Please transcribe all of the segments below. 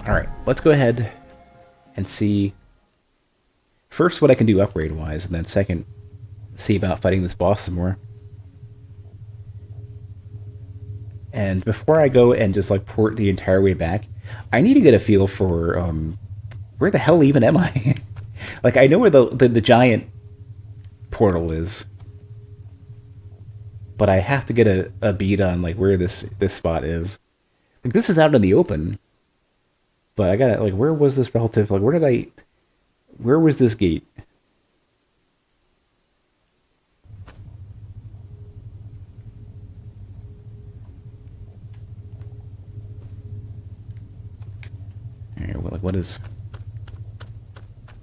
Alright, let's go ahead and see first what I can do upgrade-wise, and then second, see about fighting this boss some more. And before I go and just like port the entire way back, I need to get a feel for where the hell even am I? Like, I know where the giant portal is, but I have to get a beat on like where this spot is. Like, this is out in the open, but I gotta like, where was this relative? Like, where was this gate? Like, what is?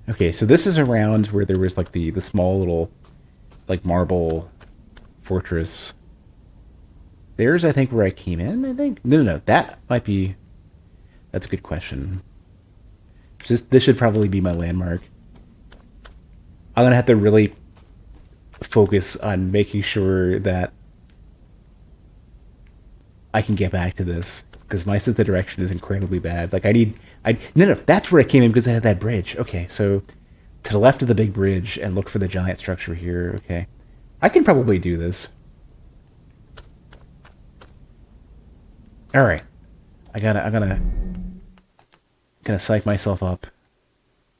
Okay, so this is around where there was like the small little like marble fortress. There's, I think, where I came in. I think no, that might be. That's a good question. This should probably be my landmark. I'm gonna have to really focus on making sure that I can get back to this because my sense of direction is incredibly bad. Like, no, that's where I came in because I had that bridge. Okay, so to the left of the big bridge and look for the giant structure here. Okay, I can probably do this. All right, I'm gonna psych myself up.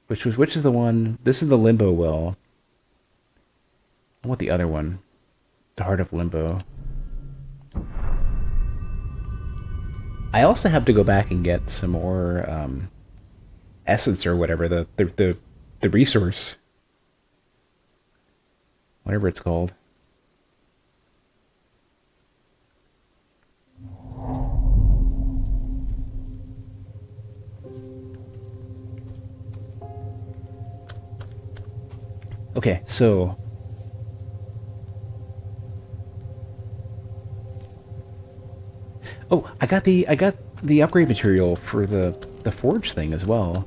Which is the one? This is the Limbo Well. I want the other one, the Heart of Limbo. I also have to go back and get some more essence or whatever, the resource, whatever it's called. Okay, so oh, I got the upgrade material for the forge thing as well.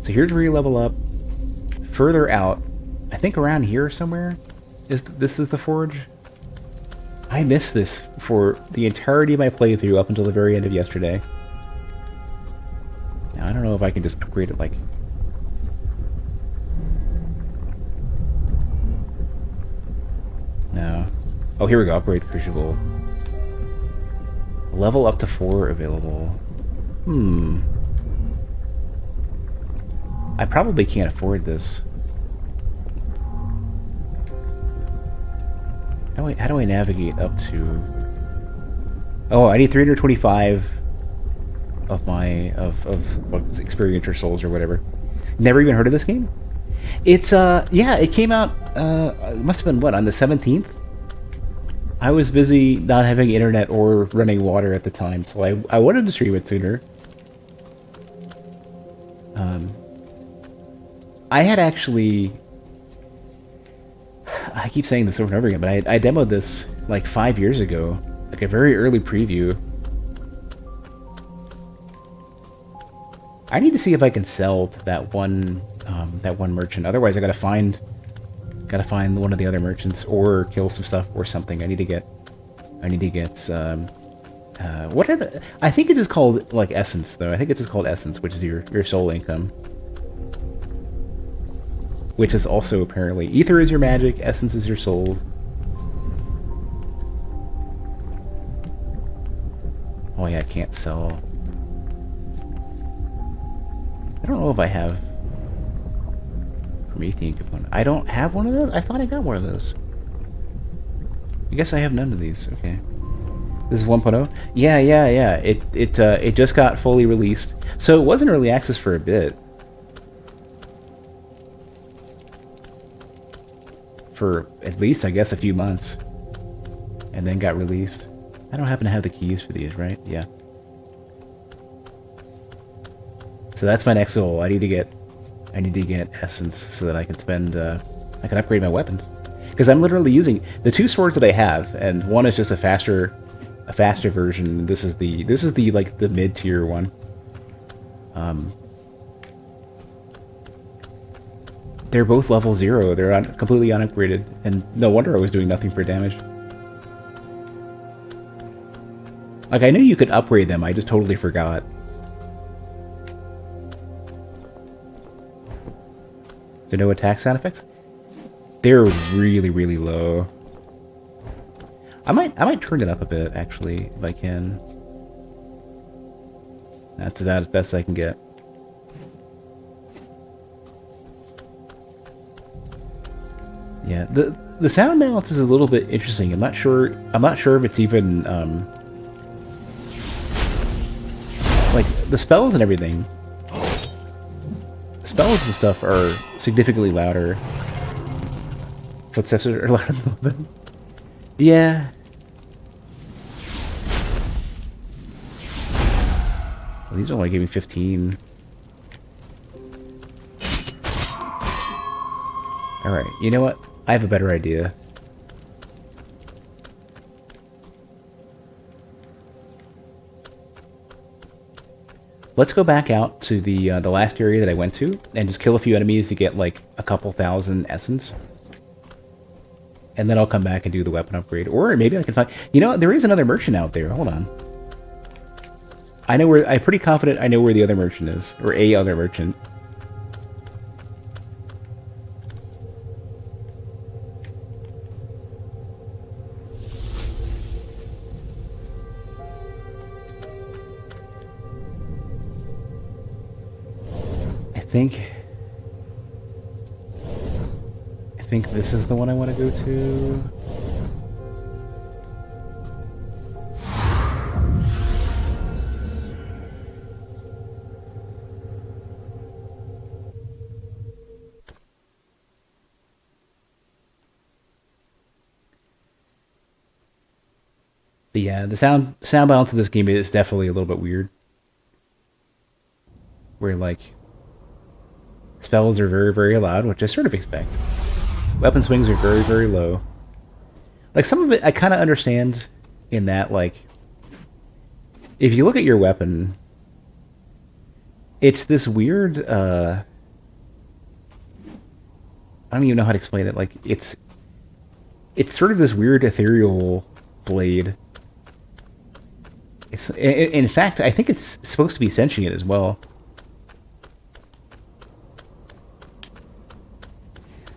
So here's where you level up. Further out, I think around here somewhere, this is the forge. I missed this for the entirety of my playthrough up until the very end of yesterday. Now I don't know if I can just upgrade it like. No. Oh, here we go. Upgrade the crucible. Level up to 4 available. I probably can't afford this. How do I navigate up to? Oh, I need 325 of my what, experience or souls or whatever. Never even heard of this game. It's yeah, it came out. It must have been what, on the 17th. I was busy not having internet or running water at the time, so I wanted to stream it sooner. I had actually... I keep saying this over and over again, but I demoed this like 5 years ago, like a very early preview. I need to see if I can sell to that one merchant. Otherwise, I gotta find one of the other merchants or kill some stuff or something. I need to get what are the? I think it's just called like essence though. I think it's just called essence, which is your soul income. Which is also apparently ether is your magic, essence is your soul. Oh yeah, I can't sell. I don't know if I have Promethean component. I don't have one of those? I thought I got one of those. I guess I have none of these. Okay. This is 1.0? Yeah. It just got fully released. So it wasn't early access for a bit. For at least, I guess, a few months. And then got released. I don't happen to have the keys for these, right? Yeah. So that's my next goal. I need to get essence so that I can spend I can upgrade my weapons. Because I'm literally using the 2 swords that I have, and one is just a faster version. This is the like the mid-tier one. They're both level 0. They're completely unupgraded, and no wonder I was doing nothing for damage. Like, I knew you could upgrade them, I just totally forgot. There are no attack sound effects? They're really, really low. I might turn it up a bit, actually, if I can. That's about as best I can get. Yeah, the sound balance is a little bit interesting. I'm not sure if it's even like the spells and everything. Spells and stuff are significantly louder. Footsteps are louder than a little bit. Yeah. Well, these only gave me 15. Alright, you know what? I have a better idea. Let's go back out to the last area that I went to and just kill a few enemies to get like a couple thousand essence. And then I'll come back and do the weapon upgrade. Or maybe I can find... You know, there is another merchant out there. Hold on. I know where... I'm pretty confident I know where the other merchant is. Or a other merchant. I think this is the one I want to go to. But yeah, the sound balance of this game is definitely a little bit weird. Where like spells are very, very loud, which I sort of expect. Weapon swings are very, very low. Like, some of it I kind of understand in that, like, if you look at your weapon, it's this weird, I don't even know how to explain it. Like, it's sort of this weird ethereal blade. In fact, I think it's supposed to be sentient as well.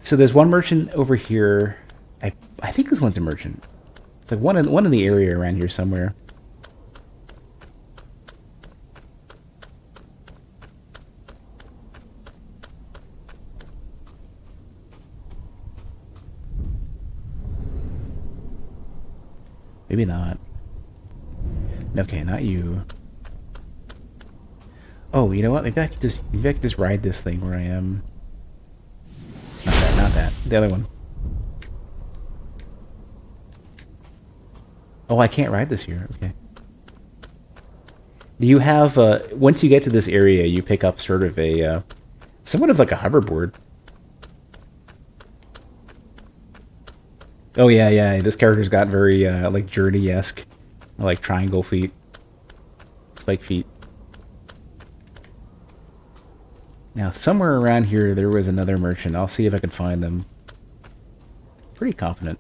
So there's one merchant over here. I think this one's a merchant. It's like one in the area around here somewhere. Maybe not. Okay, not you. Oh, you know what? Maybe I could just ride this thing where I am. Not that. The other one. Oh, I can't ride this here. Okay. Do you have, once you get to this area, you pick up sort of a, somewhat of like a hoverboard. Oh, yeah. This character's got very, like, Journey-esque, like, triangle feet. Spike feet. Now, somewhere around here, there was another merchant. I'll see if I can find them. Pretty confident.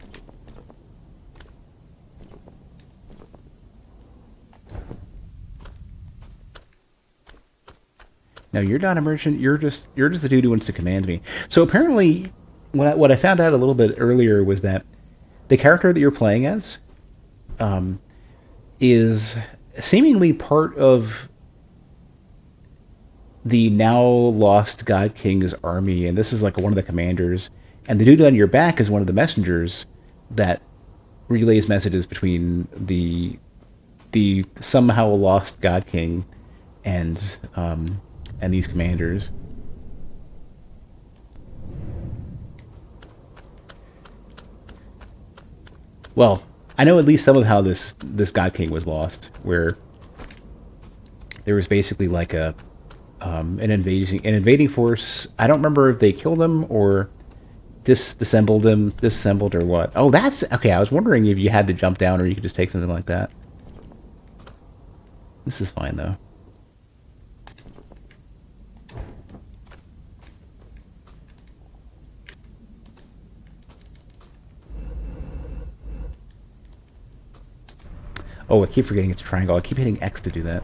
No, you're not a merchant. You're just the dude who wants to command me. So apparently, what I found out a little bit earlier was that the character that you're playing as is seemingly part of the now lost God King's army, and this is like one of the commanders. And the dude on your back is one of the messengers that relays messages between the somehow lost God King and these commanders. Well, I know at least some of how this God King was lost, where there was basically like an invading force. I don't remember if they killed him or disassembled or what. Oh, that's okay. I was wondering if you had to jump down or you could just take something like that. This is fine though. Oh, I keep forgetting it's a triangle. I keep hitting X to do that.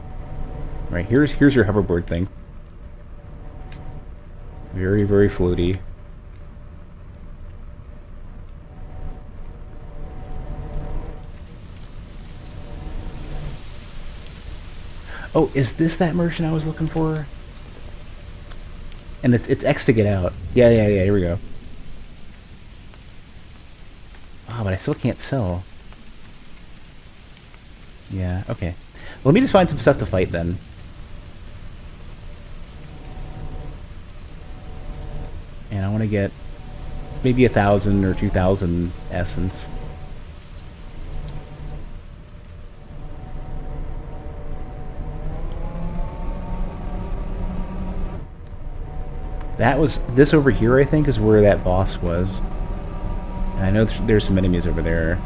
Right, here's your hoverboard thing. Very, very floaty. Oh, is this that merchant I was looking for? And it's X to get out. Yeah, yeah, yeah, here we go. Oh, but I still can't sell. Yeah, okay. Well, let me just find some stuff to fight then. And I want to get maybe 1,000 or 2,000 essence. That was... This over here, I think, is where that boss was. And I know there's some enemies over there.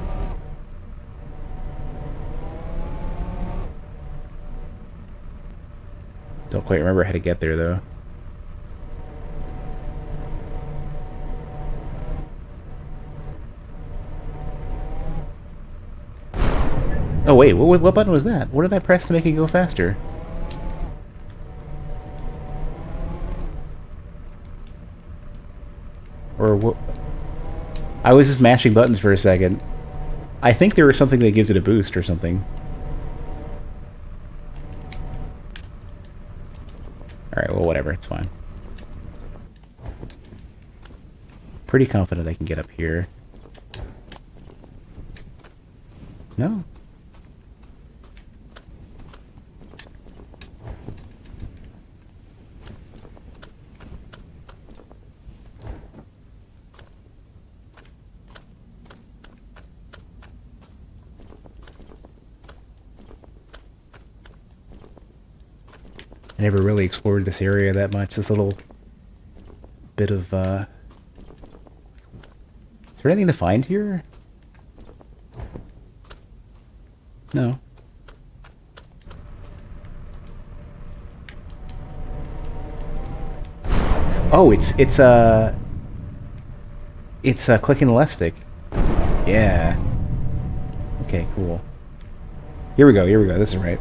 Don't quite remember how to get there, though. Oh, wait, what button was that? What did I press to make it go faster? Or what? I was just mashing buttons for a second. I think there was something that gives it a boost or something. Alright, well, whatever, it's fine. Pretty confident I can get up here. No? I never really explored this area that much. This little bit of, Is there anything to find here? No. Oh, it's clicking the left stick. Yeah. Okay, cool. Here we go, this is right.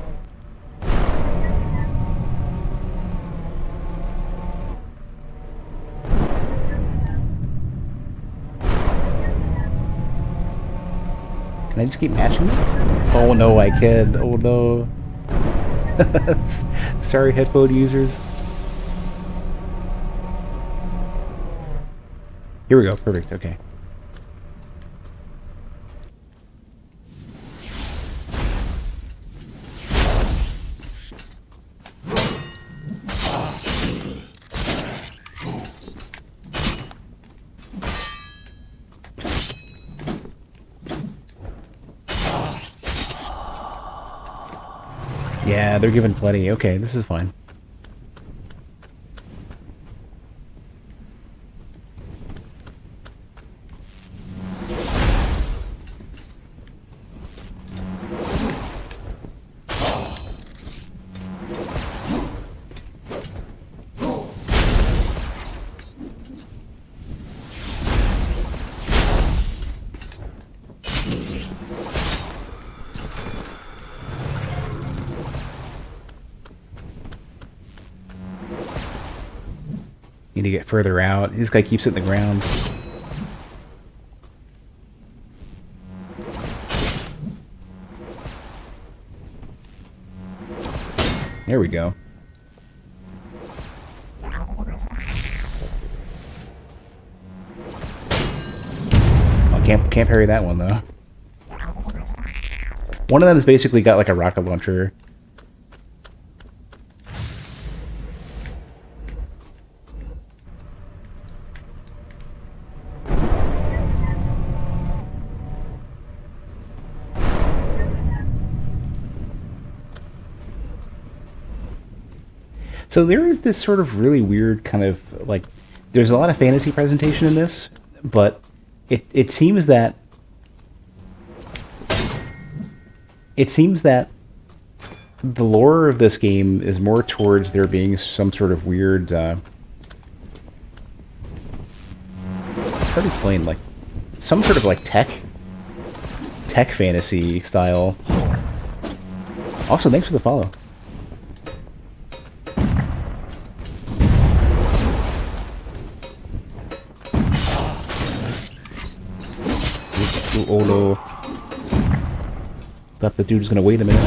Can I just keep mashing it? Oh no, I can. Oh no. Sorry, headphone users. Here we go, perfect, okay. Yeah, they're giving plenty. Okay, this is fine. Need to get further out. This guy keeps hitting the ground. There we go. Oh, can't parry that one though. One of them has basically got like a rocket launcher. So there is this sort of really weird kind of like, there's a lot of fantasy presentation in this, but it seems that the lore of this game is more towards there being some sort of weird, hard to explain, like some sort of like tech fantasy style. Also, thanks for the follow. Oh no. Thought the dude was gonna wait a minute.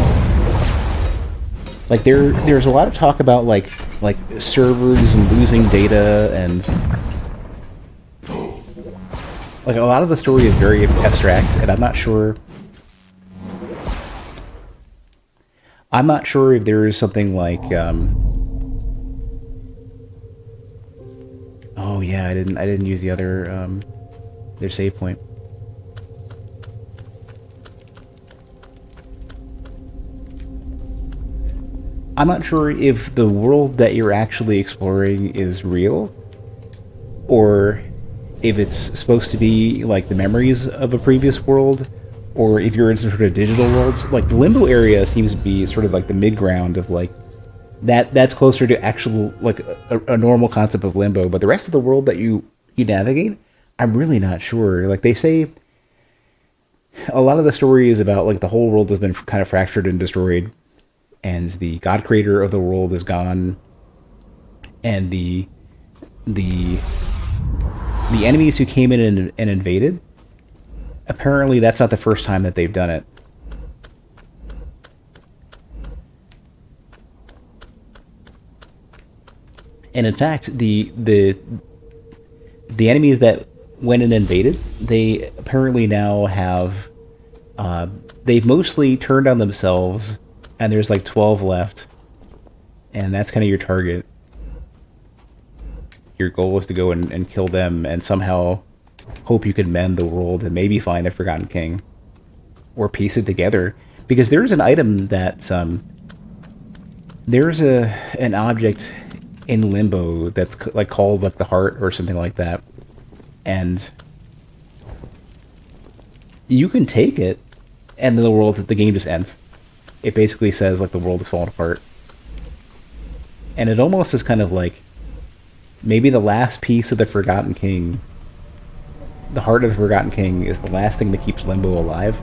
Like there's a lot of talk about like servers and losing data, and like a lot of the story is very abstract, and I'm not sure if there is something like oh yeah, I didn't use the other their save point. I'm not sure if the world that you're actually exploring is real, or if it's supposed to be like the memories of a previous world, or if you're in some sort of digital worlds. Like the limbo area seems to be sort of like the mid-ground of like that's closer to actual like a normal concept of limbo. But the rest of the world that you navigate, I'm really not sure. Like they say, a lot of the story is about like the whole world has been kind of fractured and destroyed, and the god creator of the world is gone, and the enemies who came in and invaded, apparently that's not the first time that they've done it. And in fact, the enemies that went and invaded, they apparently now have they've mostly turned on themselves, and there's like 12 left, and that's kind of your target. Your goal is to go and kill them, and somehow hope you can mend the world and maybe find the Forgotten King, or piece it together. Because there's an item that there's an object in Limbo that's like called like the Heart or something like that, and you can take it, and the game just ends. It basically says like the world is falling apart, and it almost is kind of like maybe the last piece of the Forgotten King, the heart of the Forgotten King, is the last thing that keeps Limbo alive,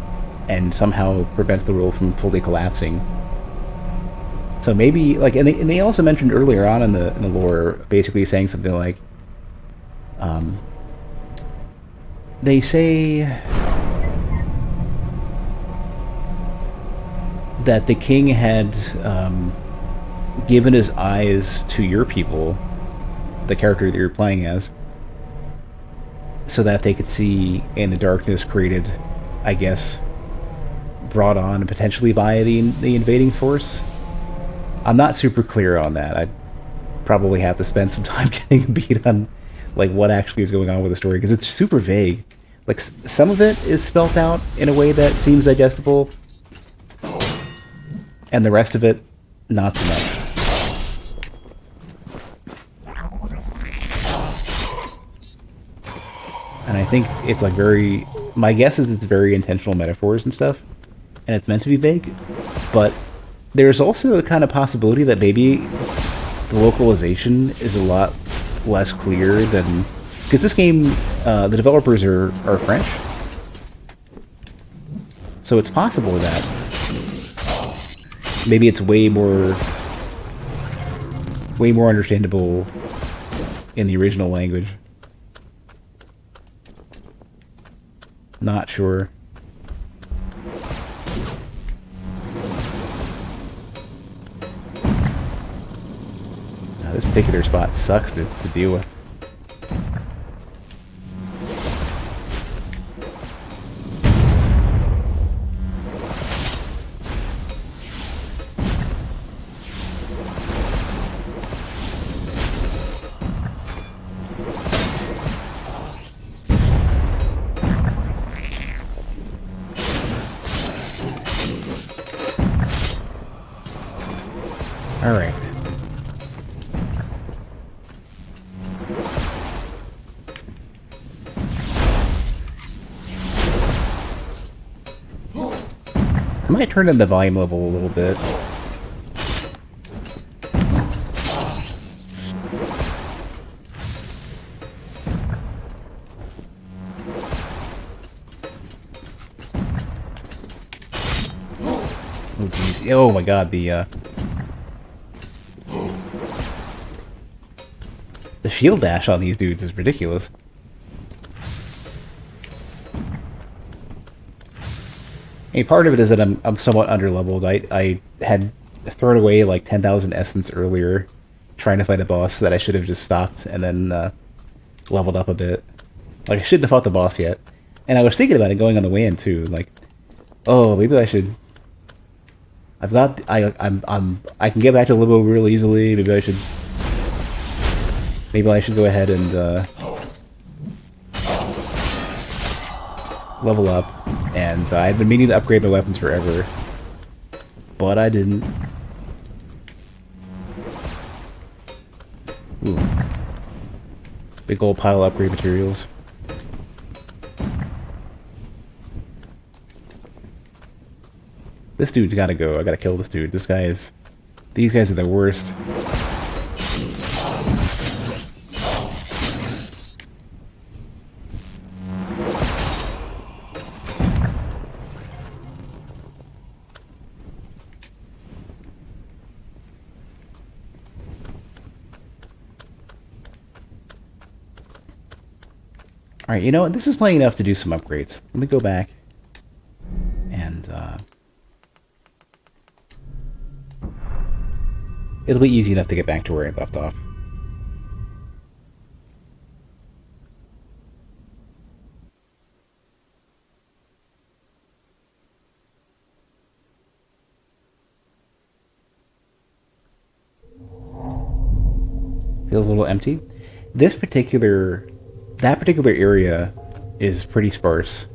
and somehow prevents the world from fully collapsing. So maybe like, and they also mentioned earlier on in the lore, basically saying something like, they say that the king had given his eyes to your people, the character that you're playing as, so that they could see in the darkness created, I guess, brought on potentially by the invading force. I'm not super clear on that. I'd probably have to spend some time getting a beat on like what actually is going on with the story, because it's super vague. Like some of it is spelt out in a way that seems digestible, and the rest of it, not so much. And I think it's like my guess is it's very intentional metaphors and stuff, and it's meant to be vague, but there's also the kind of possibility that maybe the localization is a lot less clear than, because this game, the developers are French, so it's possible that maybe it's way more understandable in the original language. Not sure. This particular spot sucks to deal with. All right. I might turn down the volume level a little bit. Oh geez! Oh my God! The shield dash on these dudes is ridiculous. Hey, part of it is that I'm somewhat underleveled. I had thrown away like 10,000 essence earlier trying to fight a boss that I should have just stopped and then leveled up a bit. Like, I shouldn't have fought the boss yet. And I was thinking about it going on the way in too. Like, oh, maybe I should. I can get back to Limbo real easily. Maybe I should. Maybe I should go ahead and level up. And I've been meaning to upgrade my weapons forever, but I didn't. Ooh. Big old pile of upgrade materials. This dude's gotta go. I gotta kill this dude. This guy is... These guys are the worst. Alright, you know what? This is plenty enough to do some upgrades. Let me go back and it'll be easy enough to get back to where I left off. Feels a little empty. That particular area is pretty sparse.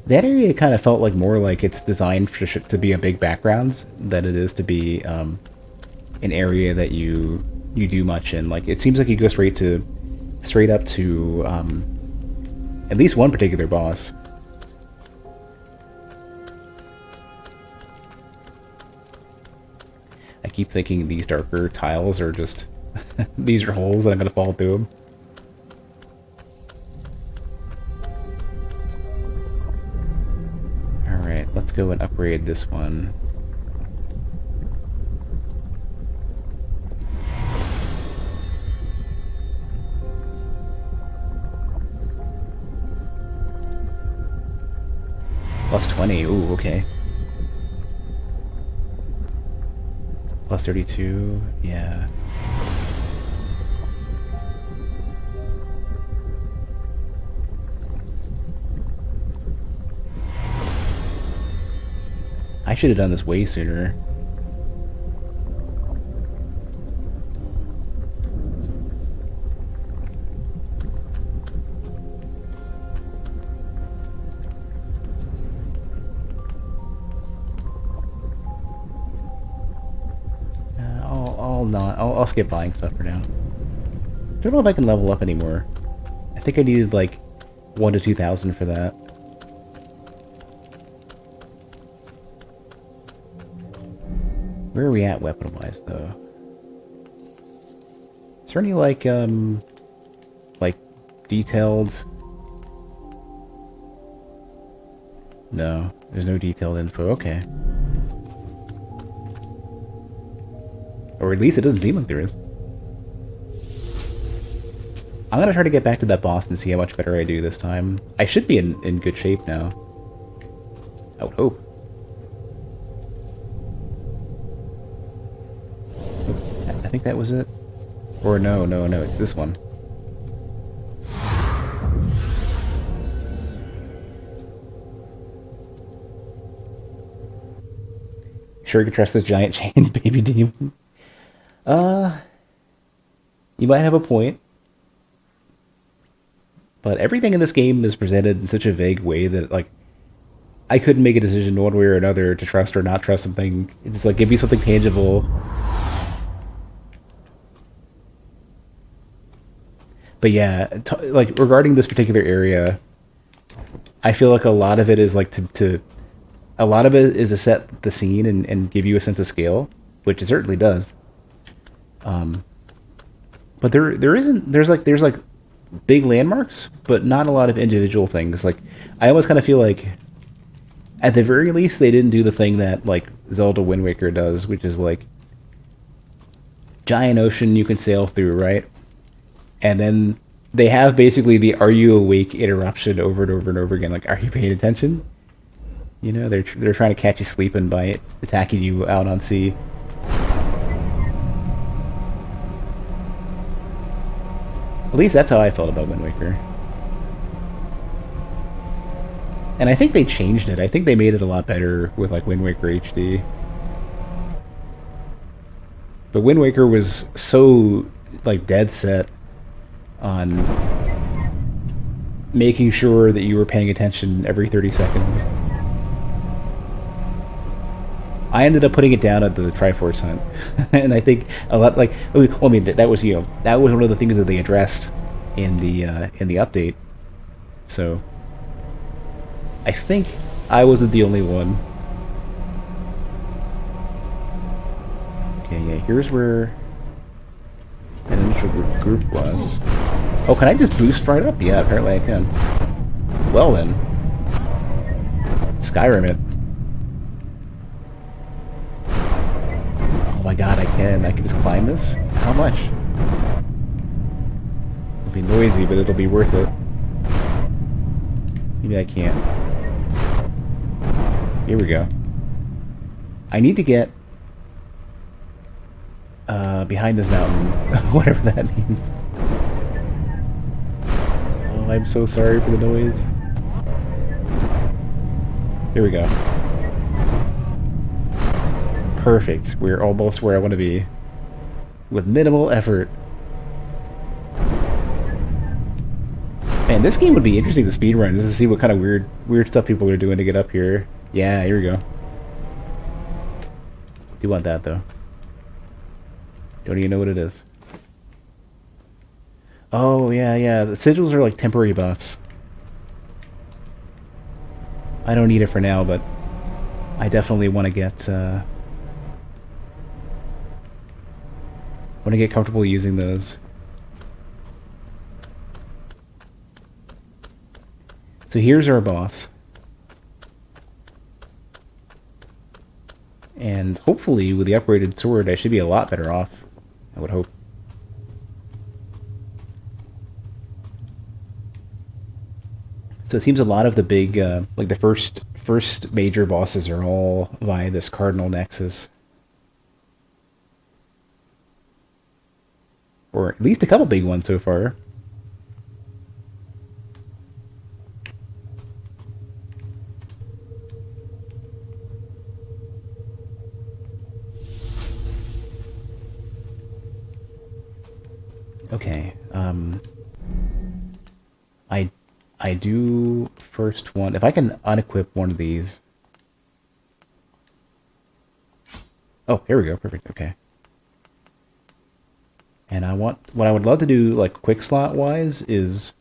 That area kind of felt like more like it's designed to be a big background than it is to be an area that you do much in. Like, it seems like you go straight up to at least one particular boss. I keep thinking these darker tiles are just these are holes and I'm gonna fall through them. Alright, let's go and upgrade this one. Plus 20, ooh, okay. Plus 32, yeah. I should have done this way sooner. I'll skip buying stuff for now. Don't know if I can level up anymore. I think I needed like 1 to 2,000 for that. Where are we at weapon-wise, though? Is there any like detailed? No, there's no detailed info. Okay. Or at least it doesn't seem like there is. I'm gonna try to get back to that boss and see how much better I do this time. I should be in good shape now. I would hope. I think that was it. Or no, it's this one. Sure you can trust this giant chain baby demon. You might have a point. But everything in this game is presented in such a vague way that, like, I couldn't make a decision one way or another to trust or not trust something. It's like, give me something tangible. But yeah, like, regarding this particular area, I feel like a lot of it is, like, a lot of it is to set the scene and give you a sense of scale, which it certainly does. But there's like big landmarks, but not a lot of individual things. Like, I almost kind of feel like, at the very least, they didn't do the thing that, like, Zelda Wind Waker does, which is, like, giant ocean you can sail through, right? And then they have basically the "Are you awake?" interruption over and over and over again. Like, are you paying attention? You know, they're trying to catch you sleeping by attacking you out on sea. At least that's how I felt about Wind Waker. And I think they changed it. I think they made it a lot better with like Wind Waker HD. But Wind Waker was so like dead set on making sure that you were paying attention every 30 seconds. I ended up putting it down at the Triforce hunt, and I think a lot like well, I mean that was that was one of the things that they addressed in the update. So I think I wasn't the only one. Okay, yeah, here's where that initial group was. Oh, can I just boost right up? Yeah, apparently I can. Well then, Skyrim it. Oh my god, I can just climb this? How much? It'll be noisy, but it'll be worth it. Maybe I can't. Here we go. I need to get behind this mountain, whatever that means. Oh, I'm so sorry for the noise. Here we go. Perfect. We're almost where I want to be. With minimal effort. Man, this game would be interesting to speedrun, just to see what kind of weird stuff people are doing to get up here. Yeah, here we go. Do want that, though. Don't even know what it is. Oh, yeah. The sigils are like temporary buffs. I don't need it for now, but I definitely want to get comfortable using those. So here's our boss. And hopefully with the upgraded sword I should be a lot better off. I would hope. So it seems a lot of the big, like the first major bosses are all via this Cardinal Nexus. Or at least a couple big ones so far. Okay, I do first want, if I can unequip one of these. Oh, here we go, perfect, okay. And what I would love to do, like, quick slot wise is,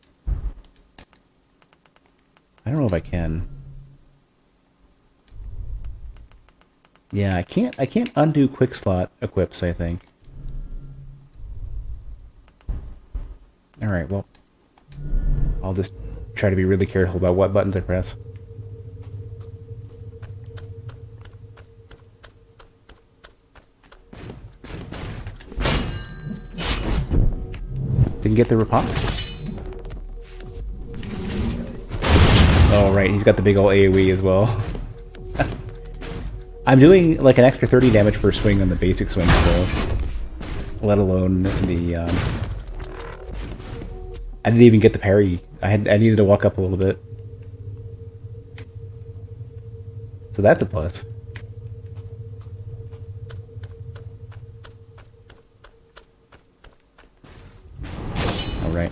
I don't know if I can. Yeah, I can't undo quick slot equips, I think. Alright, well, I'll just try to be really careful about what buttons I press. Didn't get the riposte. Oh, right, he's got the big ol' AoE as well. I'm doing like an extra 30 damage per swing on the basic swing, so let alone the I didn't even get the parry. I needed to walk up a little bit. So that's a plus. All right.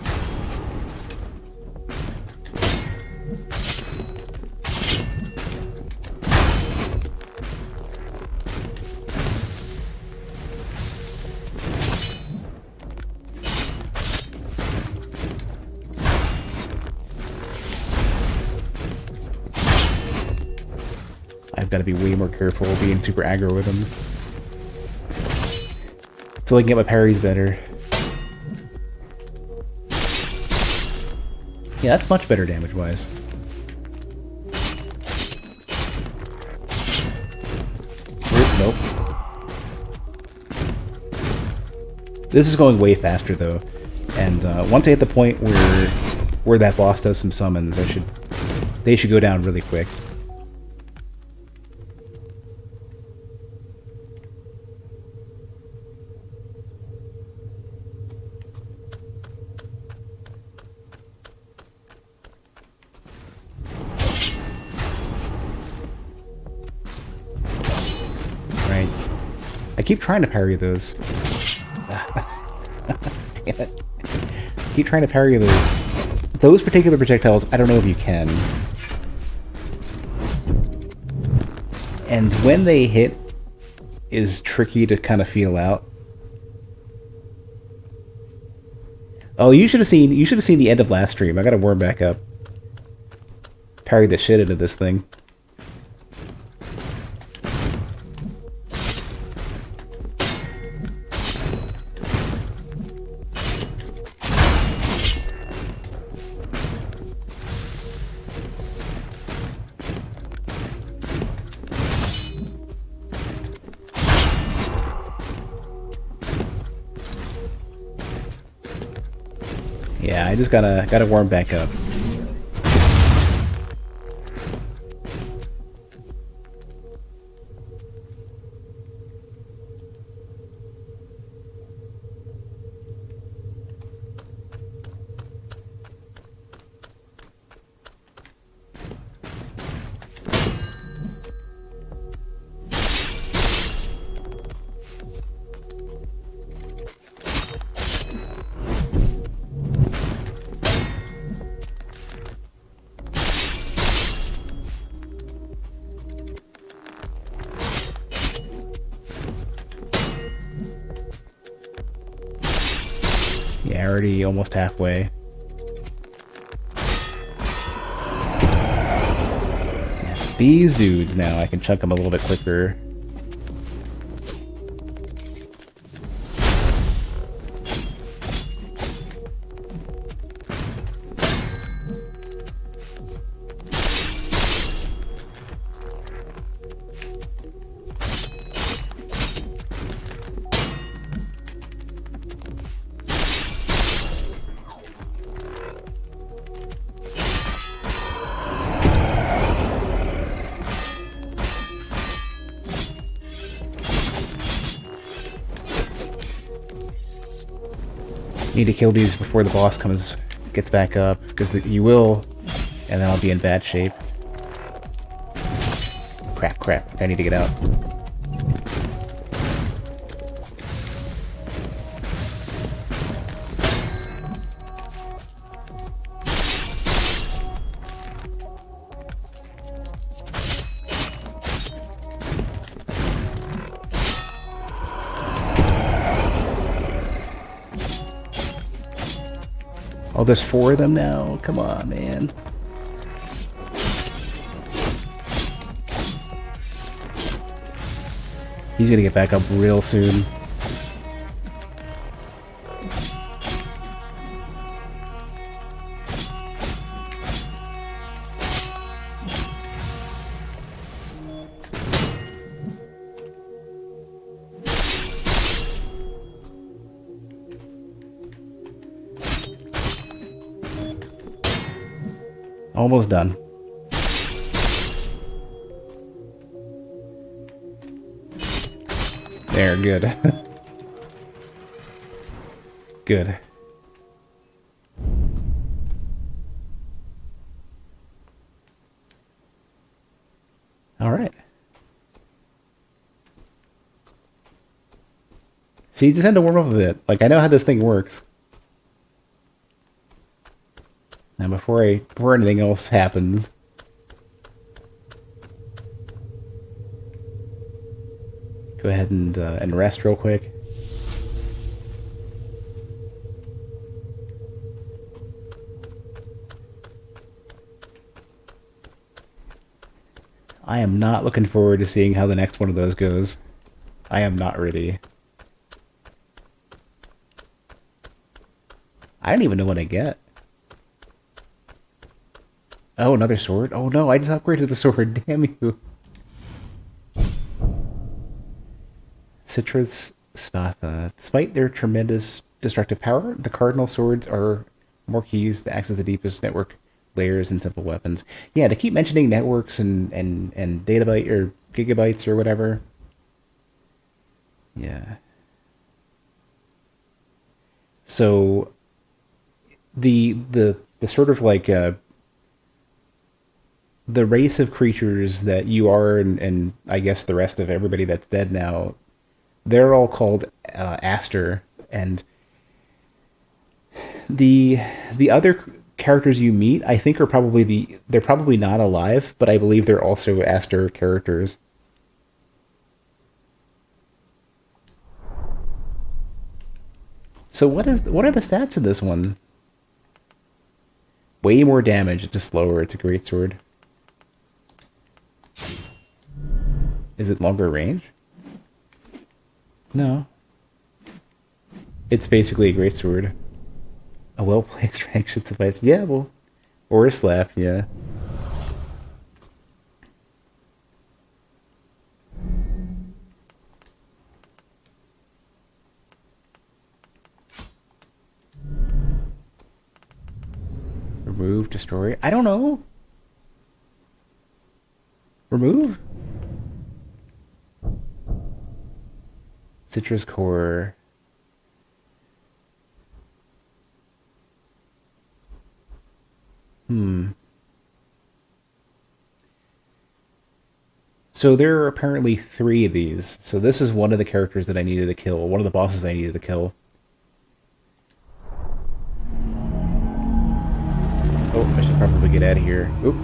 I've got to be way more careful being super aggro with him. So I can get my parries better. Yeah, that's much better damage-wise. Nope. This is going way faster, though. And once I hit the point where that boss does some summons, they should go down really quick. Right. I keep trying to parry those. Damn it. I keep trying to parry those. Those particular projectiles, I don't know if you can. And when they hit is tricky to kind of feel out. Oh, you should have seen the end of last stream. I gotta warm back up. Parry the shit into this thing. Yeah, I just gotta warm back up. Yeah, already almost halfway. Yeah, these dudes now, I can chunk them a little bit quicker. Need to kill these before the boss gets back up, because you will, and then I'll be in bad shape. Crap, I need to get out. Oh, there's 4 of them now? Come on, man. He's gonna get back up real soon. Almost done. There, good. Good. All right. See, you just had to warm up a bit. Like, I know how this thing works. Now, before anything else happens, go ahead and rest real quick. I am not looking forward to seeing how the next one of those goes. I am not ready. I don't even know what I get. Oh, another sword? Oh no, I just upgraded the sword, damn you. Citrus Spatha. Despite their tremendous destructive power. The cardinal swords are more keys to access the deepest network layers and simple weapons. Yeah, they keep mentioning networks and databyte or gigabytes or whatever. Yeah. So the sort of like the race of creatures that you are and I guess the rest of everybody that's dead now, they're all called Aster, and the the other characters you meet, I think, are probably they're probably not alive, but I believe they're also Aster characters. So what are the stats of this one? Way more damage, it's just slower, it's a great sword. Is it longer range? No. It's basically a great sword. A well-placed strength should suffice. Yeah, well, or a slap, yeah. Remove, destroy. I don't know. Remove? Citrus core. Hmm. So there are apparently three of these. So this is one of the characters that I needed to kill. One of the bosses I needed to kill. Oh, I should probably get out of here. Oop.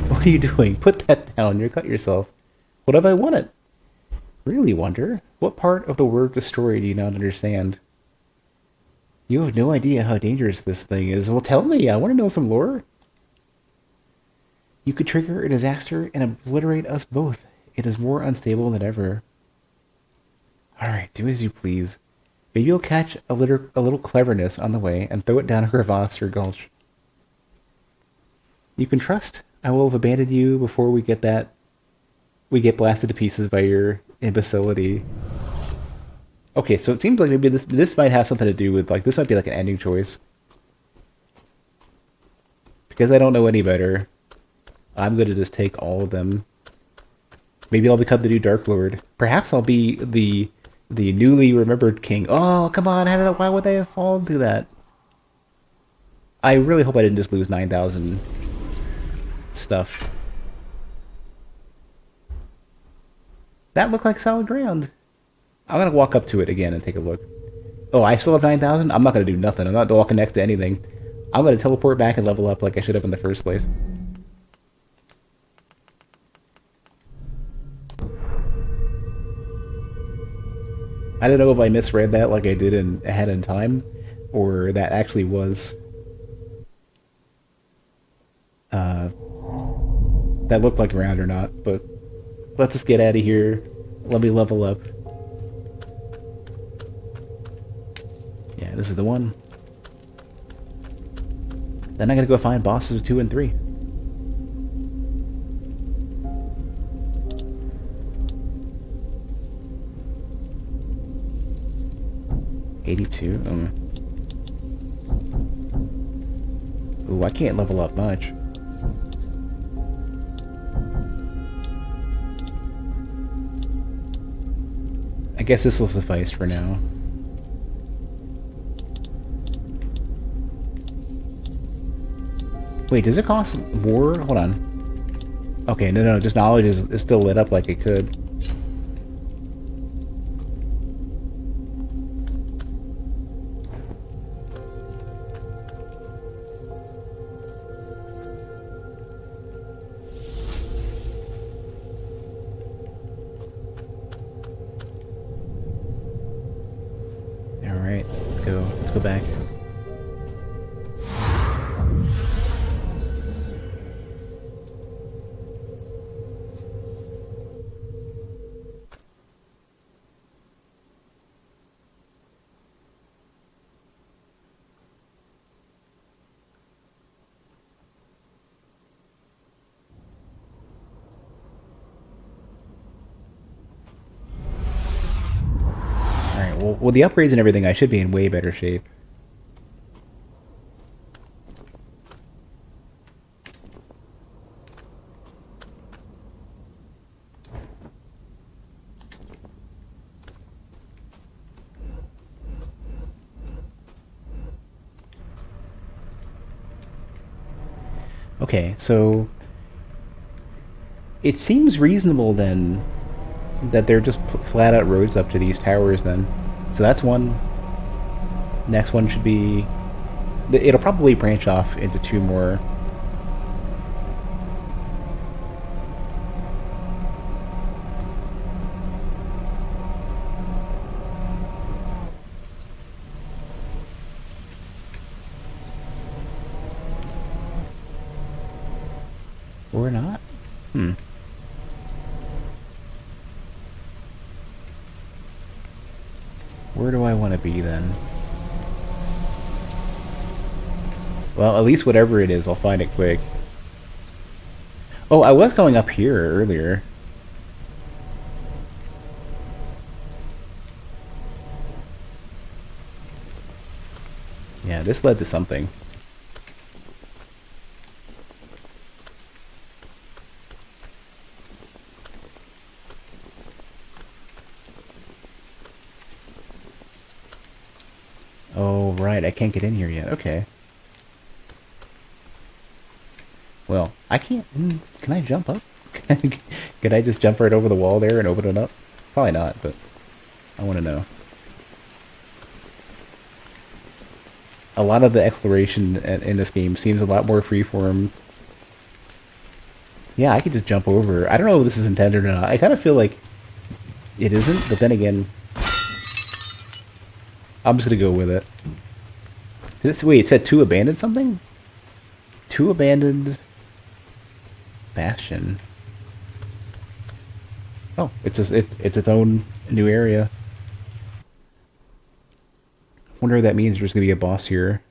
What are you doing? Put that down. You'll cut yourself. What have I wanted? Really wonder, what part of the word destroy do you not understand? You have no idea how dangerous this thing is. Well, tell me. I want to know some lore. You could trigger a disaster and obliterate us both. It is more unstable than ever. Alright, do as you please. Maybe you'll catch a little cleverness on the way and throw it down a crevasse or gulch. You can trust I will have abandoned you before we get blasted to pieces by your imbecility. Okay, so it seems like maybe this might have something to do with, like, this might be like an ending choice. Because I don't know any better, I'm gonna just take all of them. Maybe I'll become the new Dark Lord. Perhaps I'll be the newly remembered king. Oh, come on, why would they have fallen through that? I really hope I didn't just lose 9,000 stuff. That looked like solid ground. I'm gonna walk up to it again and take a look. Oh, I still have 9,000? I'm not gonna do nothing. I'm not walking next to anything. I'm gonna teleport back and level up like I should have in the first place. I don't know if I misread that like I did ahead in time, or that actually was that looked like ground or not, but let's just get out of here. Let me level up. Yeah, this is the one. Then I gotta go find bosses 2 and 3. $82. Ooh, I can't level up much. I guess this will suffice for now. Wait, does it cost more? Hold on. Okay, no, just knowledge is still lit up like it could. Alright, let's go. Let's go back. well, with the upgrades and everything, I should be in way better shape. Okay, so it seems reasonable then that they're just flat out roads up to these towers then. So that's one. Next one should be... It'll probably branch off into two more. Or not? Hmm. Where do I want to be then? Well, at least whatever it is, I'll find it quick. Oh, I was going up here earlier. Yeah, this led to something. Oh, right, I can't get in here yet. Okay. Well, I can't... Can I jump up? Could I just jump right over the wall there and open it up? Probably not, but I want to know. A lot of the exploration in this game seems a lot more freeform. Yeah, I could just jump over. I don't know if this is intended or not. I kind of feel like it isn't, but then again, I'm just going to go with it. Wait, it said 2 abandoned something? 2 abandoned... Bastion. Oh, it's its own new area. Wonder if that means there's gonna be a boss here.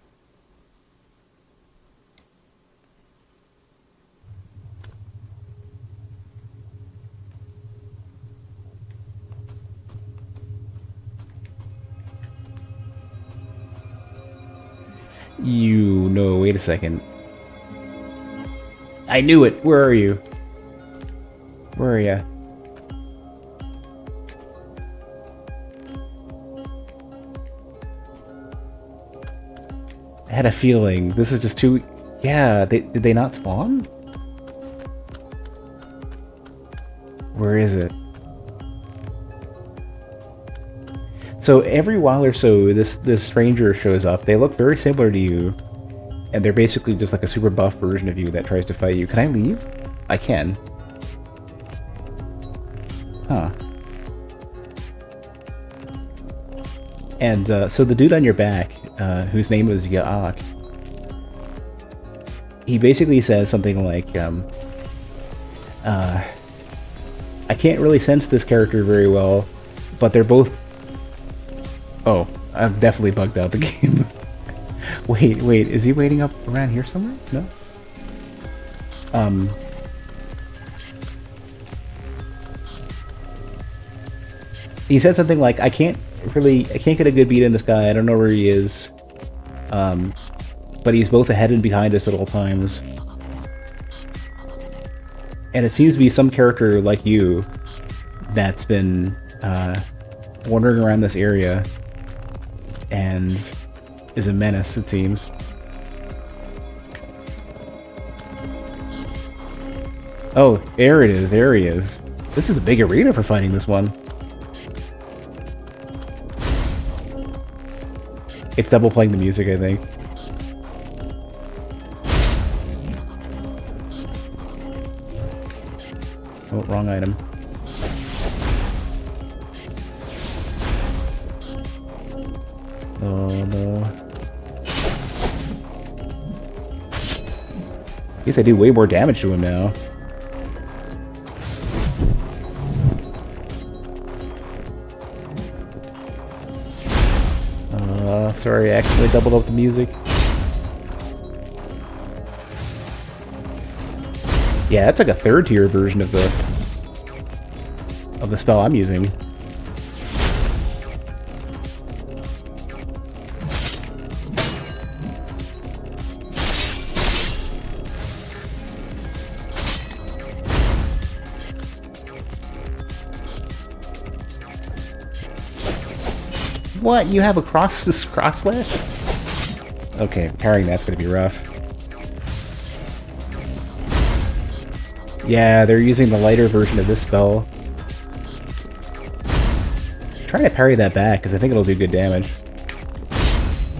Wait a second. I knew it! Where are you? Where are you? I had a feeling. This is just too... Yeah, did they not spawn? Where is it? So every while or so, this stranger shows up. They look very similar to you. And they're basically just like a super buff version of you that tries to fight you. Can I leave? I can. Huh. And so the dude on your back, whose name was Yaak, he basically says something like, I can't really sense this character very well, but they're both... Oh, I've definitely bugged out the game. Wait, is he waiting up around here somewhere? No? He said something like, I can't get a good beat in this guy, I don't know where he is. But he's both ahead and behind us at all times. And it seems to be some character like you that's been wandering around this area and is a menace, it seems. Oh, there it is, there he is. This is a big arena for fighting this one. It's double playing the music, I think. Oh, wrong item. Oh no. I guess I do way more damage to him now. Sorry, I accidentally doubled up the music. Yeah, that's like a third tier version of the spell I'm using. What? You have a cross slash? Okay, parrying that's gonna be rough. Yeah, they're using the lighter version of this spell. Try to parry that back, because I think it'll do good damage.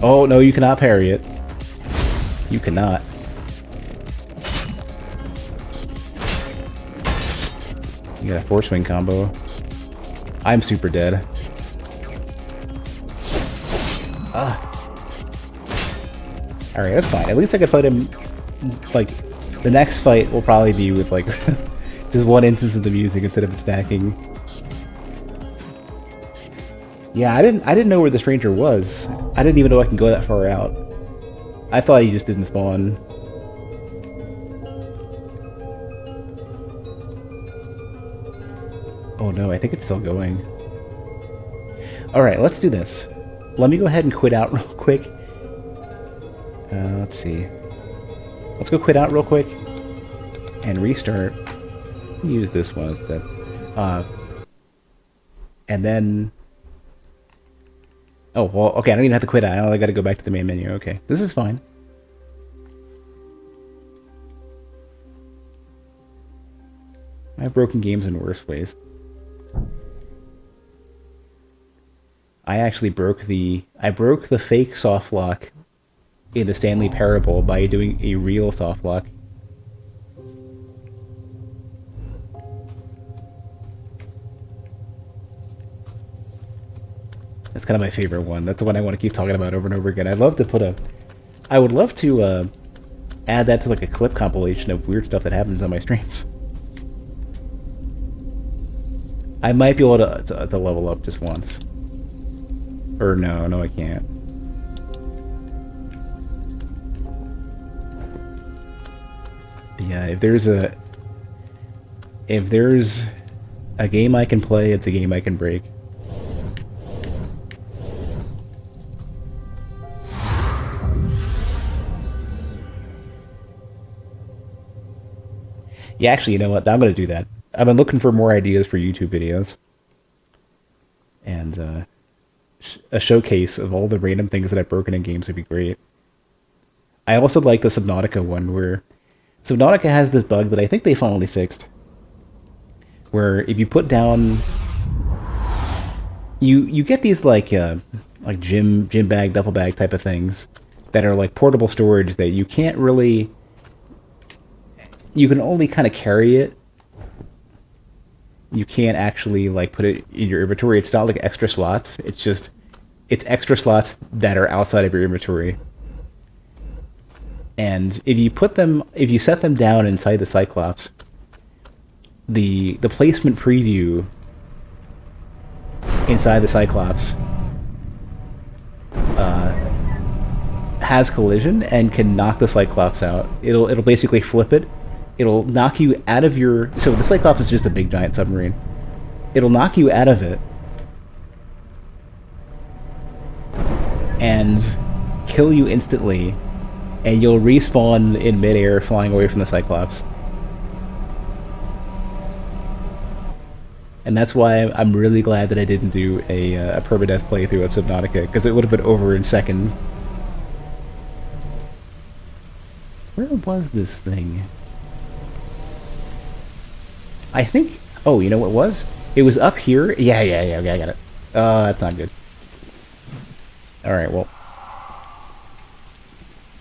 Oh, no, you cannot parry it. You cannot. You got a force swing combo. I'm super dead. Ah. Alright, that's fine. At least I could fight him, like, the next fight will probably be with, like, just one instance of the music instead of it stacking. Yeah, I didn't know where the stranger was. I didn't even know I can go that far out. I thought he just didn't spawn. Oh no, I think it's still going. Alright, let's do this. Let me go ahead and quit out real quick. Let's see. Let's go quit out real quick and restart. Use this one instead. And then... Oh, well, okay, I don't even have to quit out. I gotta go back to the main menu. Okay, this is fine. I've broken games in worse ways. I actually broke the fake soft lock in the Stanley Parable by doing a real soft lock. That's kind of my favorite one. That's the one I want to keep talking about over and over again. I'd love to put a... I would love to add that to like a clip compilation of weird stuff that happens on my streams. I might be able to level up just once. Or no I can't. But yeah, if there's a game I can play, it's a game I can break. Yeah, actually, you know what? I'm going to do that. I've been looking for more ideas for YouTube videos. And a showcase of all the random things that I've broken in games would be great. I also like the Subnautica one, where... Subnautica has this bug that I think they finally fixed. Where if you put down... You get these like gym bag, duffel bag type of things that are like portable storage that you can't really... You can only kind of carry it. You can't actually like put it in your inventory. It's not like extra slots. It's extra slots that are outside of your inventory. And if you set them down inside the Cyclops, the placement preview inside the Cyclops has collision and can knock the Cyclops out. It'll basically flip it. It'll knock you out of your... So the Cyclops is just a big giant submarine. It'll knock you out of it and kill you instantly, and you'll respawn in midair flying away from the Cyclops. And that's why I'm really glad that I didn't do a permadeath playthrough of Subnautica, because it would have been over in seconds. Where was this thing? I think... Oh, you know what it was? It was up here. Yeah, okay, I got it. That's not good. Alright, well...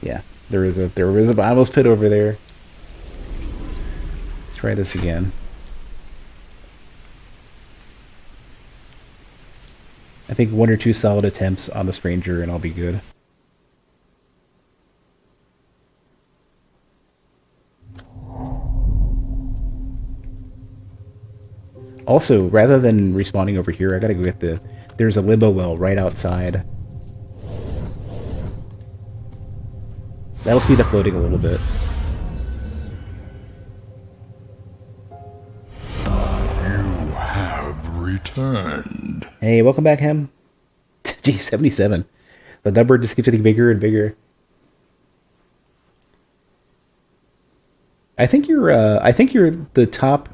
Yeah, there was a bottomless pit over there. Let's try this again. I think 1 or 2 solid attempts on the stranger and I'll be good. Also, rather than respawning over here, I gotta go get the... There's a limbo well right outside. That'll speed up loading a little bit. You have returned. Hey, welcome back, Hem. Geez, 77. The number just keeps getting bigger and bigger. I think you're the top...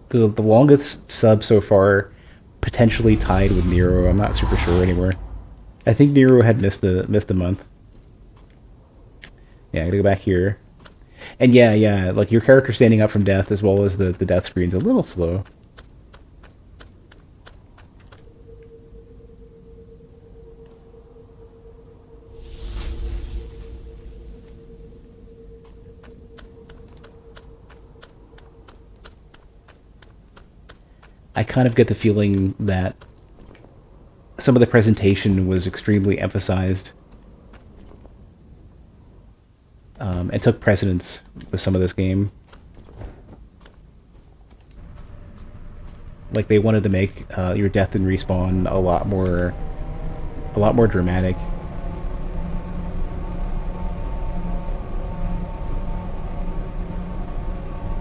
The longest sub so far, potentially tied with Nero. I'm not super sure anymore. I think Nero had missed a month. Yeah, I gotta go back here. And yeah, like your character standing up from death as well as the death screen's a little slow. I kind of get the feeling that some of the presentation was extremely emphasized and took precedence with some of this game. Like they wanted to make your death and respawn a lot more dramatic.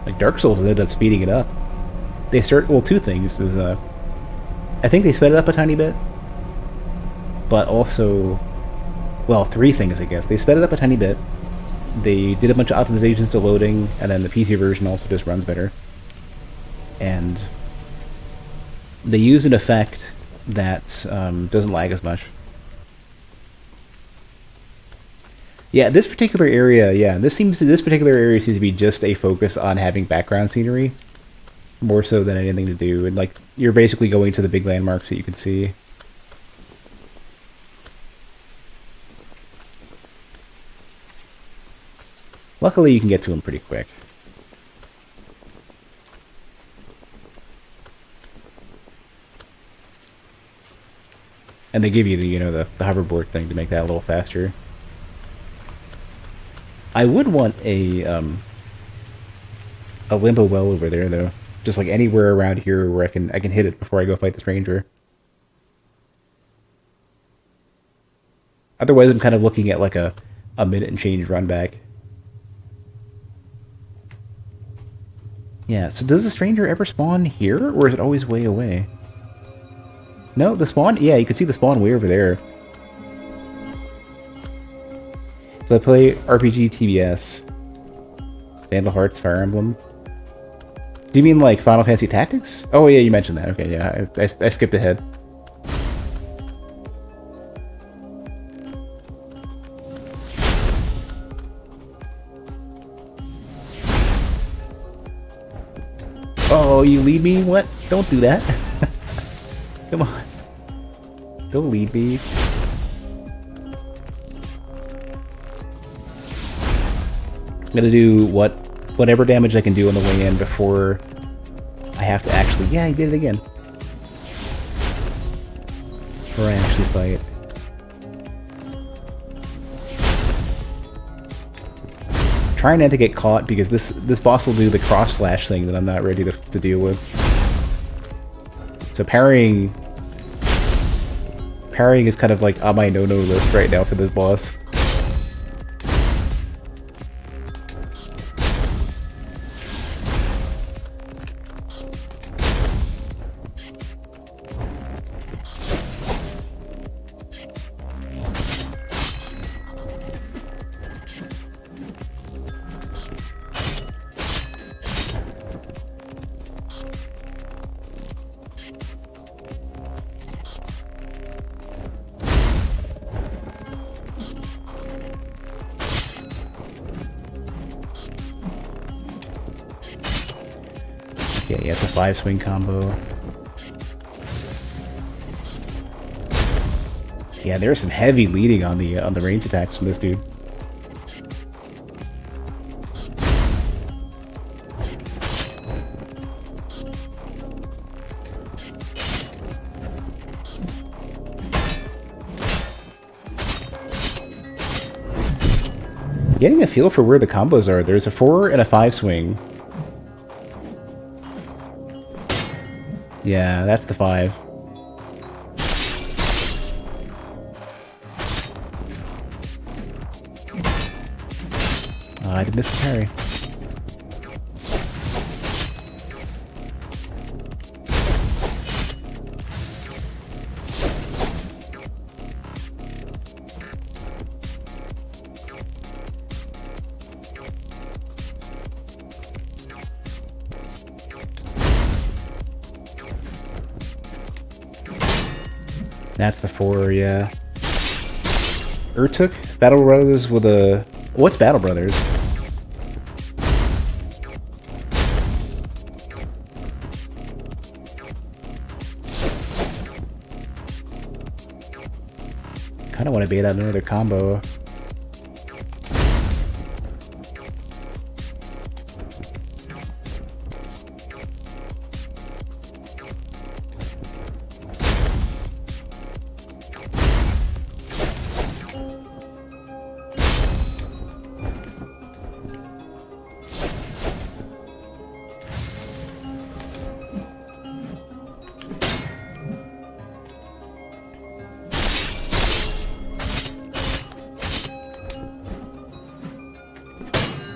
Like Dark Souls ended up speeding it up. They start, well, two things is I think they sped it up a tiny bit, but also, well, three things I guess. They sped it up a tiny bit. They did a bunch of optimizations to loading, and then the PC version also just runs better. And they use an effect that doesn't lag as much. Yeah, this particular area, this particular area seems to be just a focus on having background scenery, more so than anything to do. And like you're basically going to the big landmarks that you can see. Luckily, you can get to them pretty quick. And they give you the, the hoverboard thing to make that a little faster. I would want a limbo well over there though, just like anywhere around here where I can hit it before I go fight the stranger. Otherwise, I'm kind of looking at like a minute and change run back. Yeah. So does the stranger ever spawn here, or is it always way away? No, the spawn. Yeah, you can see the spawn way over there. So I play RPG TBS, Vandal Hearts, Fire Emblem. Do you mean like Final Fantasy Tactics? Oh yeah, you mentioned that. Okay, yeah, I skipped ahead. Oh, you lead me? What? Don't do that. Come on. Don't lead me. I'm gonna do whatever damage I can do on the way in before I have to actually... Yeah, I did it again. Before I actually fight. Trying not to get caught because this boss will do the cross slash thing that I'm not ready to deal with. So parrying is kind of like on my no-no list right now for this boss. Yeah, it's a 5-swing combo. Yeah, there's some heavy leading on the range attacks from this dude. Getting a feel for where the combos are. There's a 4 and a 5-swing. Yeah, that's the 5. I did miss the parry. That's the 4, yeah. Urtuk? Battle Brothers with a... What's Battle Brothers? Kinda want to bait out another combo.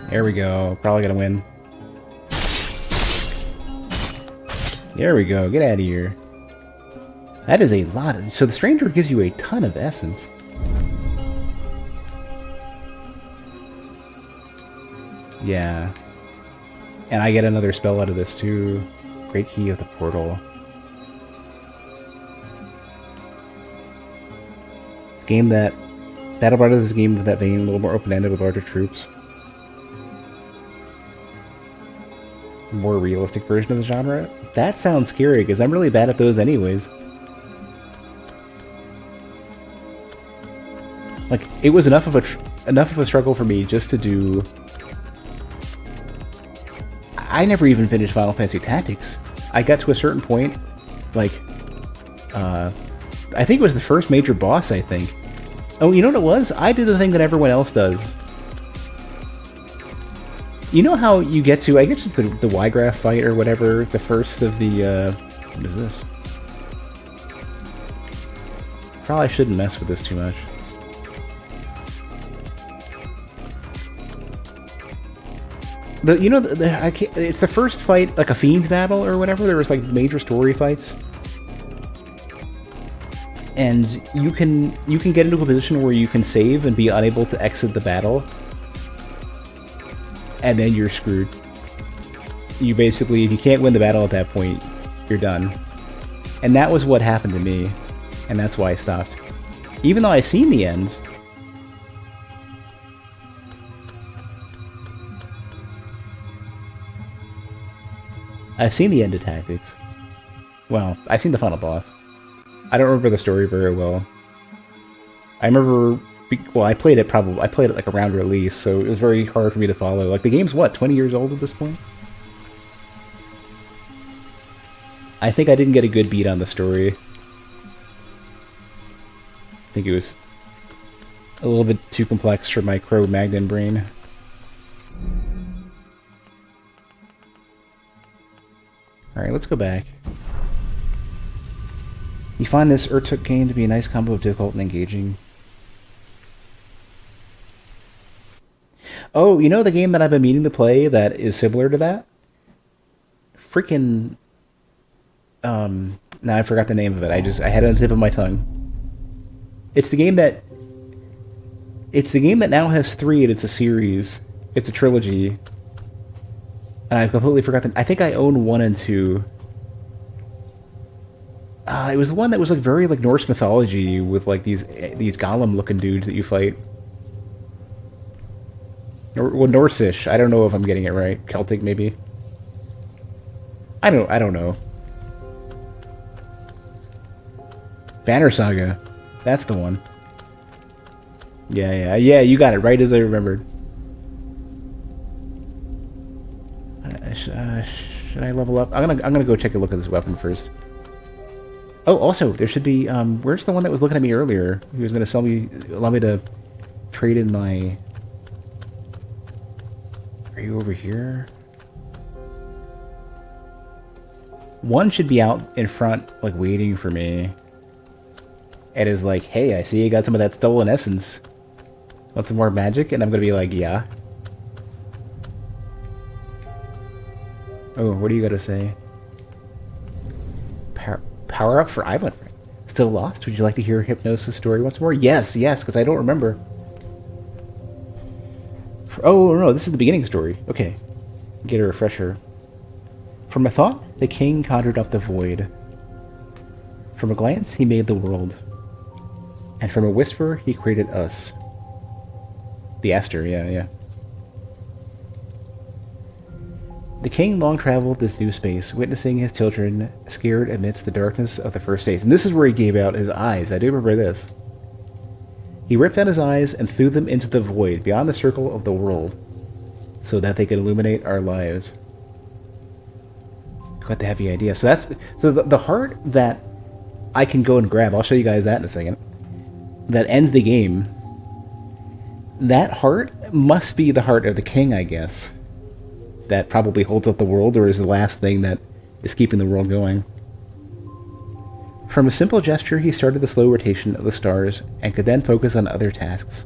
There we go. Probably gonna win. There we go. Get out of here. That is a lot. So the Stranger gives you a ton of essence. Yeah. And I get another spell out of this too. Great Key of the Portal. Game that... Battle Brothers is a game of that vein, a little more open-ended with larger troops. More realistic version of the genre? That sounds scary, because I'm really bad at those anyways. Like, it was enough of a struggle for me just to do... I never even finished Final Fantasy Tactics. I got to a certain point, like, I think it was the first major boss, I think. Oh, you know what it was? I did the thing that everyone else does. You know how you get to, I guess it's the Y-Graph fight or whatever, the first of the, what is this? Probably shouldn't mess with this too much. You know, it's the first fight, like a Fiend battle or whatever, there was like major story fights. And you can get into a position where you can save and be unable to exit the battle. And then you're screwed. You basically, if you can't win the battle at that point, you're done. And that was what happened to me. And that's why I stopped. Even though I've seen the end. I've seen the end of Tactics. Well, I've seen the final boss. I don't remember the story very well. I remember... Well, I played it like around release, so it was very hard for me to follow. Like, the game's what, 20 years old at this point? I think I didn't get a good beat on the story. I think it was a little bit too complex for my Cro-Magnon brain. Alright, let's go back. You find this Urtuk game to be a nice combo of difficult and engaging. Oh, you know the game that I've been meaning to play that is similar to that? Freaking... now I forgot the name of it. I had it on the tip of my tongue. It's the game that now has 3 and it's a series. It's a trilogy. And I've completely forgotten. I think I own 1 and 2. It was the one that was like very like Norse mythology with like these golem looking dudes that you fight. Well, Norse-ish. I don't know if I'm getting it right. Celtic, maybe. I don't know. Banner Saga. That's the one. Yeah, you got it right as I remembered. Should I level up? I'm gonna go take a look at this weapon first. Oh, also, there should be, where's the one that was looking at me earlier? He was gonna allow me to trade in my... Are you over here? One should be out in front, like, waiting for me. And is like, hey, I see you got some of that stolen essence. Want some more magic? And I'm gonna be like, yeah. Oh, what do you gotta say? Power up for Ivan. Still lost? Would you like to hear Hypnosis' story once more? Yes, because I don't remember. Oh, no, this is the beginning story. Okay. Get a refresher. From a thought, the king conjured up the void. From a glance, he made the world. And from a whisper, he created us. The Aster, yeah. The king long traveled this new space, witnessing his children scared amidst the darkness of the first days. And this is where he gave out his eyes. I do remember this. He ripped out his eyes and threw them into the void, beyond the circle of the world, so that they could illuminate our lives. Quite the heavy idea. So that's the heart that I can go and grab. I'll show you guys that in a second. That ends the game. That heart must be the heart of the king, I guess. That probably holds up the world, or is the last thing that is keeping the world going. From a simple gesture, he started the slow rotation of the stars, and could then focus on other tasks.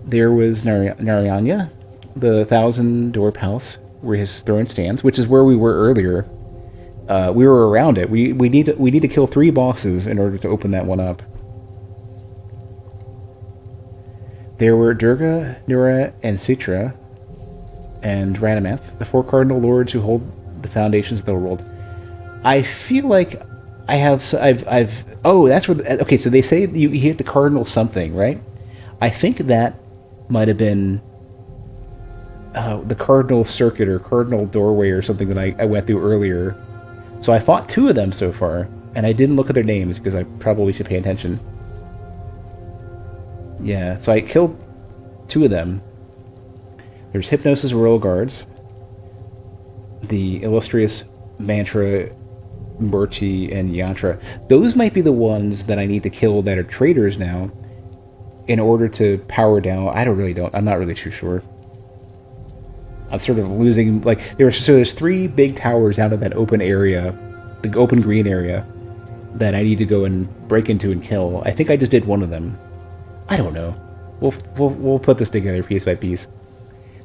There was Narayana, the thousand-door palace, where his throne stands, which is where we were earlier. We were around it. We need to kill 3 bosses in order to open that one up. There were Durga, Nura, and Citra, and Radamanth, the 4 cardinal lords who hold the foundations of the world. I feel like oh, that's where. Okay, so they say you hit the cardinal something, right? I think that might have been the cardinal circuit or cardinal doorway or something that I went through earlier. So I fought 2 of them so far, and I didn't look at their names because I probably should pay attention. Yeah, so I killed 2 of them. There's Hypnosis Royal Guards, the illustrious Mantra, Murchi, and Yantra. Those might be the ones that I need to kill that are traitors now in order to power down. I'm not really too sure. I'm sort of losing, like, there's 3 big towers out of that open area, the open green area, that I need to go and break into and kill. I think I just did one of them. I don't know. We'll put this together piece by piece.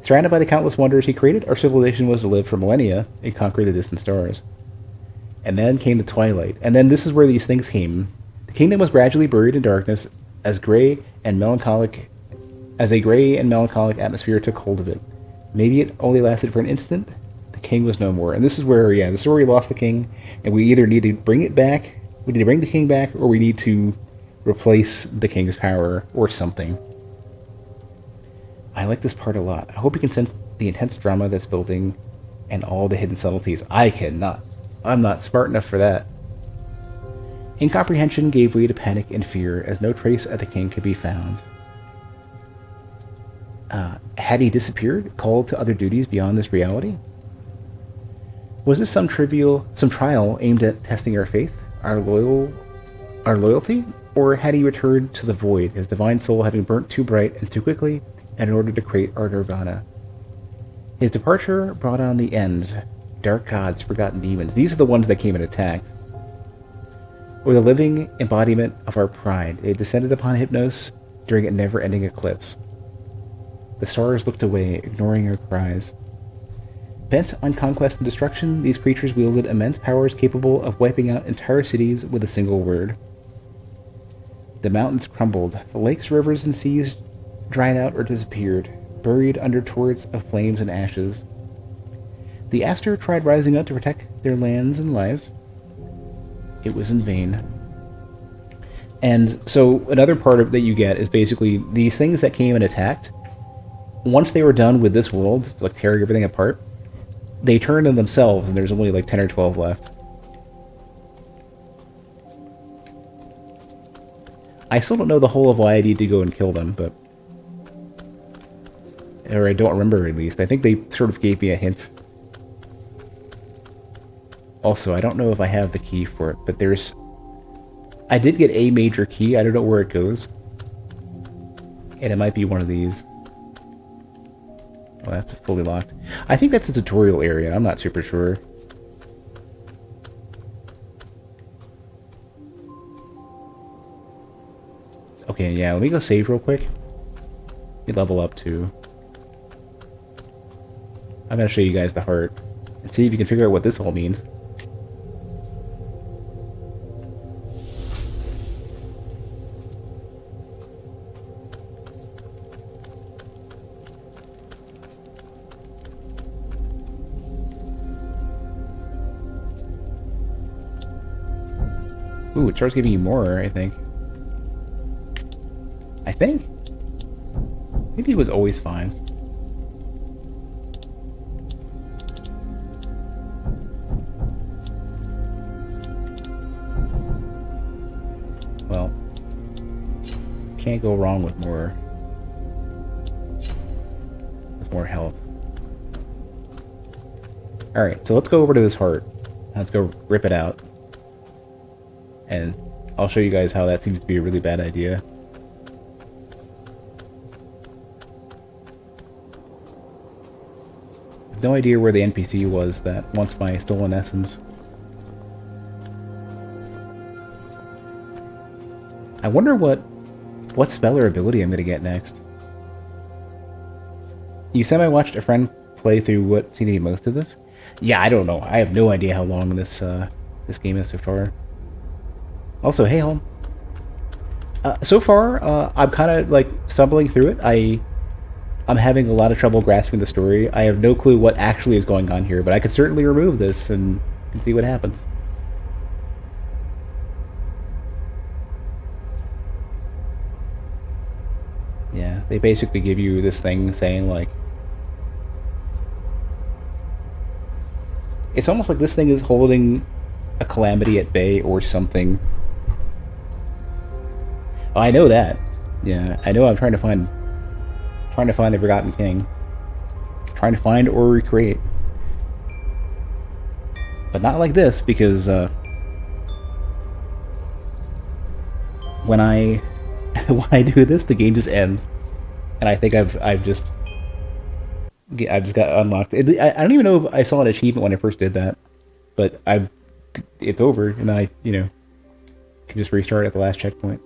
Surrounded by the countless wonders he created, our civilization was to live for millennia and conquer the distant stars. And then came the twilight. And then this is where these things came. The kingdom was gradually buried in darkness as a gray and melancholic atmosphere took hold of it. Maybe it only lasted for an instant. The king was no more. And this is where we lost the king, and we either need to bring it back, we need to bring the king back, or we need to replace the king's power or something. I like this part a lot. I hope you can sense the intense drama that's building and all the hidden subtleties. I cannot. I'm not smart enough for that. Incomprehension gave way to panic and fear as no trace of the king could be found. Had he disappeared, called to other duties beyond this reality? Was this some trial aimed at testing our faith, our loyalty? Or had he returned to the void, his divine soul having burnt too bright and too quickly in order to create our nirvana? His departure brought on the end. Dark gods, forgotten demons. These are the ones that came and attacked. Or the living embodiment of our pride. They descended upon Hypnos during a never-ending eclipse. The stars looked away, ignoring our cries. Bent on conquest and destruction, these creatures wielded immense powers capable of wiping out entire cities with a single word. The mountains crumbled. The lakes, rivers, and seas dried out or disappeared, buried under torrents of flames and ashes. The Aster tried rising up to protect their lands and lives. It was in vain. And so another part of that you get is basically these things that came and attacked. Once they were done with this world, like tearing everything apart, they turned on themselves, and there's only like 10 or 12 left. I still don't know the whole of why I need to go and kill them, but... Or I don't remember, at least. I think they sort of gave me a hint. Also, I don't know if I have the key for it, but there's... I did get a major key, I don't know where it goes. And it might be one of these. Oh, that's fully locked. I think that's a tutorial area, I'm not super sure. Okay, yeah, let me go save real quick. Let me level up too. I'm gonna show you guys the heart. And see if you can figure out what this all means. Ooh, it starts giving you more, I think. think. Maybe it was always fine. Well, can't go wrong with more health. Alright, so let's go over to this heart. Let's go rip it out. And I'll show you guys how that seems to be a really bad idea. I have no idea where the NPC was that wants my stolen essence. I wonder what spell or ability I'm gonna get next. You said I watched a friend play through what seemed to be most of this? Yeah, I don't know. I have no idea how long this game is so far. Also, hey home. So far, I'm kind of like stumbling through it. I'm having a lot of trouble grasping the story. I have no clue what actually is going on here, but I could certainly remove this and see what happens. Yeah, they basically give you this thing saying like, it's almost like this thing is holding a calamity at bay or something. Oh, I know that. Yeah, I know I'm trying to find the Forgotten King. Trying to find or recreate. But not like this, because when I do this, the game just ends. And I think I've just got unlocked. I don't even know if I saw an achievement when I first did that, but it's over, and I can just restart at the last checkpoint.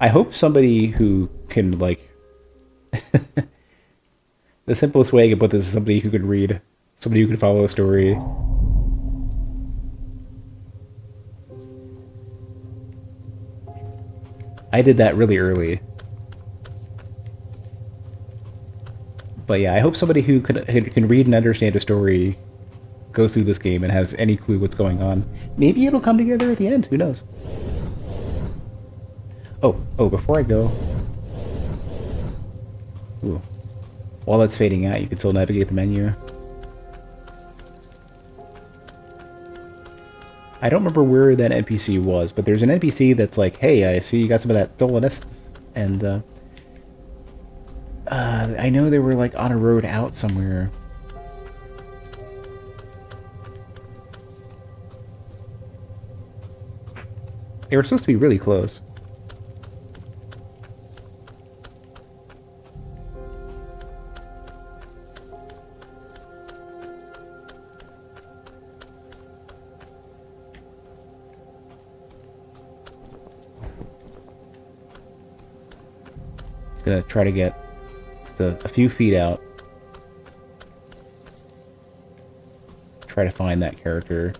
I hope somebody who can like the simplest way I can put this is somebody who can read, somebody who can follow a story. I did that really early. But yeah, I hope somebody who can read and understand a story goes through this game and has any clue what's going on. Maybe it'll come together at the end, who knows? Oh, before I go... Ooh. While that's fading out, you can still navigate the menu. I don't remember where that NPC was, but there's an NPC that's like, hey, I see you got some of that stolen essence. And, I know they were, like, on a road out somewhere. They were supposed to be really close. Just gonna try to get a few feet out. Try to find that character.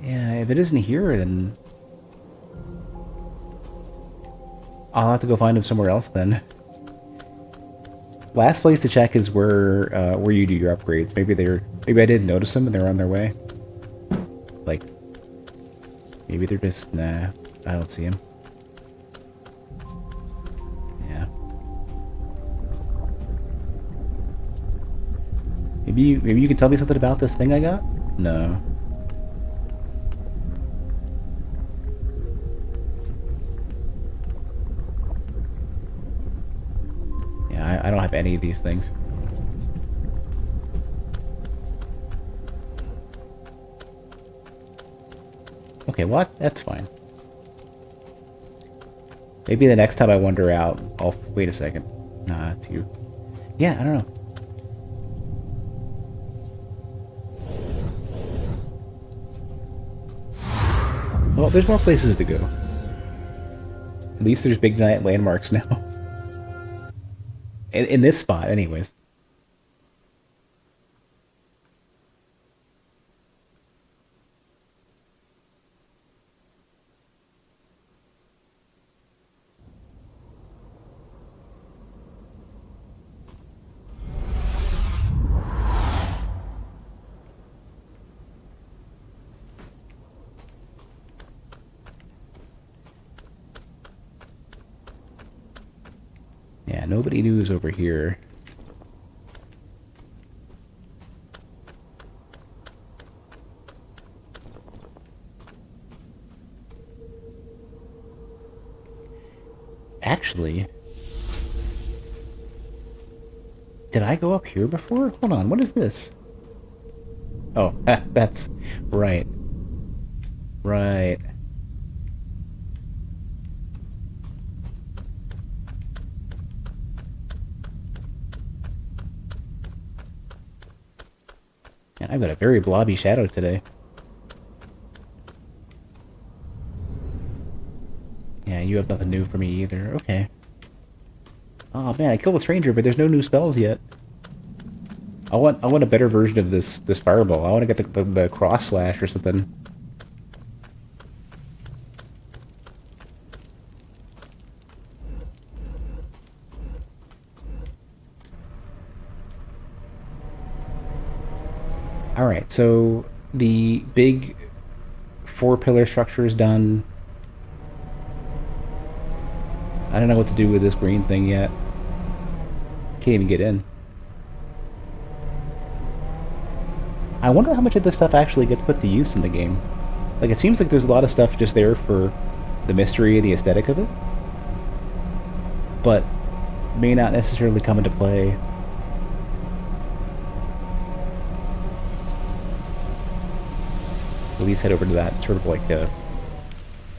Yeah, if it isn't here, then I'll have to go find him somewhere else then. Last place to check is where you do your upgrades. Maybe I didn't notice them and they're on their way. Like, maybe they're just, nah, I don't see him. Yeah. Maybe you can tell me something about this thing I got? No. I don't have any of these things. Okay, what? That's fine. Maybe the next time I wander out, I'll... Wait a second. Nah, it's you. Yeah, I don't know. Well, there's more places to go. At least there's big giant landmarks now. In this spot, anyways. Yeah, nobody news over here. Actually, did I go up here before? Hold on, what is this? Oh, that's right. Right. Man, I've got a very blobby shadow today. Yeah, you have nothing new for me either. Okay. Oh man, I killed a stranger, but there's no new spells yet. I want a better version of this fireball. I want to get the cross slash or something. All right, so the big 4-pillar structure is done. I don't know what to do with this green thing yet. Can't even get in. I wonder how much of this stuff actually gets put to use in the game. Like, it seems like there's a lot of stuff just there for the mystery and the aesthetic of it, but may not necessarily come into play. At least head over to that sort of like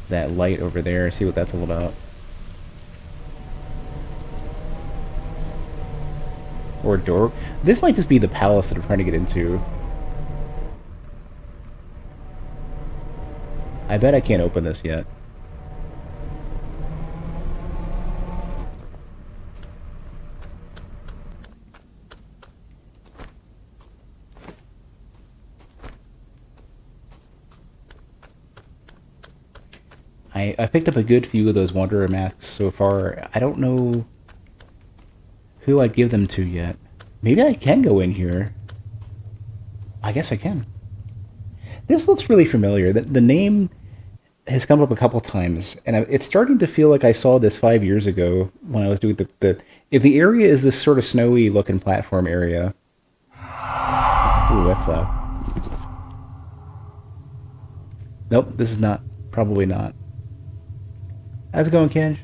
that light over there, see what that's all about. Or a door. This might just be the palace that I'm trying to get into. I bet I can't open this yet. I picked up a good few of those Wanderer masks so far. I don't know who I'd give them to yet. Maybe I can go in here. I guess I can. This looks really familiar. The name has come up a couple times, and it's starting to feel like I saw this 5 years ago when I was doing the... If the area is this sort of snowy looking platform area... Ooh, that's loud. Nope, this is not. Probably not. How's it going, Kenj?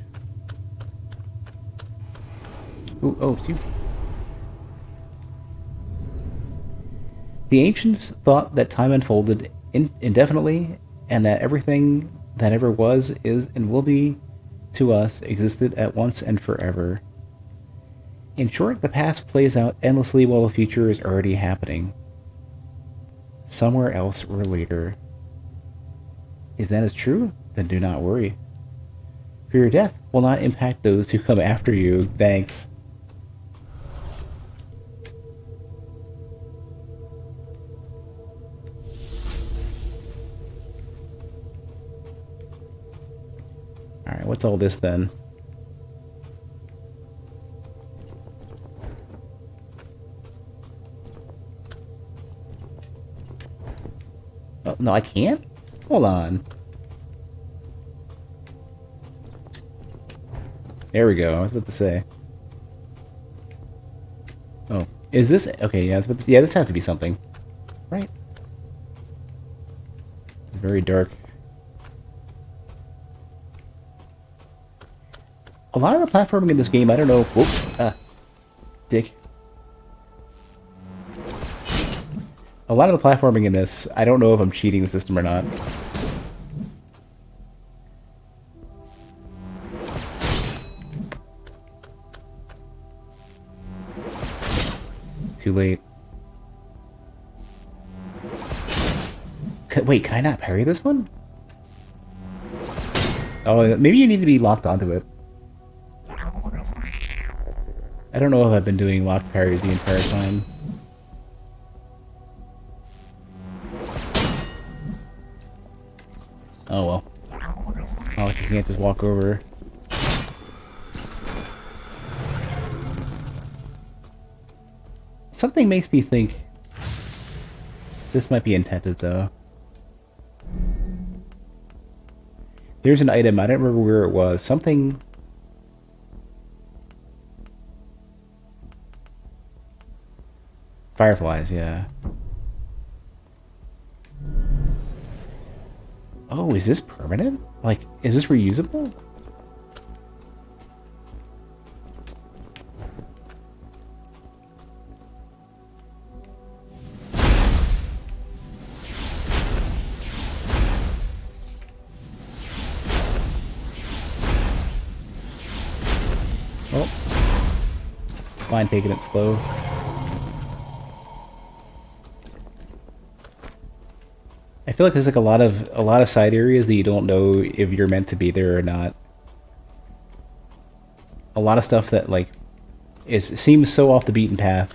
Ooh, oh, see. The ancients thought that time unfolded indefinitely, and that everything that ever was, is, and will be to us existed at once and forever. In short, the past plays out endlessly while the future is already happening. Somewhere else or later. If that is true, then do not worry. For your death will not impact those who come after you. Thanks. Alright, what's all this then? Oh, no, I can't? Hold on. There we go, I was about to say. Oh, is this... Okay, yeah, yeah, this has to be something. Right? Very dark. A lot of the platforming in this game, I don't know... Whoops! Dick. A lot of the platforming in this, I don't know if I'm cheating the system or not. Too late. Wait, can I not parry this one? Oh, maybe you need to be locked onto it. I don't know if I've been doing locked parries the entire time. Oh well. Oh, you can't just walk over. Something makes me think this might be intended, though. There's an item, I don't remember where it was. Something... Fireflies, yeah. Oh, is this permanent? Like, is this reusable? Oh. Fine, taking it slow. I feel like there's like a lot of side areas that you don't know if you're meant to be there or not. A lot of stuff that like seems so off the beaten path.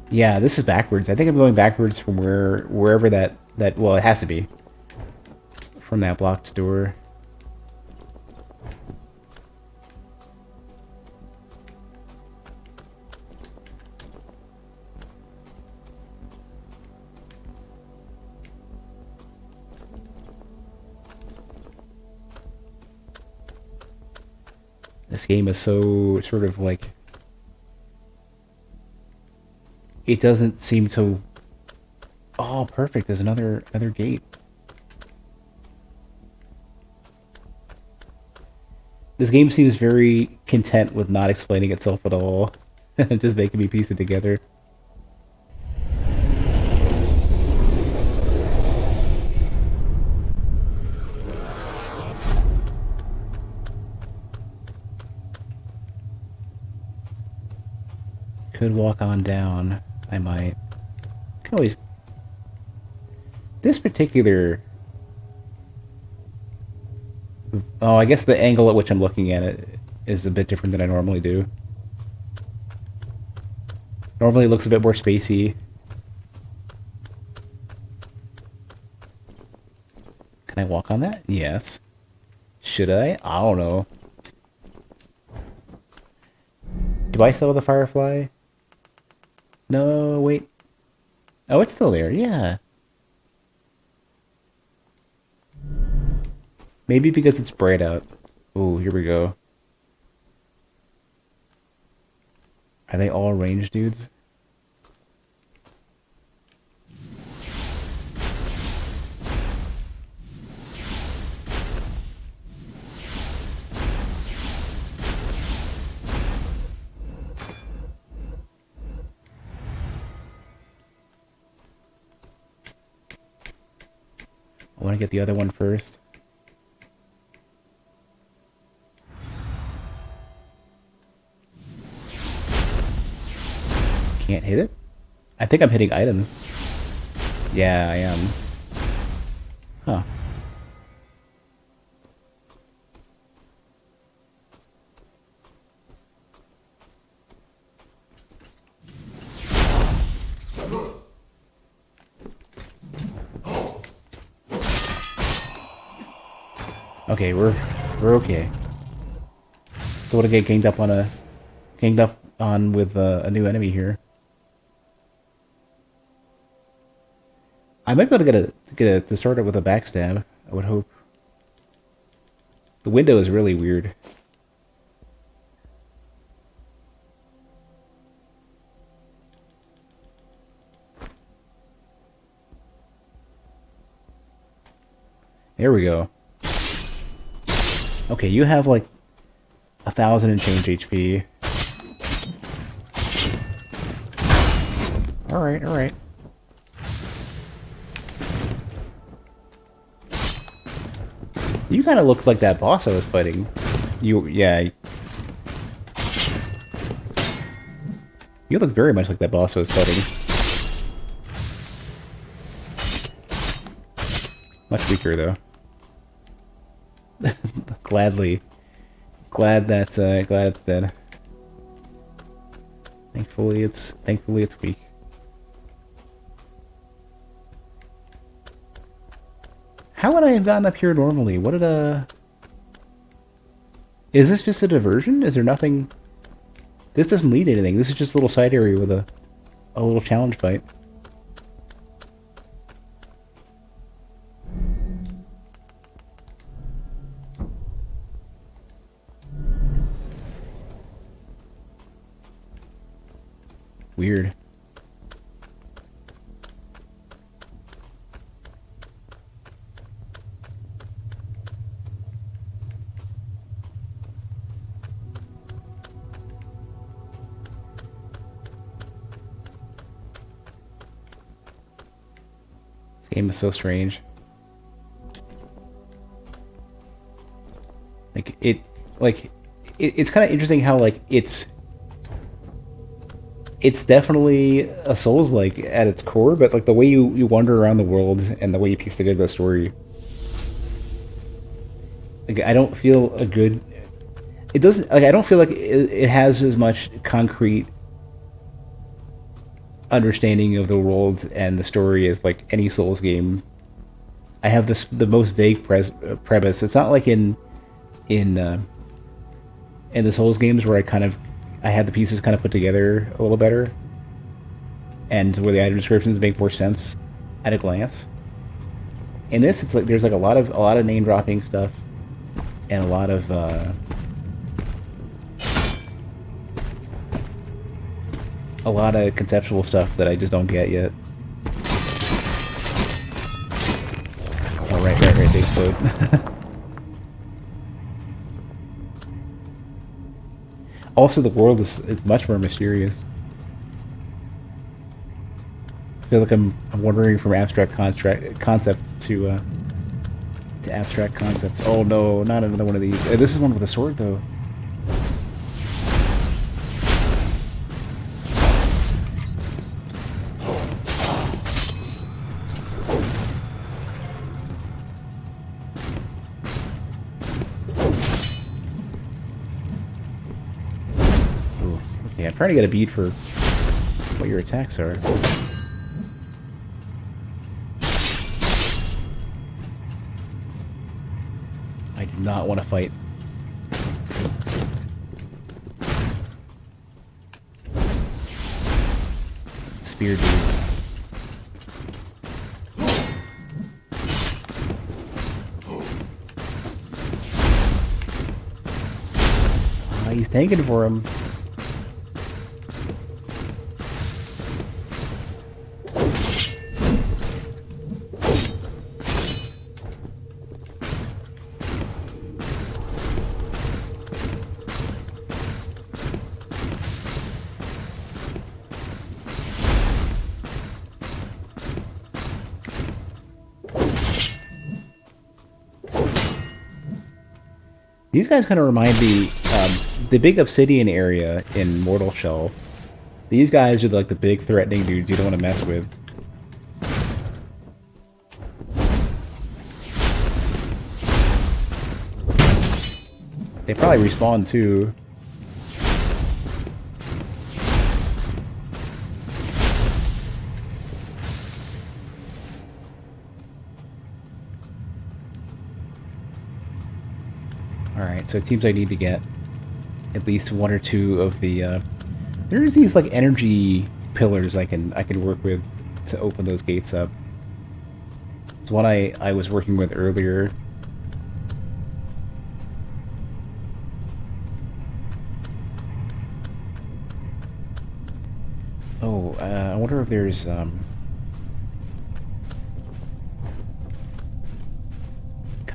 Yeah, this is backwards. I think I'm going backwards from wherever that well, it has to be from that blocked door. This game is so sort of like it doesn't seem to. Oh, perfect! There's another gate. This game seems very content with not explaining itself at all, just making me piece it together. Could walk on down. I might. Can always. This particular. Oh, I guess the angle at which I'm looking at it is a bit different than I normally do. Normally it looks a bit more spacey. Can I walk on that? Yes. Should I? I don't know. Do I still have the firefly? No, wait. Oh, it's still there. Yeah. Maybe because it's bright out. Oh, here we go. Are they all range dudes? I want to get the other one first. Can't hit it? I think I'm hitting items. Yeah, I am. Huh. Okay, we're okay. Don't want to get ganged up on with a new enemy here. I might be able to to start it with a backstab. I would hope. The window is really weird. There we go. Okay, you have like 1,000 and change HP. Alright, alright. You kind of look like that boss I was fighting. Yeah. You look very much like that boss I was fighting. Much weaker, though. Gladly. Glad it's dead. Thankfully it's weak. How would I have gotten up here normally? What did Is this just a diversion? Is there nothing? This doesn't lead to anything. This is just a little side area with a little challenge fight. Weird. Game is so strange. It's kind of interesting how like it's definitely a Souls-like at its core, but like the way you wander around the world and the way you piece together the story, like I don't feel a good. It doesn't like I don't feel like it has as much concrete understanding of the world and the story as like any Souls game. I have the most vague premise. It's not like in the Souls games where I had the pieces kind of put together a little better, and where the item descriptions make more sense at a glance. In this, it's like there's like a lot of name dropping stuff, and a lot of conceptual stuff that I just don't get yet. Oh right, they explode. Also, the world is much more mysterious. I feel like I'm wandering from abstract concepts to abstract concepts. Oh no, not another one of these. This is one with a sword, though. I'm trying to get a bead for what your attacks are. I do not want to fight. Spear dudes. He's tanking for him. These guys kind of remind me, the big obsidian area in Mortal Shell. These guys are like the big threatening dudes you don't want to mess with. They probably respawn too. Alright, so it seems I need to get at least one or two of the there's these like energy pillars I can work with to open those gates up. It's one I was working with earlier. Oh, I wonder if there's can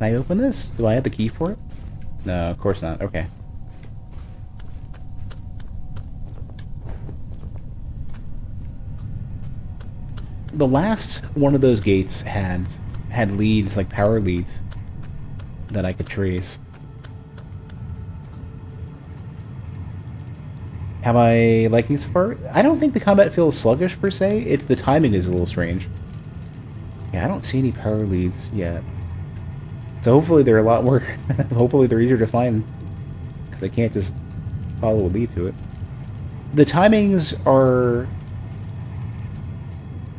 I open this? Do I have the key for it? No, of course not. Okay. The last one of those gates had leads, like power leads, that I could trace. Am I liking it so far? I don't think the combat feels sluggish per se. It's the timing is a little strange. Yeah, I don't see any power leads yet. So hopefully they're a lot more... hopefully they're easier to find. Because I can't just follow a lead to it. The timings are...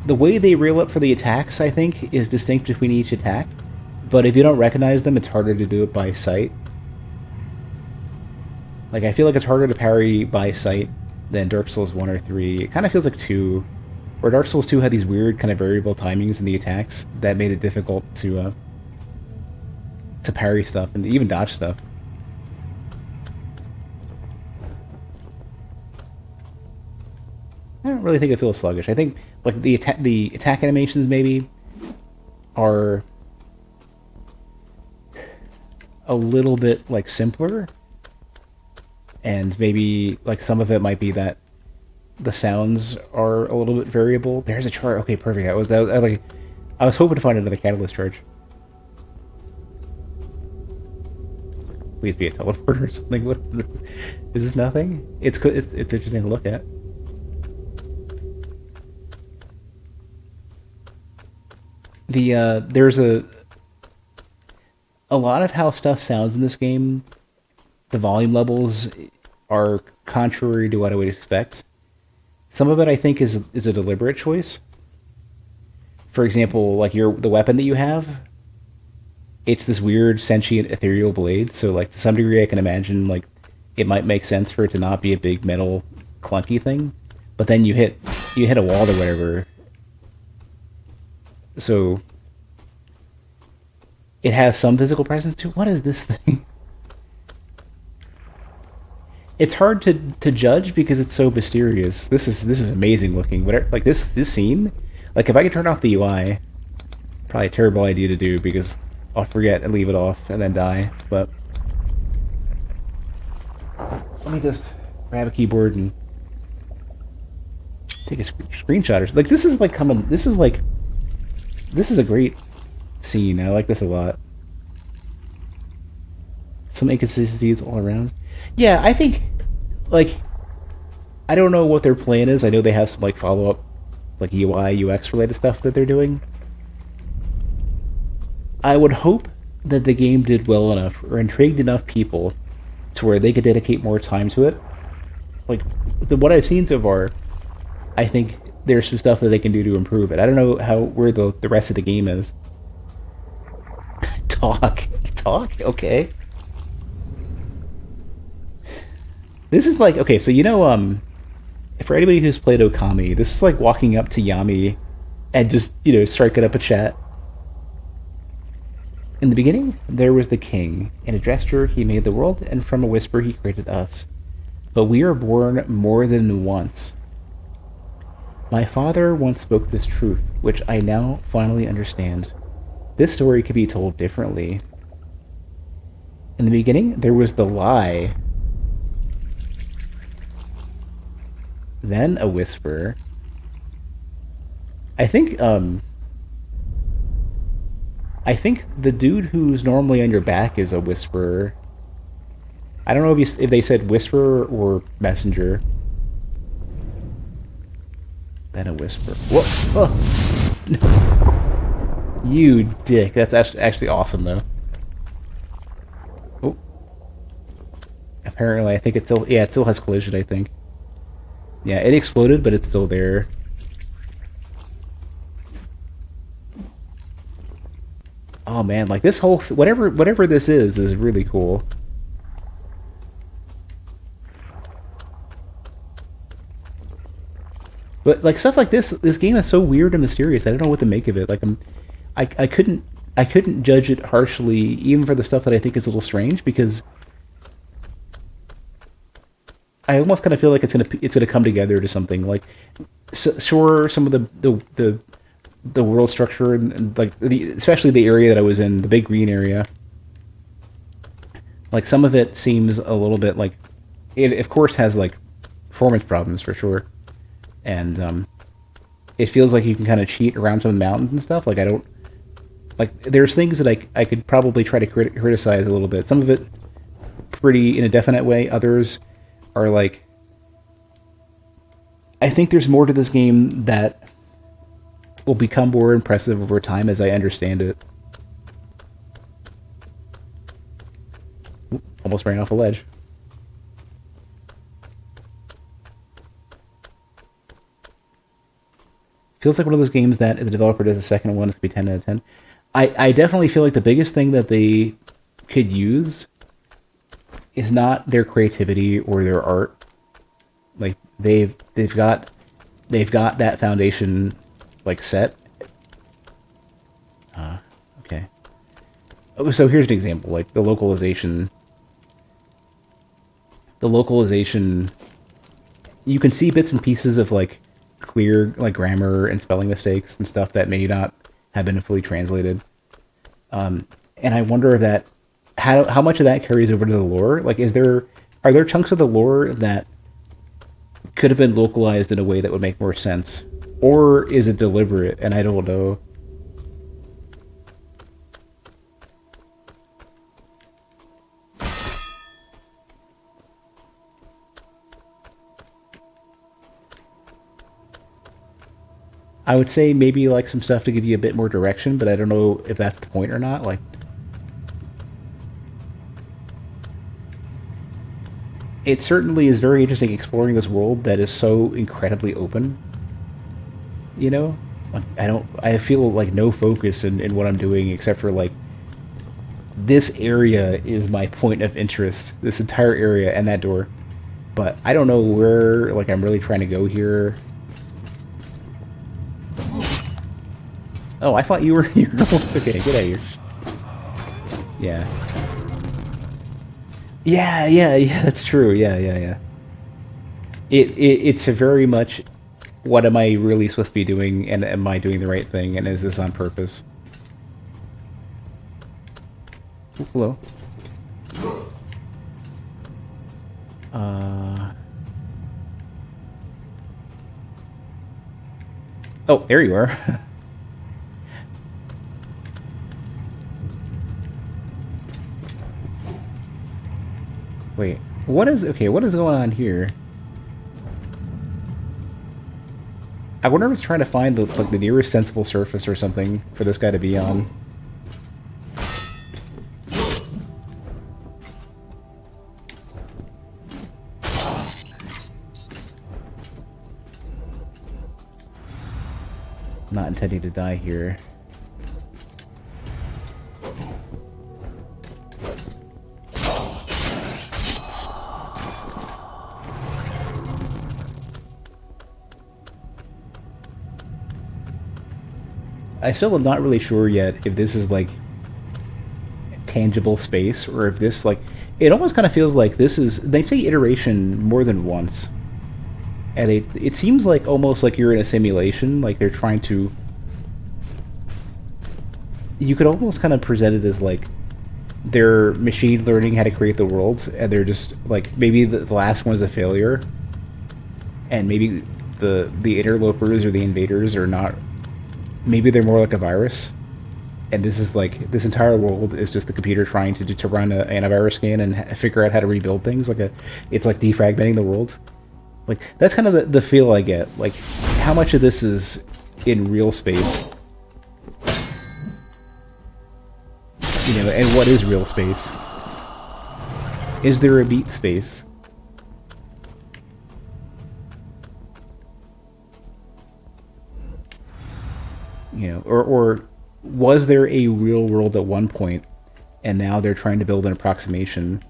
The way they reel up for the attacks, I think, is distinct between each attack. But if you don't recognize them, it's harder to do it by sight. Like, I feel like it's harder to parry by sight than Dark Souls 1 or 3. It kind of feels like 2. Where Dark Souls 2 had these weird kind of variable timings in the attacks that made it difficult to parry stuff and even dodge stuff. I don't really think it feels sluggish. I think like the attack animations maybe are a little bit like simpler, and maybe like some of it might be that the sounds are a little bit variable. There's a chart. Okay, perfect. I was hoping to find another catalyst charge. Please be a teleporter or something. What is this? Is this nothing? It's interesting to look at. There's a lot of how stuff sounds in this game. The volume levels are contrary to what I would expect. Some of it I think is a deliberate choice. For example, like the weapon that you have, it's this weird sentient ethereal blade, so like to some degree I can imagine like it might make sense for it to not be a big metal clunky thing. But then you hit a wall or whatever. So it has some physical presence too. What is this thing? It's hard to judge because it's so mysterious. This is amazing looking. Whatever, like this scene, like if I could turn off the UI, probably a terrible idea to do because I'll forget and leave it off and then die. But let me just grab a keyboard and take a screenshot. Like this is like coming. This is a great scene. I like this a lot. Some inconsistencies all around. Yeah, I think, like, I don't know what their plan is. I know they have some, like, follow-up, like, UI, UX related stuff that they're doing. I would hope that the game did well enough, or intrigued enough people, to where they could dedicate more time to it. Like, what I've seen so far, I think there's some stuff that they can do to improve it. I don't know where the rest of the game is. Talk? Okay. This is like, okay, so for anybody who's played Okami, this is like walking up to Yami and just, striking up a chat. In the beginning, there was the king. In a gesture, he made the world, and from a whisper, he created us. But we are born more than once. My father once spoke this truth, which I now finally understand. This story could be told differently. In the beginning, there was the lie. Then a whisper. I think the dude who's normally on your back is a whisperer. I don't know if they said whisperer or messenger. Then a whisper. Whoa! Oh. You dick. That's actually awesome, though. Oh. Apparently, I think it still has collision, I think. Yeah, it exploded, but it's still there. Oh man, like this whole whatever this is really cool. But like stuff like this game is so weird and mysterious. I don't know what to make of it. Like I couldn't judge it harshly, even for the stuff that I think is a little strange, because I almost kind of feel like it's gonna come together to something. Like, sure, some of the world structure and like especially the area that I was in, the big green area. Like some of it seems a little bit like it, of course, has like performance problems for sure, and it feels like you can kind of cheat around some of the mountains and stuff. Like I don't like. There's things that I could probably try to criticize a little bit. Some of it pretty in a definite way. Others are like, I think there's more to this game that will become more impressive over time as I understand it. Almost ran off a ledge. Feels like one of those games that if the developer does a second one, it's going to be 10 out of 10. I definitely feel like the biggest thing that they could use is not their creativity or their art. Like they've got that foundation like set. Okay. So here's an example, like the localization. The localization, you can see bits and pieces of like clear like grammar and spelling mistakes and stuff that may not have been fully translated. And I wonder if that how much of that carries over to the lore? Like, are there chunks of the lore that could have been localized in a way that would make more sense, or is it deliberate? And I don't know. I would say maybe like some stuff to give you a bit more direction, but I don't know if that's the point or not. Like, it certainly is very interesting exploring this world that is so incredibly open. You know, like I feel like no focus in what I'm doing except for like this area is my point of interest. This entire area and that door, but I don't know where like I'm really trying to go here. Oh, I thought you were here. Okay, get out of here. Yeah. Yeah, that's true. Yeah. It's a very much what am I really supposed to be doing, and am I doing the right thing, and is this on purpose? Ooh, hello. Oh, there you are. Wait, what is going on here? I wonder if it's trying to find the nearest sensible surface or something for this guy to be on. Not intending to die here. I still am not really sure yet if this is like tangible space or if this like it almost kind of feels like this is they say iteration more than once. And it seems like almost like you're in a simulation, like they're trying to you could almost kind of present it as like they're machine learning how to create the worlds and they're just like maybe the last one is a failure and maybe the interlopers or the invaders are not maybe they're more like a virus, and this is like this entire world is just the computer trying to run an antivirus scan and figure out how to rebuild things. It's like defragmenting the world. Like that's kind of the feel I get. Like how much of this is in real space, you know, and what is real space? Is there a beat space? You know, or was there a real world at one point, and now they're trying to build an approximation?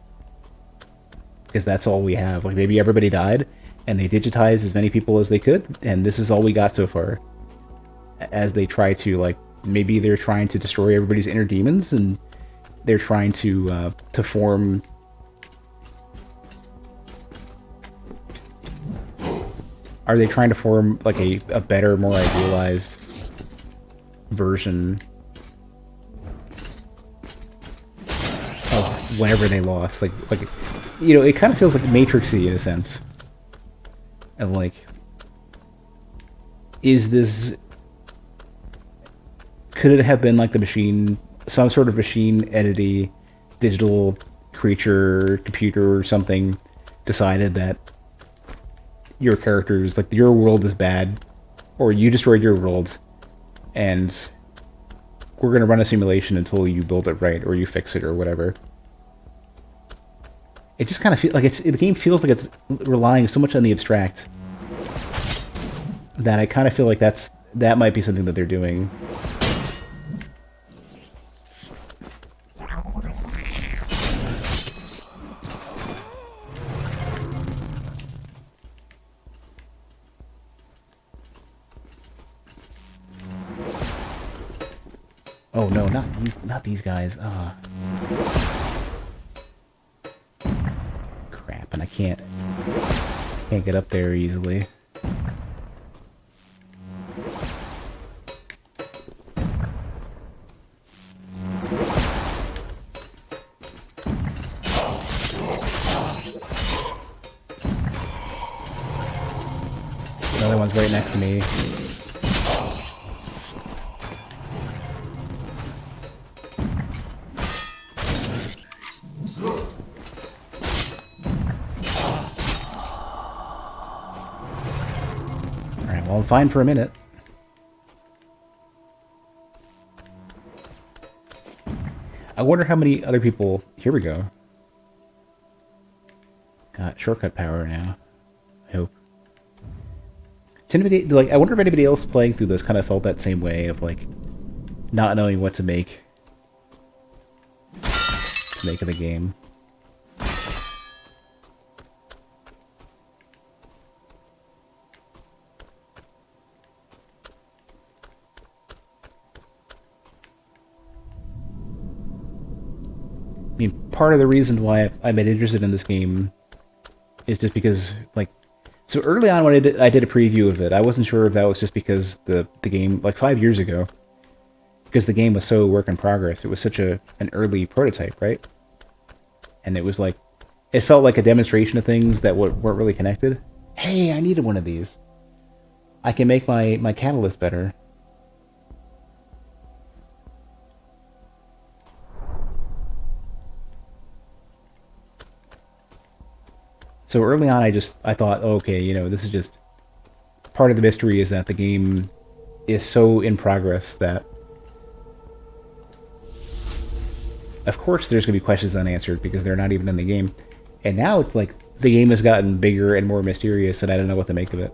Because that's all we have. Like maybe everybody died, and they digitized as many people as they could, and this is all we got so far. As they try to like, maybe they're trying to destroy everybody's inner demons, and they're trying to form. Are they trying to form like a better, more idealized version of whenever they lost? Like you know, it kind of feels like Matrixy in a sense. And like, is this? Could it have been like the machine, some sort of machine entity, digital creature, computer, or something, decided that your characters, like your world is bad, or you destroyed your world, and we're going to run a simulation until you build it right, or you fix it, or whatever. It just kind of feels like the game feels like it's relying so much on the abstract that I kind of feel like that might be something that they're doing. Oh no, not these guys. Crap, and I can't get up there easily. Another one's right next to me. Alright, well, I'm fine for a minute. I wonder how many other people... Here we go. Got shortcut power now. I hope. Like, I wonder if anybody else playing through this kind of felt that same way of, like, not knowing what to make of the game. I mean, part of the reason why I'm interested in this game is just because, like, so early on when I did a preview of it, I wasn't sure if that was just because the game, like 5 years ago, because the game was so work in progress. It was such an early prototype, right? And it was like, it felt like a demonstration of things that weren't really connected. Hey, I needed one of these. I can make my catalyst better. So early on, I thought, oh, okay, you know, this is just part of the mystery is that the game is so in progress that, of course, there's going to be questions unanswered because they're not even in the game. And now it's like the game has gotten bigger and more mysterious, and I don't know what to make of it.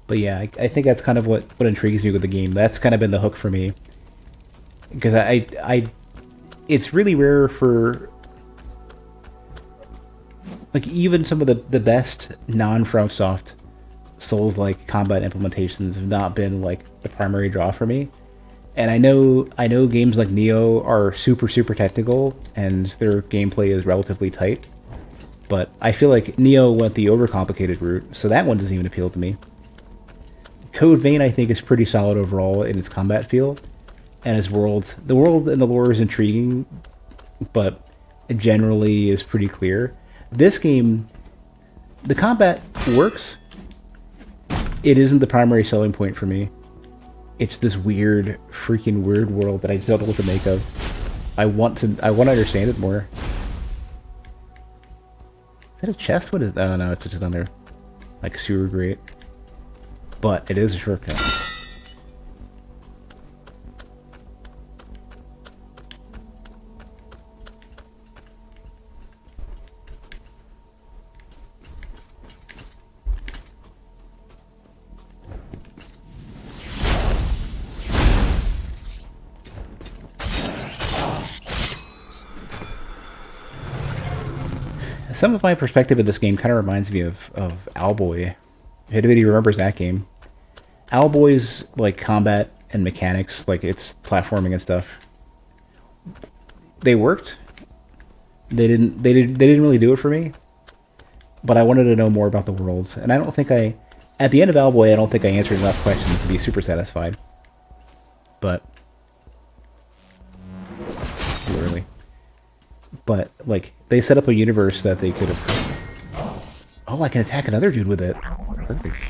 But yeah, I think that's kind of what intrigues me with the game. That's kind of been the hook for me. Because it's really rare for, like, even some of the best non-FromSoft Souls-like combat implementations have not been, like, the primary draw for me. And I know games like Nioh are super, super technical, and their gameplay is relatively tight. But I feel like Nioh went the overcomplicated route, so that one doesn't even appeal to me. Code Vein, I think, is pretty solid overall in its combat feel, and its world. The world and the lore is intriguing, but it generally is pretty clear. This game, the combat works. It isn't the primary selling point for me. It's this weird, freaking weird world that I just don't know what to make of. I want to understand it more. Is that a chest? What is? Oh no, it's just another, like, sewer grate. But it is a shortcut. Some of my perspective of this game kind of reminds me of Owlboy. If anybody remembers that game. Owlboy's, like, combat and mechanics, like its platforming and stuff, they worked. They didn't really do it for me. But I wanted to know more about the worlds, and I don't think at the end of Owlboy, I don't think I answered enough questions to be super satisfied. But too early. But, like, they set up a universe that they could have. Oh, I can attack another dude with it. Perfect.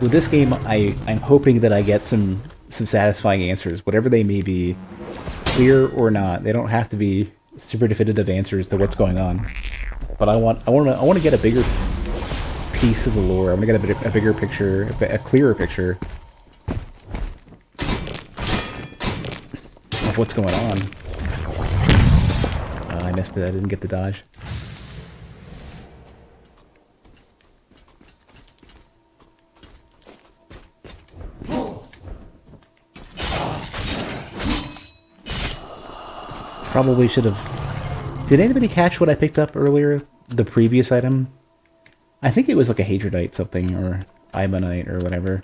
With this game, I'm hoping that I get some satisfying answers, whatever they may be, clear or not. They don't have to be super definitive answers to what's going on. But I want to get a bigger piece of the lore. I want to get a bigger picture, a clearer picture of what's going on. I missed it. I didn't get the dodge. Probably should have Did anybody catch what I picked up earlier? The previous item? I think it was like a Hadronite something, or Ibonite, or whatever.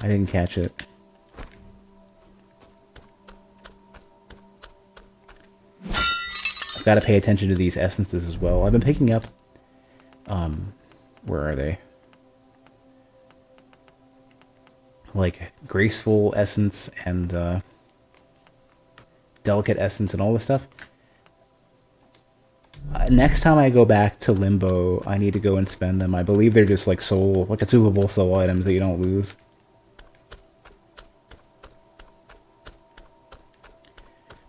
I didn't catch it. I've got to pay attention to these essences as well. I've been picking up... where are they? Like, graceful essence and, delicate essence and all this stuff. Next time I go back to Limbo, I need to go and spend them. I believe they're just like soul, like consumable soul items that you don't lose.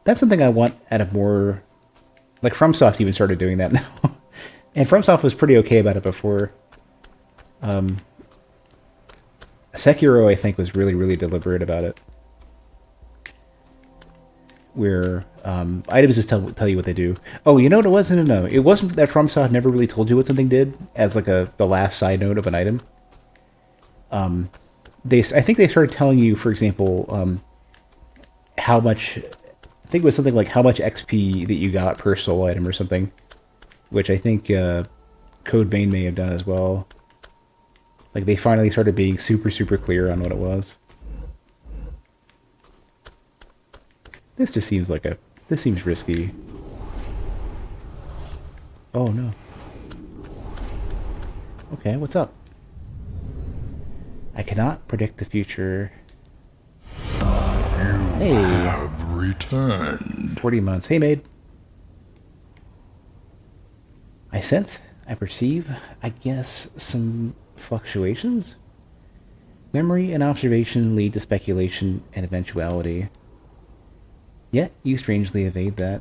That's something I want out of more... Like, FromSoft even started doing that now. And FromSoft was pretty okay about it before. Sekiro, I think, was really, really deliberate about it. Where items just tell you what they do. Oh, you know what it was? No. It wasn't that FromSoft never really told you what something did as like the last side note of an item. I think they started telling you, for example, how much... I think it was something like how much XP that you got per soul item or something. Which I think Code Vein may have done as well. Like, they finally started being super, super clear on what it was. This just seems like this seems risky. Oh, no. Okay, what's up? I cannot predict the future. You have returned. 40 months. Hey, maid. I sense, I perceive, I guess, some fluctuations? Memory and observation lead to speculation and eventuality. Yet, you strangely evade that.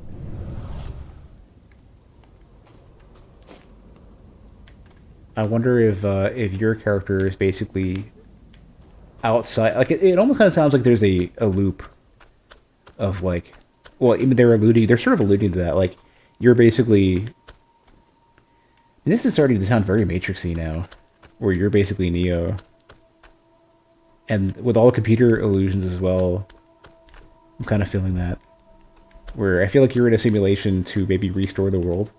I wonder if your character is basically outside... Like, it almost kind of sounds like there's a loop of, like... Well, even they're sort of alluding to that. Like, you're basically... And this is starting to sound very Matrixy now, where you're basically Neo. And with all the computer illusions as well, I'm kind of feeling that. Where I feel like you're in a simulation to maybe restore the world.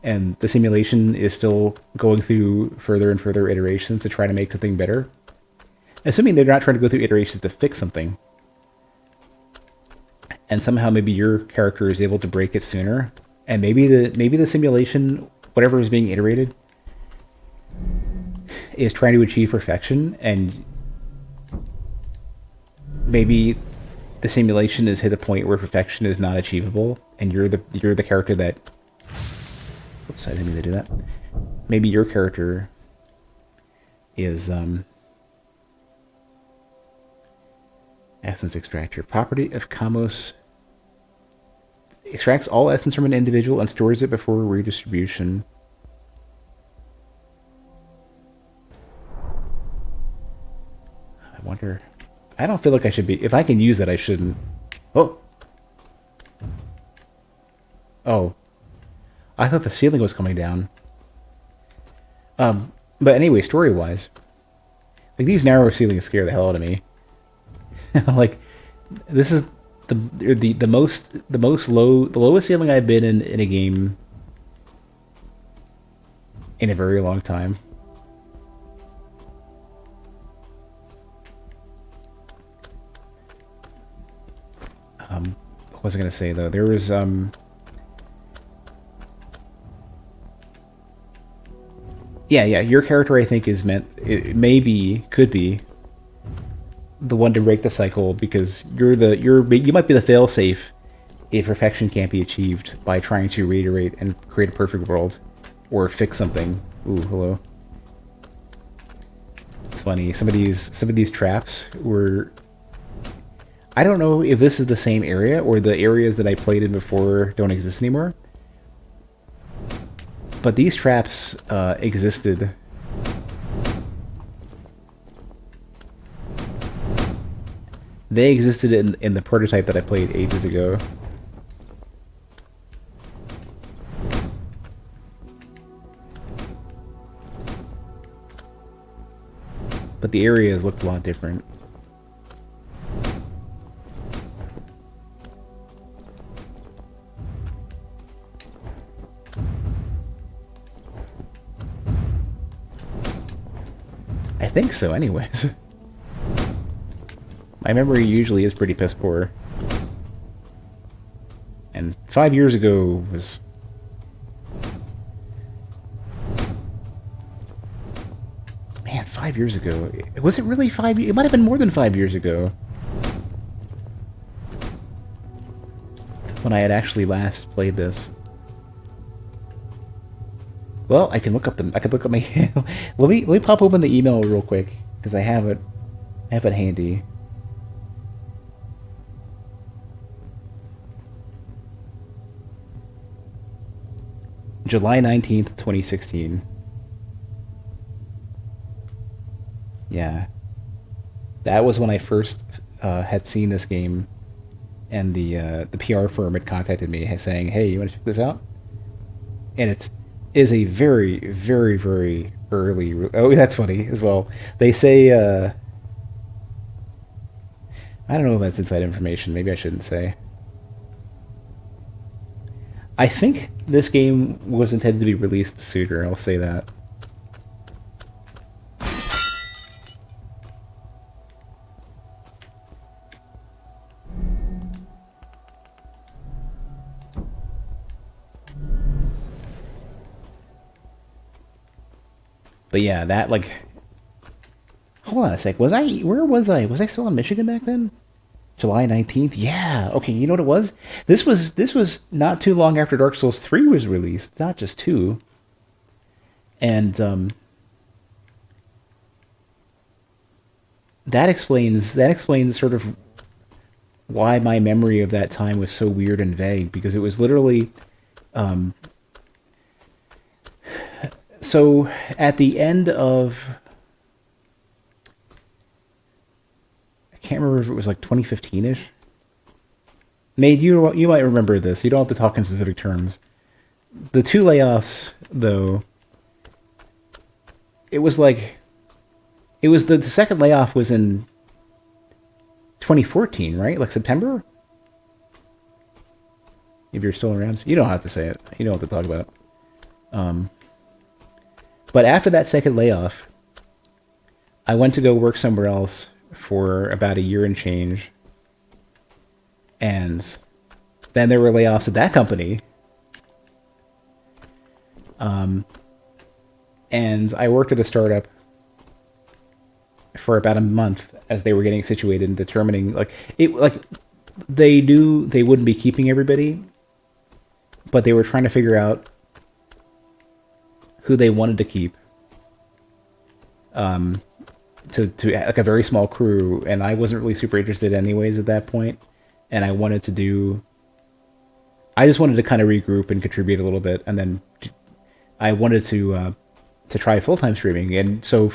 And the simulation is still going through further and further iterations to try to make something better. Assuming they're not trying to go through iterations to fix something. And somehow maybe your character is able to break it sooner. And maybe the simulation... Whatever is being iterated is trying to achieve perfection, and maybe the simulation has hit a point where perfection is not achievable, and you're the character that... Oops, I didn't mean to do that. Maybe your character is essence extractor. Property of Kamos extracts all essence from an individual and stores it before redistribution. I wonder... I don't feel like I should be... If I can use that, I shouldn't. Oh! Oh. I thought the ceiling was coming down. But anyway, story-wise, like, these narrow ceilings scare the hell out of me. Like, this is the lowest ceiling I've been in a game in a very long time. What was I gonna say though? There was yeah, your character I think is meant, it could be the one to break the cycle, because you might be the failsafe if perfection can't be achieved by trying to reiterate and create a perfect world or fix something. Ooh, hello. It's funny. Some of these traps were... I don't know if this is the same area or the areas that I played in before don't exist anymore. But these traps existed. They existed in the prototype that I played ages ago. But the areas looked a lot different. I think so, anyways. My memory usually is pretty piss poor. And 5 years ago was... Man, 5 years ago. Was it really 5 years? It might have been more than 5 years ago. When I had actually last played this. Well, I can look up I could look up my... let me pop open the email real quick, because I have it handy. July 19th, 2016. Yeah. That was when I first had seen this game, and the PR firm had contacted me saying, hey, you want to check this out? And it is a very, very, very early... Oh, that's funny as well. They say... I don't know if that's inside information. Maybe I shouldn't say. I think this game was intended to be released sooner, I'll say that. But yeah, that, like... Hold on a sec. Where was I? Was I still in Michigan back then? July 19th? Yeah. Okay, you know what it was? This was not too long after Dark Souls 3 was released, not just 2. And that explains sort of why my memory of that time was so weird and vague, because it was literally so at the end of... I can't remember if it was like 2015-ish. Made, you might remember this. You don't have to talk in specific terms. The 2 layoffs, though, it was like... It was the second layoff was in 2014, right? Like September? If you're still around. You don't have to say it. You don't have to talk about it. But after that second layoff, I went to go work somewhere else for about a year and change. And then there were layoffs at that company. And I worked at a startup for about a month as they were getting situated and determining, they knew they wouldn't be keeping everybody, but they were trying to figure out who they wanted to keep. To like a very small crew, and I wasn't really super interested anyways at that point, and I just wanted to kind of regroup and contribute a little bit, and then I wanted to try full-time streaming. And so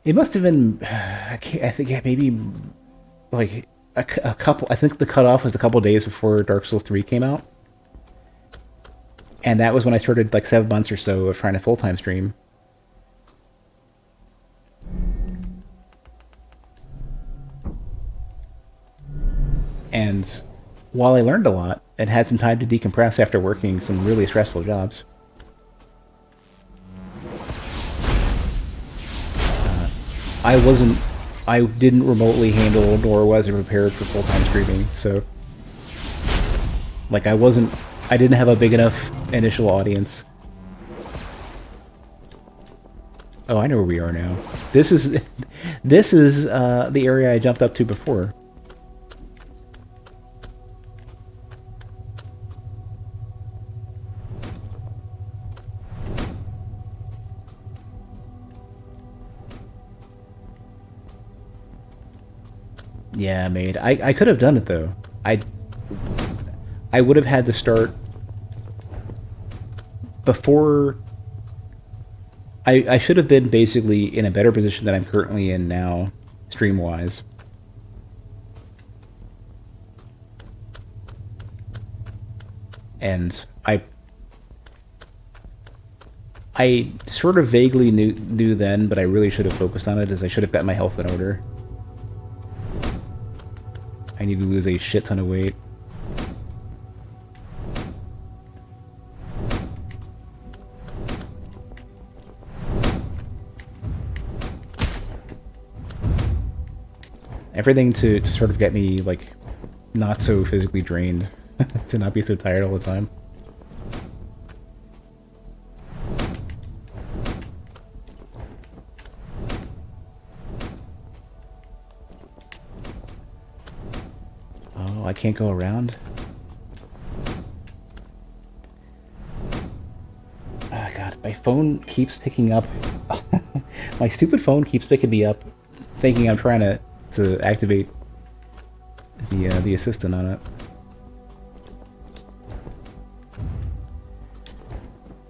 it must have been, I think maybe like a couple, I think the cutoff was a couple days before Dark Souls 3 came out, and that was when I started, like 7 months or so of trying to full-time stream. And while I learned a lot and had some time to decompress after working some really stressful jobs, I didn't remotely handle nor was I prepared for full-time streaming. So, like, I didn't have a big enough initial audience. Oh, I know where we are now. This is the area I jumped up to before. Yeah, mate. I could have done it, though. I would have had to start before... I should have been basically in a better position than I'm currently in now, stream-wise. And I sort of vaguely knew then, but I really should have focused on it, as I should have got my health in order. I need to lose a shit ton of weight. Everything to sort of get me, like, not so physically drained. To not be so tired all the time. Oh, I can't go around? Ah, God, my phone keeps picking up. My stupid phone keeps picking me up, thinking I'm trying to activate the assistant on it.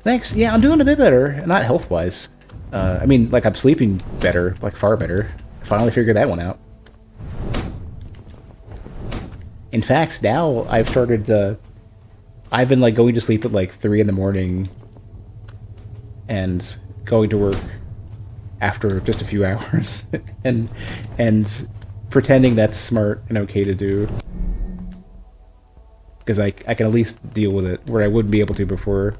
Thanks. Yeah, I'm doing a bit better. Not health-wise. I mean, like, I'm sleeping better, like, far better. Finally figured that one out. In fact, now I've started, I've been, like, going to sleep at, like, 3 in the morning and going to work after just a few hours and pretending that's smart and okay to do. Because I can at least deal with it, where I wouldn't be able to before.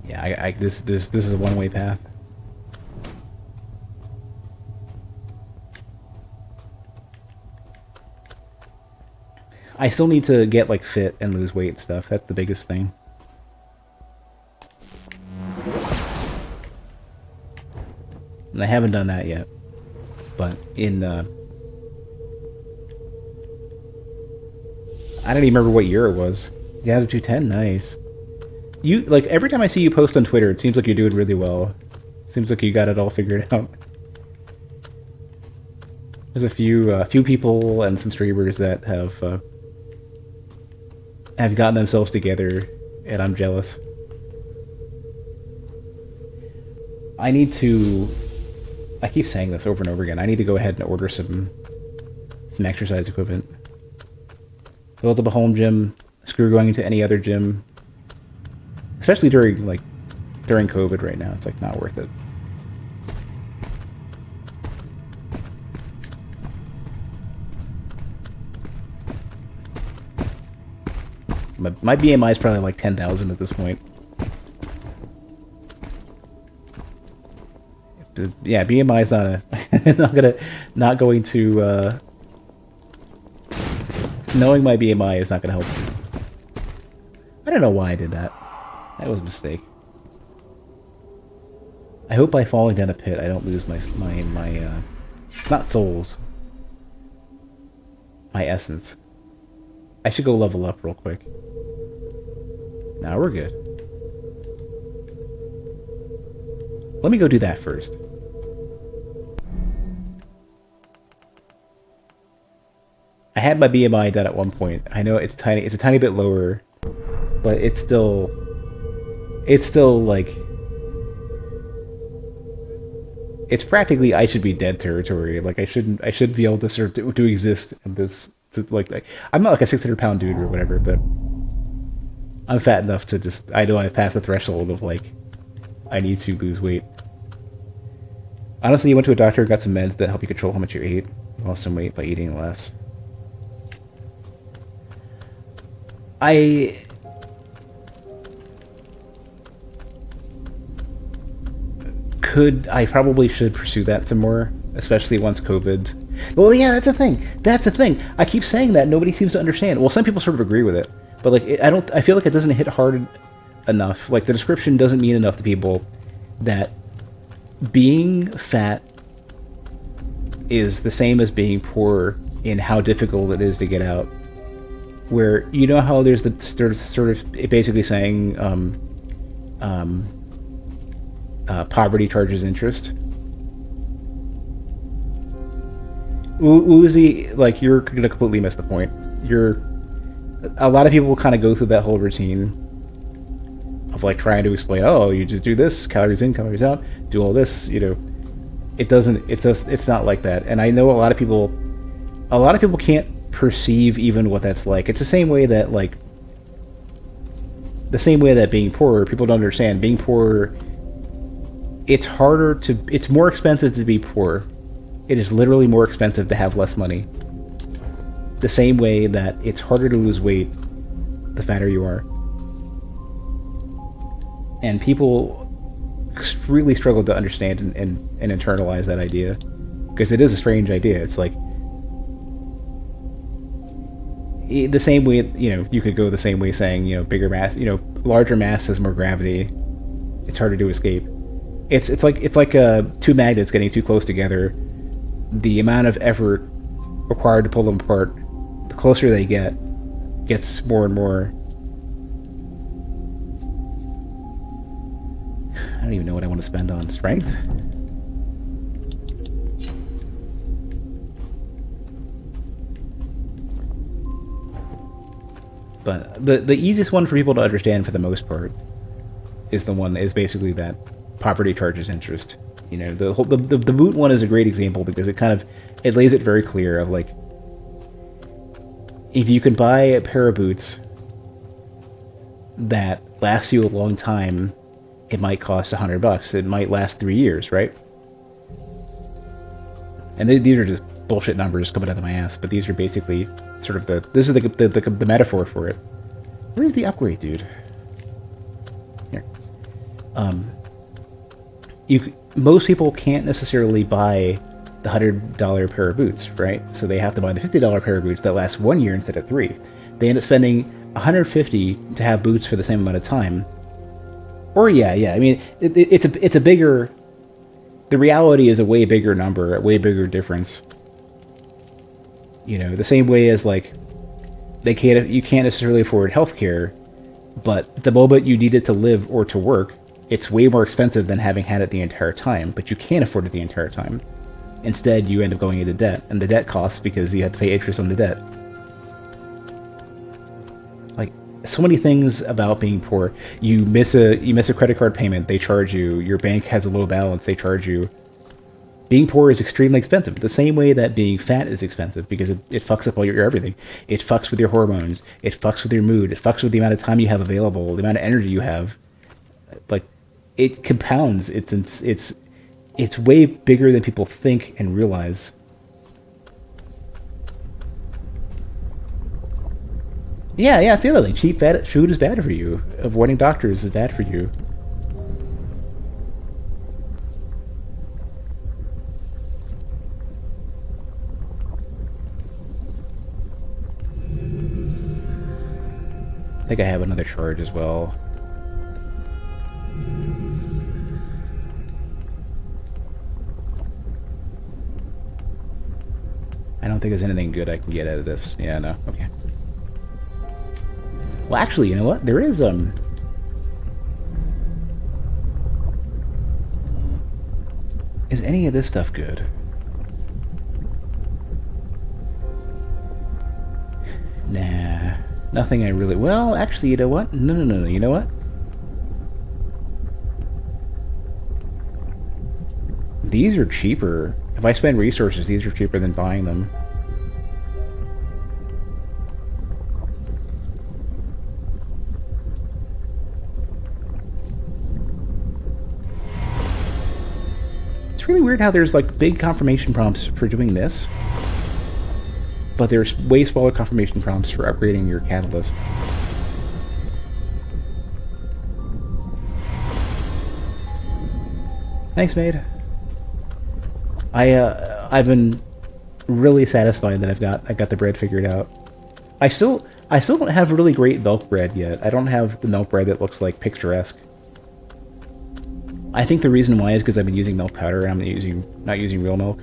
Yeah, this is a one-way path. I still need to get, like, fit and lose weight and stuff. That's the biggest thing. And I haven't done that yet. But in, I don't even remember what year it was. Yeah, 210, nice. You, like, every time I see you post on Twitter, it seems like you're doing really well. Seems like you got it all figured out. There's a few people and some streamers that have gotten themselves together, and I'm jealous. I need to... I keep saying this over and over again. I need to go ahead and order some exercise equipment. Build up a home gym. Screw going into any other gym. Especially during COVID right now. It's, like, not worth it. My BMI is probably like 10,000 at this point. Yeah, BMI is not going to knowing my BMI is not gonna help. I don't know why I did that. That was a mistake. I hope by falling down a pit I don't lose my not souls. My essence. I should go level up real quick. Now we're good. Let me go do that first. I had my BMI done at one point. I know it's tiny. It's a tiny bit lower, but it's still like, it's practically I should be dead territory. Like I shouldn't be able to sort of to exist in this. Like I'm not like a 600-pound dude or whatever, but I'm fat enough to just, I know I've passed the threshold of, like, I need to lose weight. Honestly, you went to a doctor, got some meds that help you control how much you ate, lost some weight by eating less. I probably should pursue that some more, especially once COVID. Well, yeah, that's a thing. That's a thing. I keep saying that, nobody seems to understand. Well, some people sort of agree with it. But, like, I feel like it doesn't hit hard enough. Like, the description doesn't mean enough to people that being fat is the same as being poor in how difficult it is to get out. Where, you know how there's the sort of basically saying, poverty charges interest? Uzi, like, you're gonna completely miss the point. A lot of people kind of go through that whole routine of, like, trying to explain, oh, you just do this, calories in, calories out, do all this, you know. It's not like that. And I know a lot of people can't perceive even what that's like. It's the same way that, like, being poor, people don't understand. Being poor, it's more expensive to be poor. It is literally more expensive to have less money. The same way that it's harder to lose weight the fatter you are. And people really struggled to understand and internalize that idea, because it is a strange idea. It's like the same way, you could go the same way saying, bigger mass, larger mass has more gravity. It's harder to escape. It's like two magnets getting too close together. The amount of effort required to pull them apart, the closer they gets more and more. I don't even know what I want to spend on strength. But the easiest one for people to understand for the most part is basically that poverty charges interest. The boot one is a great example because it lays it very clear of like, if you can buy a pair of boots that lasts you a long time, it might cost $100. It might last 3 years, right? And these are just bullshit numbers coming out of my ass, but these are basically sort of the metaphor for it. Where's the upgrade, dude? Here. Most people can't necessarily buy the $100 pair of boots, right? So they have to buy the $50 pair of boots that last 1 year instead of 3. They end up spending $150 to have boots for the same amount of time. Or yeah. I mean, it's a bigger. The reality is a way bigger number, a way bigger difference. The same way as like, you can't necessarily afford healthcare, but the moment you need it to live or to work, it's way more expensive than having had it the entire time. But you can't afford it the entire time. Instead, you end up going into debt, and the debt costs because you have to pay interest on the debt. Like, so many things about being poor. You miss a credit card payment, they charge you. Your bank has a low balance, they charge you. Being poor is extremely expensive. The same way that being fat is expensive, because it fucks up all your everything. It fucks with your hormones. It fucks with your mood. It fucks with the amount of time you have available, the amount of energy you have. Like, it compounds. It's way bigger than people think and realize. Yeah, it's the other thing. Cheap food is bad for you. Avoiding doctors is bad for you. I think I have another charge as well. I don't think there's anything good I can get out of this. Yeah, no. Okay. Well, actually, you know what? There is, is any of this stuff good? Nah. Nothing I really... Well, actually, you know what? No. You know what? These are cheaper. If I spend resources, these are cheaper than buying them. It's really weird how there's like big confirmation prompts for doing this, but there's way smaller confirmation prompts for upgrading your catalyst. Thanks, maid. I've been really satisfied that I got the bread figured out. I still don't have really great milk bread yet. I don't have the milk bread that looks like picturesque. I think the reason why is because I've been using milk powder and I'm not using real milk.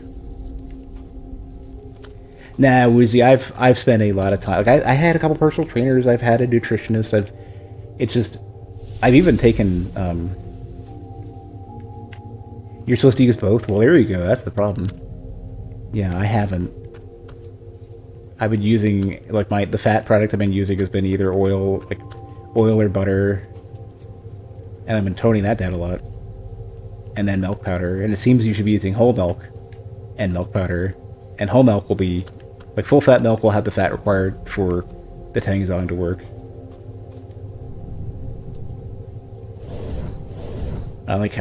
Nah, Woozy, I've spent a lot of time. Like I had a couple personal trainers. I've had a nutritionist. I've even taken. You're supposed to use both. Well, there you go. That's the problem. Yeah, I haven't. I've been using the fat product I've been using has been either oil or butter, and I've been toning that down a lot. And then milk powder, and it seems you should be using whole milk and milk powder, and whole milk will be full fat milk will have the fat required for the Tangzong to work. I like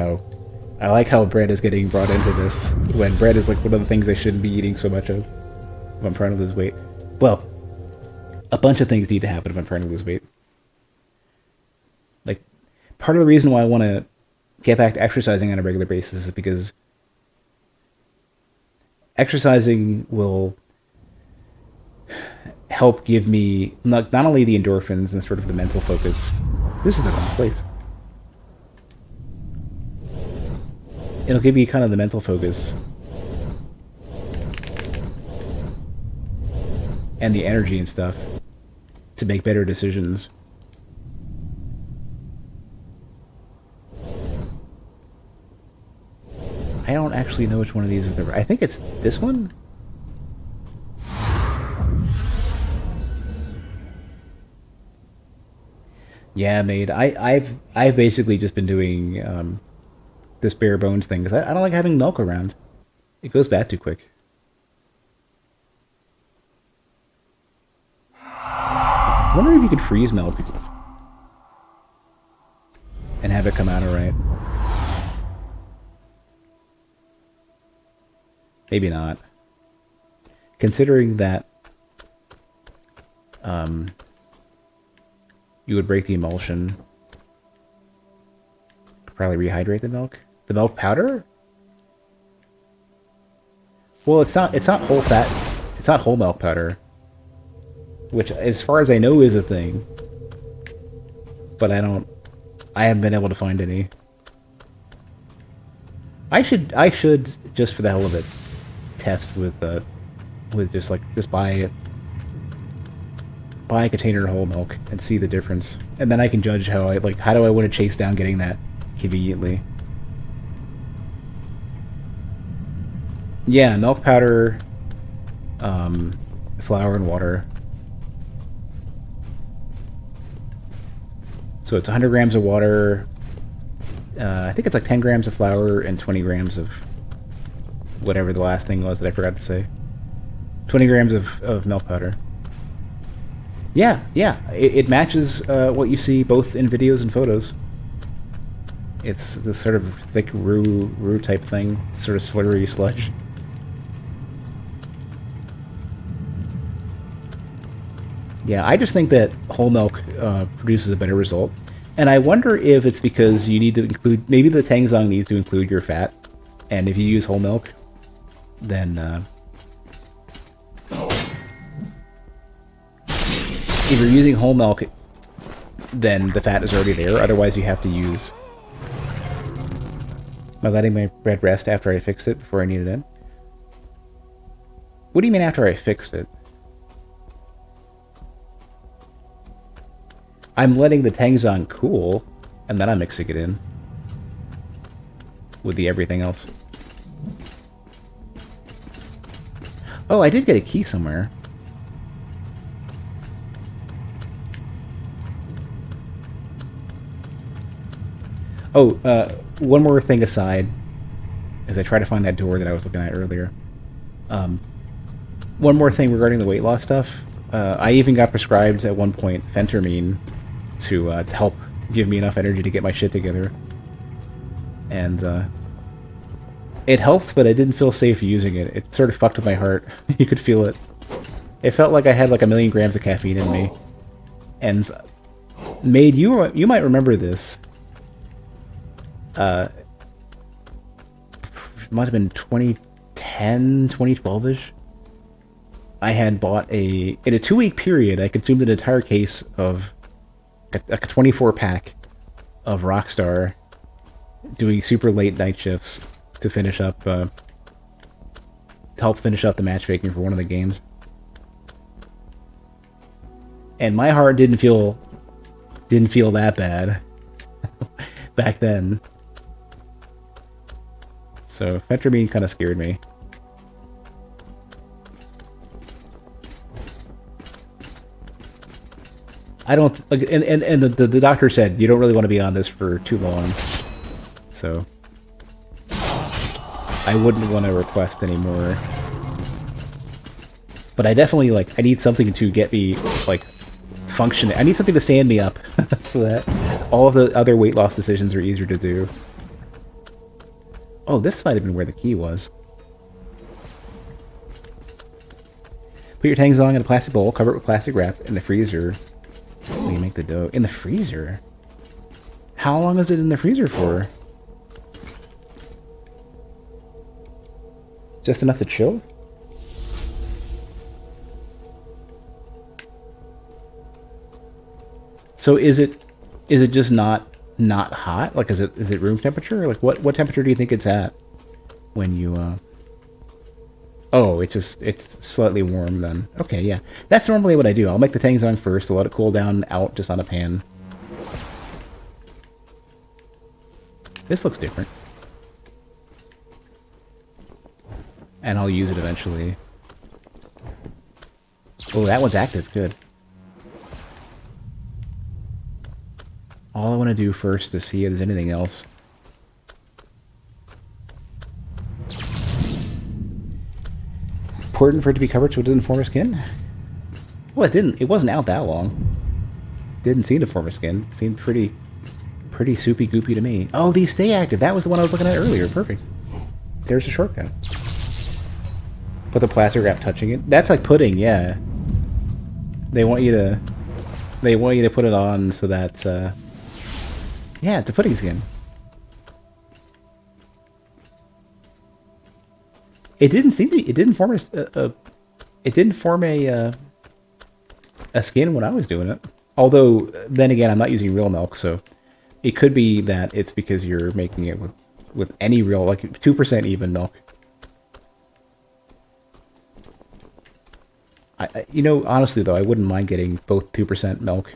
how bread is getting brought into this, when bread is one of the things I shouldn't be eating so much of if I'm trying to lose weight. Well, a bunch of things need to happen if I'm trying to lose weight. Part of the reason why I want to get back to exercising on a regular basis is because exercising will help give me not only the endorphins and sort of the mental focus. This is the wrong place. It'll give you kind of the mental focus and the energy and stuff to make better decisions. I don't actually know which one of these is the... I think it's this one? Yeah, mate. I've basically just been doing this bare bones thing because I don't like having milk around. It goes bad too quick. I wonder if you could freeze milk and have it come out alright. Maybe not. Considering that you would break the emulsion, could probably rehydrate the milk. The milk powder? Well, it's not whole fat. It's not whole milk powder, which, as far as I know, is a thing. But I haven't been able to find any. I should just for the hell of it test with just buy a container of whole milk and see the difference, and then I can judge how do I want to chase down getting that conveniently. Yeah, milk powder, flour and water. So it's 100 grams of water. I think it's like 10 grams of flour and 20 grams of whatever the last thing was that I forgot to say. 20 grams of milk powder. Yeah, it matches what you see both in videos and photos. It's this sort of thick roux type thing, sort of slurry sludge. Yeah, I just think that whole milk produces a better result. And I wonder if it's because you need to include... Maybe the Tangzong needs to include your fat. And if you use whole milk, then... if you're using whole milk, then the fat is already there. Otherwise, you have to use... Am I letting my bread rest after I fixed it before I knead it in? What do you mean after I fixed it? I'm letting the Tangzong cool, and then I'm mixing it in with the everything else. Oh, I did get a key somewhere. Oh, one more thing aside, as I try to find that door that I was looking at earlier. One more thing regarding the weight loss stuff. I even got prescribed at one point phentermine to help give me enough energy to get my shit together. And it helped, but I didn't feel safe using it. It sort of fucked with my heart. You could feel it. It felt like I had like 1,000,000 grams of caffeine in me. And Maid, you might remember this. It might have been 2010, 2012-ish. I had bought in a 2-week period, I consumed an entire case of a 24-pack of Rockstar, doing super late night shifts to finish up, to help finish up the matchmaking for one of the games. And my heart didn't feel that bad back then. So phentermine kind of scared me. I don't, and the doctor said you don't really want to be on this for too long, so I wouldn't want to request anymore. But I definitely, I need something to get me, functioning. I need something to stand me up, so that all of the other weight loss decisions are easier to do. Oh, this might have been where the key was. Put your Tangzong in a plastic bowl, cover it with plastic wrap in the freezer. When you make the dough in the freezer. How long is it in the freezer for? Just enough to chill? So is it just not hot? Like is it room temperature? Like what temperature do you think it's at when you Oh, it's slightly warm then. Okay, yeah. That's normally what I do. I'll make the tangs on first, to let it cool down out just on a pan. This looks different. And I'll use it eventually. Oh, that one's active. Good. All I want to do first is see if there's anything else. Important for it to be covered so it doesn't form a skin? Well, it didn't. It wasn't out that long. Didn't seem to form a skin. Seemed pretty soupy goopy to me. Oh, these stay active. That was the one I was looking at earlier. Perfect. There's a shortcut. Put the plastic wrap touching it. That's like pudding, yeah. They want you to put it on so that yeah, it's a pudding skin. It didn't seem to. It didn't form a skin when I was doing it. Although then again, I'm not using real milk, so it could be that it's because you're making it with any real, like 2% even milk. You know, honestly though, I wouldn't mind getting both 2% milk.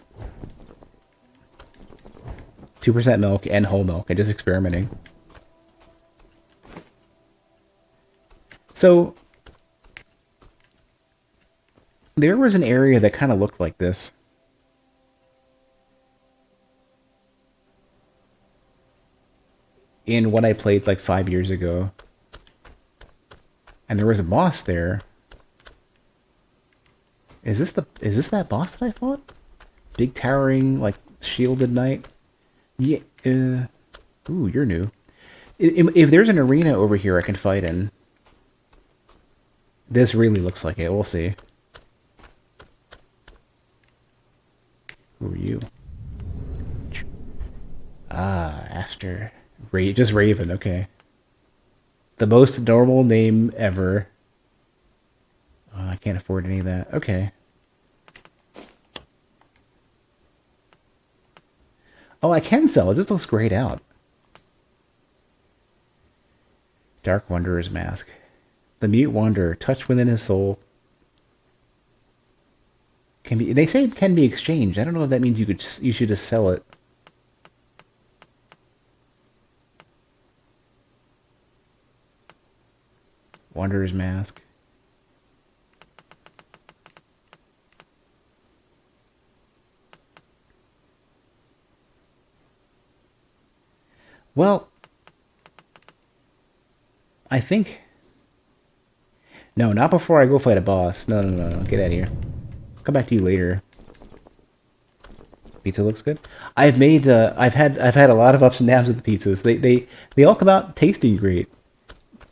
2% milk and whole milk, and just experimenting. So, there was an area that kind of looked like this. In what I played like 5 years ago. And there was a boss there. Is this that boss that I fought? Big towering, like, shielded knight? Yeah, ooh, you're new. If there's an arena over here I can fight in. This really looks like it. We'll see. Who are you? Ah, after... just Raven, okay. The most normal name ever. Oh, I can't afford any of that. Okay. Oh, I can sell it. This looks grayed out. Dark Wanderer's Mask. The Mute Wanderer, touched within his soul. Can be. They say it can be exchanged. I don't know if that means you should just sell it. Wanderer's Mask. Well, I think... No, not before I go fight a boss. No. Get out of here. Come back to you later. Pizza looks good. I've had a lot of ups and downs with the pizzas. They all come out tasting great.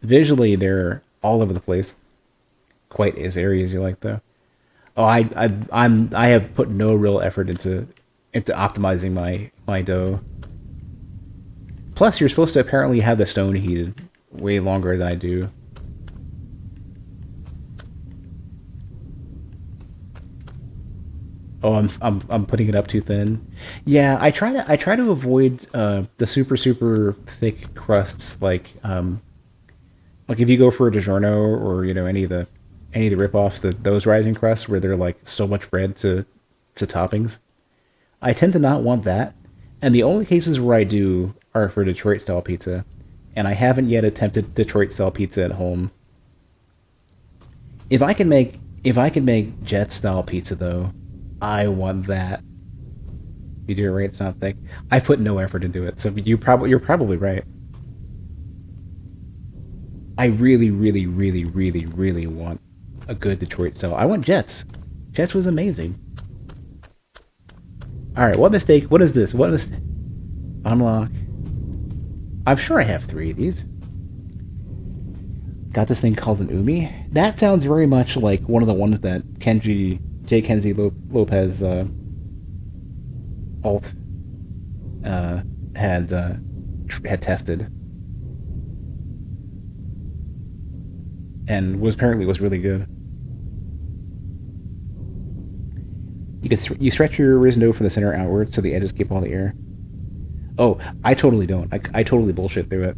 Visually, they're all over the place. Quite as airy as you like, though. Oh, I have put no real effort into optimizing my dough. Plus, you're supposed to apparently have the stone heated way longer than I do. Oh, I'm putting it up too thin. Yeah, I try to avoid the super thick crusts like if you go for a DiGiorno or any of the ripoffs, those rising crusts where they're like so much bread to toppings. I tend to not want that, and the only cases where I do are for Detroit style pizza, and I haven't yet attempted Detroit style pizza at home. If I can make Jet style pizza though, I want that. You do it right, it's not thick. I put no effort into it, so you're probably right. I really want a good Detroit style. I want Jets. Jets was amazing. Alright, what mistake? What is this? What is... Unlock. I'm sure I have 3 of these. Got this thing called an Umi. That sounds very much like one of the ones that Kenzie Lopez alt had tested. and was really good. You stretch your risen dough from the center outward so the edges keep all the air. Oh, I totally don't. I totally bullshit through it.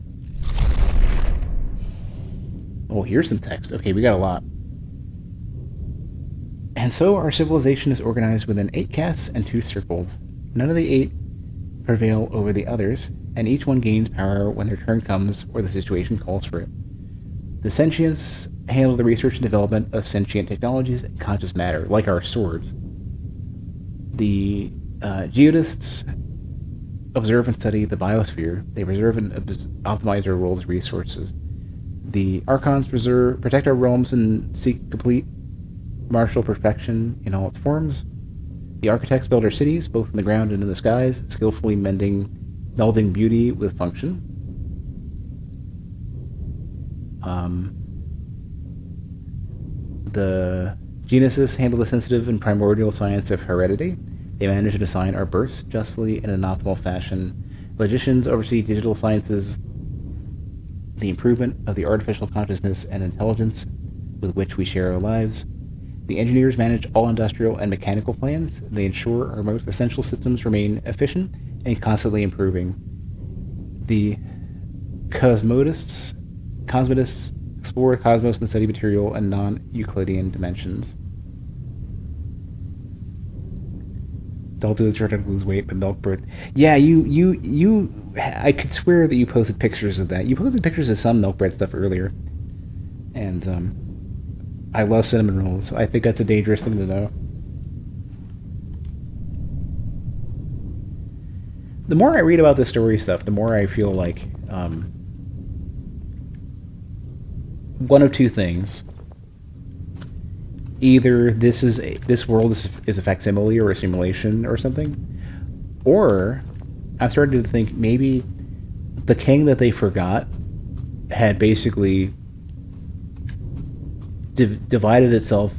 Oh, here's some text. Okay, we got a lot. And so our civilization is organized within 8 castes and 2 circles. None of the 8 prevail over the others, and each one gains power when their turn comes or the situation calls for it. The sentients handle the research and development of sentient technologies and conscious matter, like our swords. The geodists observe and study the biosphere. They preserve and optimize our world's resources. The archons protect our realms and seek complete martial perfection in all its forms. The architects build our cities, both in the ground and in the skies, skillfully melding beauty with function. The genesists handle the sensitive and primordial science of heredity. They manage to assign our births justly in an optimal fashion. Logicians oversee digital sciences, the improvement of the artificial consciousness and intelligence with which we share our lives. The engineers manage all industrial and mechanical plans. They ensure our most essential systems remain efficient and constantly improving. The cosmetists explore the cosmos and study material and non-Euclidean dimensions. They'll do this to lose weight, but milk bread. Yeah, I could swear that you posted pictures of that. You posted pictures of some milk bread stuff earlier. And, I love cinnamon rolls, so I think that's a dangerous thing to know. The more I read about this story stuff, the more I feel like, one of two things. Either this world is a facsimile or a simulation or something, or I'm starting to think maybe the king that they forgot had basically divided itself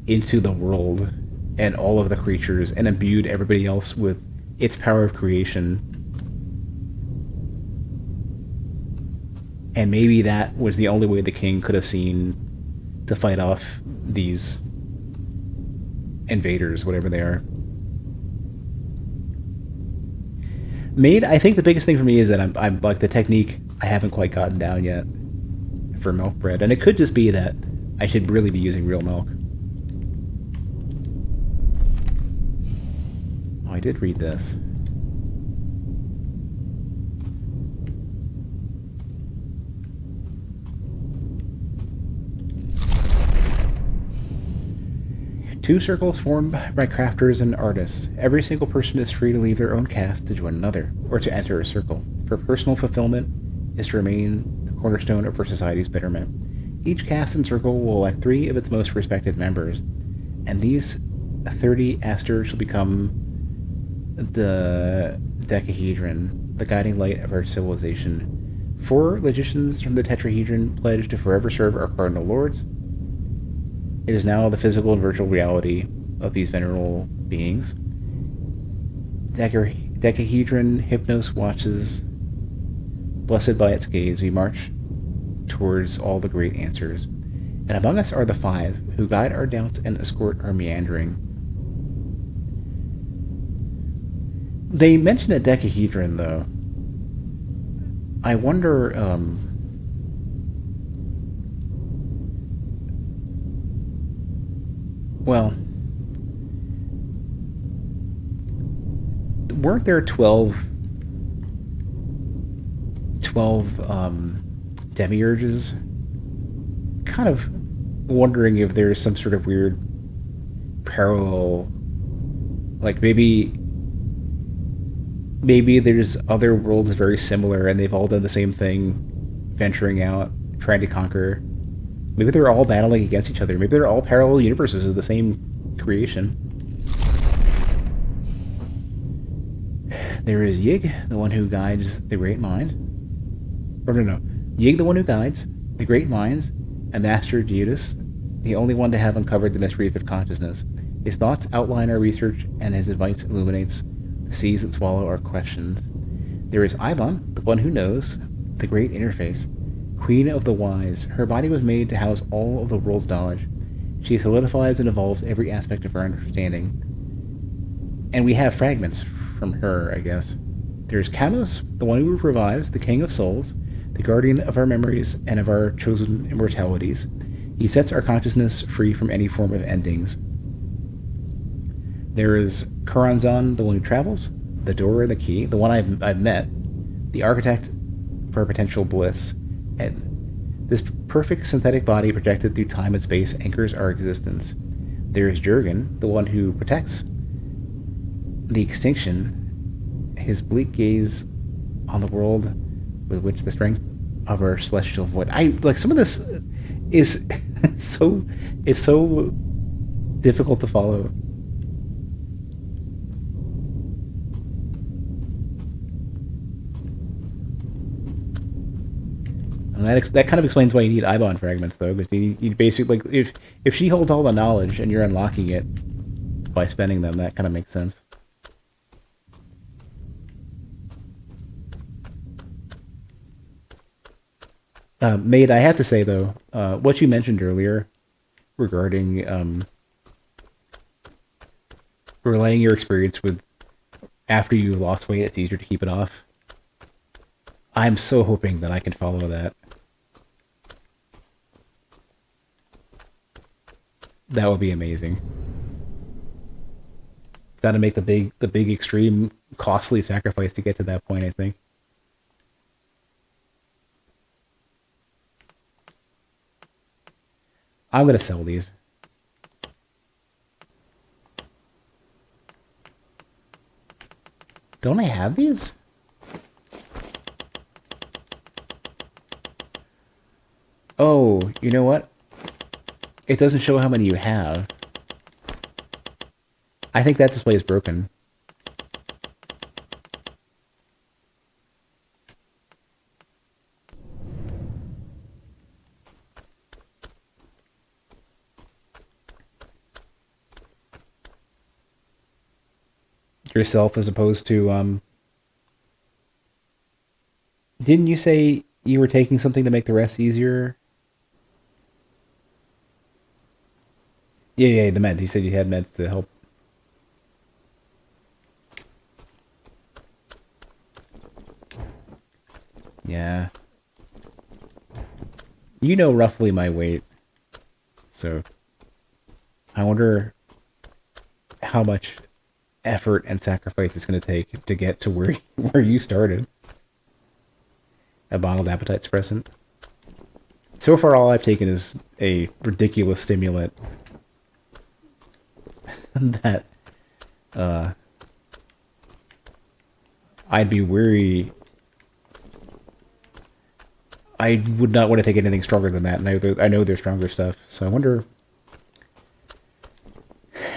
into the world and all of the creatures and imbued everybody else with its power of creation. And maybe that was the only way the king could have seen to fight off these invaders, whatever they are. I think the biggest thing for me is that I'm like the technique I haven't quite gotten down yet for milk bread, and it could just be that I should really be using real milk. Oh, I did read this. Two circles formed by crafters and artists. Every single person is free to leave their own caste to join another, or to enter a circle. For personal fulfillment is to remain the cornerstone of our society's betterment. Each caste and circle will elect 3 of its most respected members, and these 30 asters shall become the decahedron, the guiding light of our civilization. 4 logicians from the tetrahedron pledge to forever serve our cardinal lords. It is now the physical and virtual reality of these venerable beings. Decahedron Hypnos watches. Blessed by its gaze, we march towards all the great answers. And among us are the 5, who guide our doubts and escort our meandering. They mention a decahedron, though. I wonder, well, weren't there 12 demiurges? Kind of wondering if there's some sort of weird parallel, like maybe there's other worlds very similar and they've all done the same thing, venturing out, trying to conquer. Maybe they're all battling against each other. Maybe they're all parallel universes of the same creation. There is Yig, the one who guides the great mind. Or no. Yig, the one who guides the great minds, a master geodist, the only one to have uncovered the mysteries of consciousness. His thoughts outline our research, and his advice illuminates the seas that swallow our questions. There is Ivan, the one who knows, the great interface, Queen of the wise. Her body was made to house all of the world's knowledge. She solidifies and evolves every aspect of our understanding. And we have fragments from her, I guess. There's Kanos, the one who revives, the king of souls, the guardian of our memories and of our chosen immortalities. He sets our consciousness free from any form of endings. There is Karanzan, the one who travels, the door and the key, the one I've met, the architect for potential bliss, and this perfect synthetic body projected through time and space anchors our existence. There is Jurgen, the one who protects the extinction, his bleak gaze on the world with which the strength of our celestial void. I like some of this is so difficult to follow. And that kind of explains why you need Ibon fragments, though, because you basically, like, if she holds all the knowledge and you're unlocking it by spending them, that kind of makes sense. Maid, I have to say, though, what you mentioned earlier regarding relaying your experience with after you lost weight, it's easier to keep it off. I'm so hoping that I can follow that. That would be amazing. Got to make the big, extreme, costly sacrifice to get to that point, I think. I'm gonna sell these. Don't I have these? Oh, you know what? It doesn't show how many you have. I think that display is broken. Yourself as opposed to, didn't you say you were taking something to make the rest easier? Yeah, the meds. You said you had meds to help. Yeah. You know roughly my weight. So, I wonder how much effort and sacrifice it's going to take to get to where you started. A bottled appetite suppressant. So far, all I've taken is a ridiculous stimulant that I'd be weary. I would not want to take anything stronger than that, and I know there's stronger stuff. So I wonder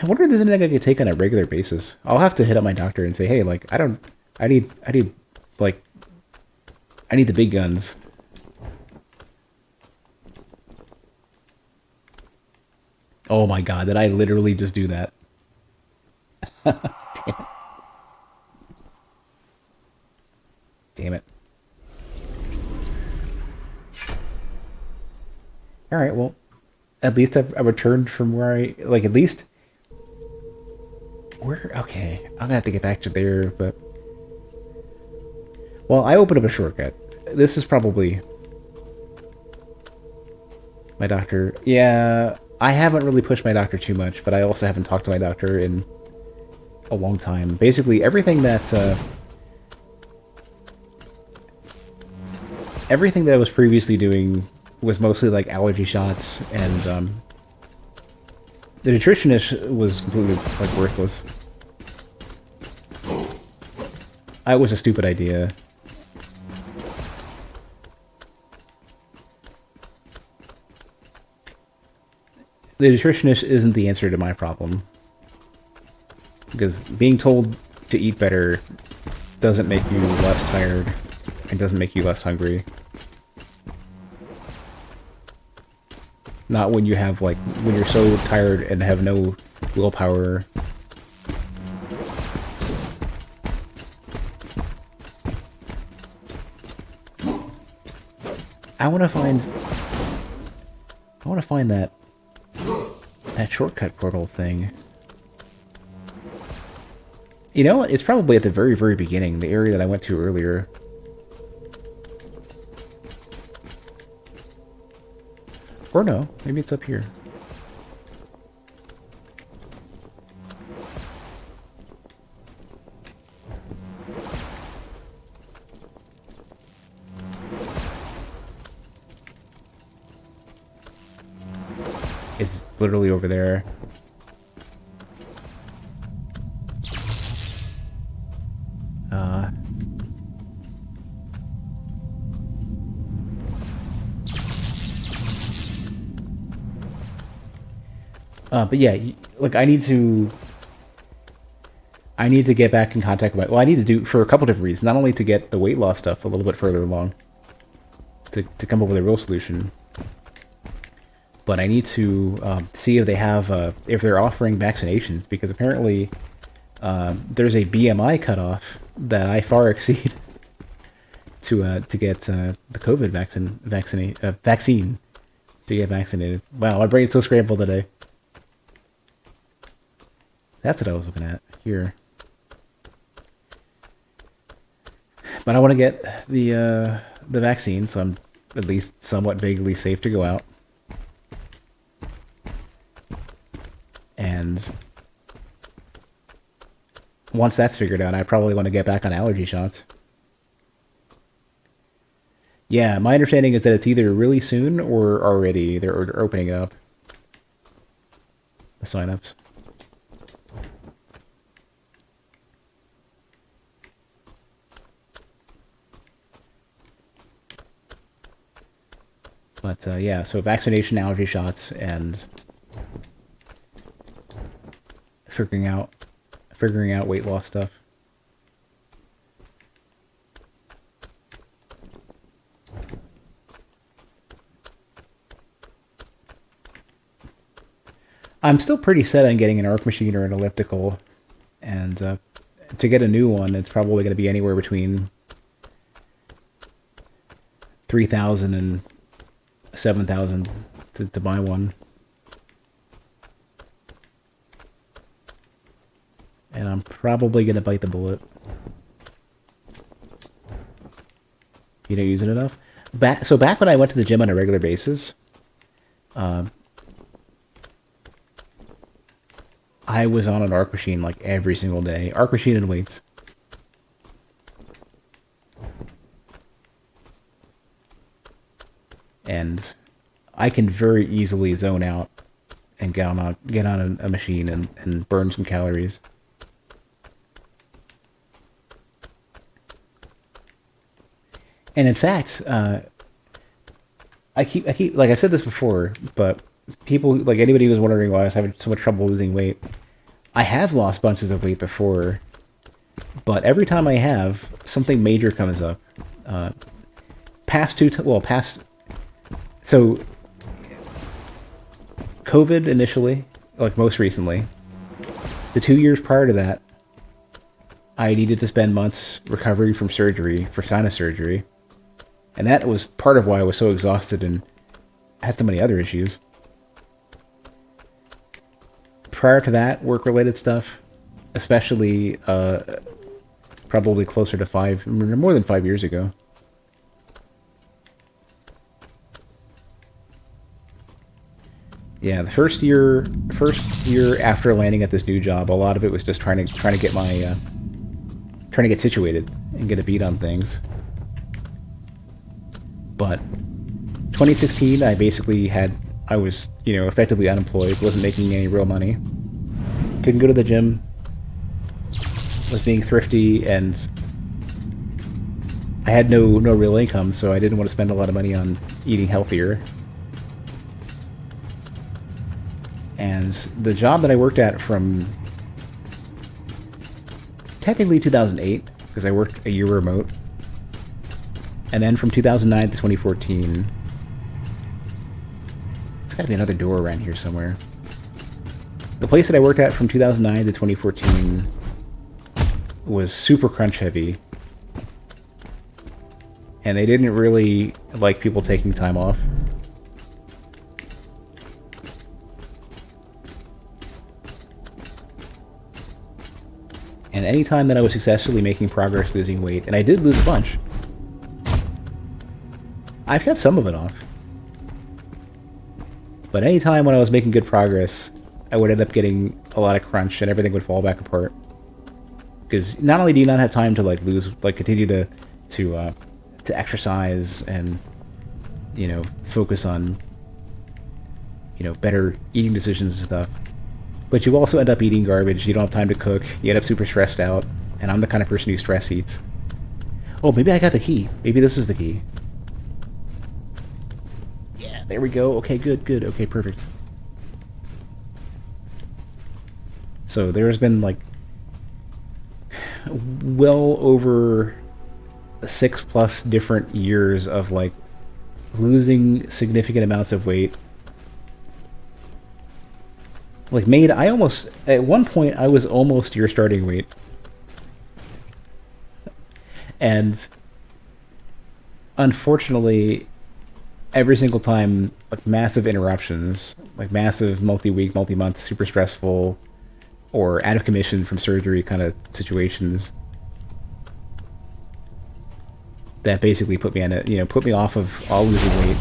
if there's anything I could take on a regular basis. I'll have to hit up my doctor and say, hey, like, I need the big guns. Oh my god, did I literally just do that? Damn it. Damn it. Alright, well, at least I've returned from where I, like, at least, okay, I'm gonna have to get back to there, but, well, I opened up a shortcut. This is probably my doctor. Yeah, I haven't really pushed my doctor too much, but I also haven't talked to my doctor in a long time. Basically, everything that I was previously doing was mostly like allergy shots, and the nutritionist was completely like worthless. It was a stupid idea. The nutritionist isn't the answer to my problem. Because being told to eat better doesn't make you less tired and doesn't make you less hungry. Not when you have, like, when you're so tired and have no willpower. I want to find... that shortcut portal thing. You know, it's probably at the very, very beginning, the area that I went to earlier. Or no, maybe it's up here. It's literally over there. But yeah, like I need to get back in contact with my... Well, I need to do for a couple different reasons. Not only to get the weight loss stuff a little bit further along, to come up with a real solution, but I need to see if they have if they're offering vaccinations, because apparently there's a BMI cutoff that I far exceed to get the COVID vaccine to get vaccinated. Wow, my brain's so scrambled today. That's what I was looking at here. But I want to get the vaccine, so I'm at least somewhat vaguely safe to go out. And once that's figured out, I probably want to get back on allergy shots. Yeah, my understanding is that it's either really soon or already they're opening it up. The signups. But yeah, so vaccination, allergy shots, and figuring out weight loss stuff. I'm still pretty set on getting an arc machine or an elliptical, and to get a new one, it's probably going to be anywhere between 3,000 and 7,000 to buy one. And I'm probably going to bite the bullet. You don't use it enough? So back when I went to the gym on a regular basis, I was on an arc machine like every single day. Arc machine and weights. And I can very easily zone out and get on a machine and burn some calories. And in fact, I keep like I've said this before, but people, like anybody who's wondering why I was having so much trouble losing weight, I have lost bunches of weight before, but every time I have, something major comes up. So COVID initially, like most recently, the 2 years prior to that, I needed to spend months recovering from surgery, for sinus surgery. And that was part of why I was so exhausted and had so many other issues. Prior to that, work-related stuff, especially probably closer to more than 5 years ago. Yeah, the first year after landing at this new job, a lot of it was just trying to get situated and get a beat on things. But 2016, I was effectively unemployed, wasn't making any real money, couldn't go to the gym, was being thrifty, and I had no real income, so I didn't want to spend a lot of money on eating healthier. And the job that I worked at from technically 2008, because I worked a year remote, and then from 2009 to 2014, there's got to be another door around here somewhere. The place that I worked at from 2009 to 2014 was super crunch heavy. And they didn't really like people taking time off. And any time that I was successfully making progress losing weight, and I did lose a bunch, I've kept some of it off. But any time when I was making good progress, I would end up getting a lot of crunch and everything would fall back apart. Because not only do you not have time to like continue to exercise and, you know, focus on, you know, better eating decisions and stuff, but you also end up eating garbage. You don't have time to cook. You end up super stressed out. And I'm the kind of person who stress eats. Oh, maybe I got the key. Maybe this is the key. Yeah, there we go. Okay, good. Okay, perfect. So there's been like well over 6+ different years of like losing significant amounts of weight. Like at one point I was almost your starting weight. And unfortunately, every single time, like massive interruptions, like massive multi-week, multi-month, super stressful, or out of commission from surgery kind of situations that basically put me off of all losing weight.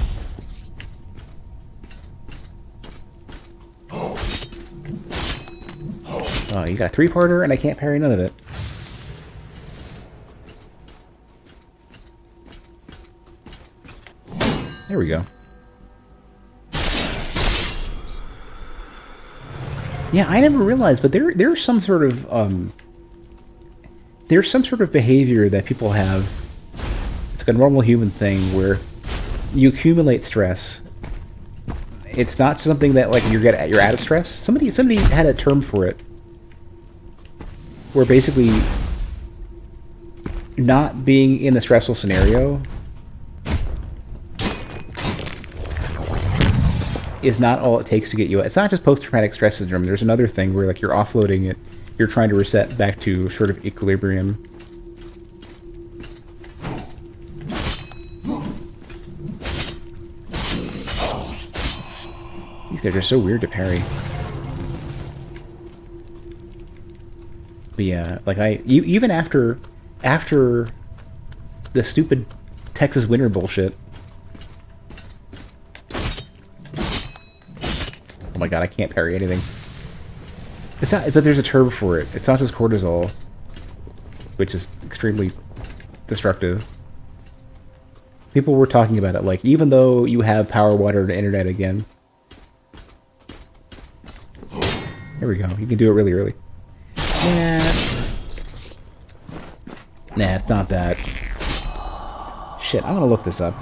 Oh, you got a 3-parter and I can't parry none of it. There we go. Yeah, I never realized, but there's some sort of behavior that people have. It's like a normal human thing where you accumulate stress. It's not something that like you're out of stress. Somebody had a term for it, where basically not being in the stressful scenario is not all it takes to get you. It's not just post-traumatic stress syndrome. There's another thing where like you're offloading it. You're trying to reset back to sort of equilibrium. These guys are so weird to parry. But yeah, like even after the stupid Texas winter bullshit. Oh my god, I can't parry anything. It's not, but there's a term for it. It's not just cortisol, which is extremely destructive. People were talking about it, like, even though you have power, water, and internet again. There we go. You can do it really early. Nah, it's not that. Shit, I'm gonna look this up.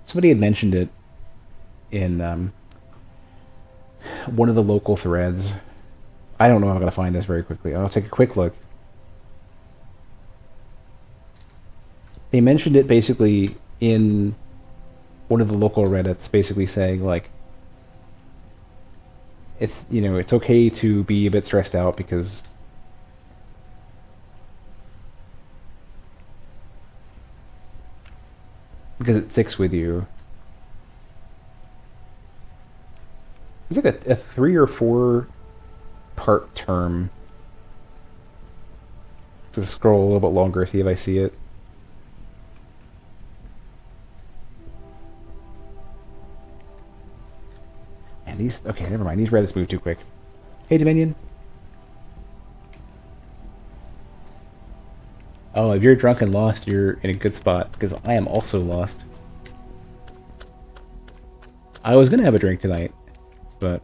Somebody had mentioned it in one of the local threads. I don't know how I'm gonna find this very quickly. I'll take a quick look. They mentioned it basically in one of the local Reddits, basically saying like, it's, you know, it's okay to be a bit stressed out because it sticks with you. It's like a 3 or 4 part term. Let's scroll a little bit longer, see if I see it. And these, okay, never mind. These Reddits move too quick. Hey, Dominion. Oh, if you're drunk and lost, you're in a good spot, because I am also lost. I was gonna have a drink tonight, but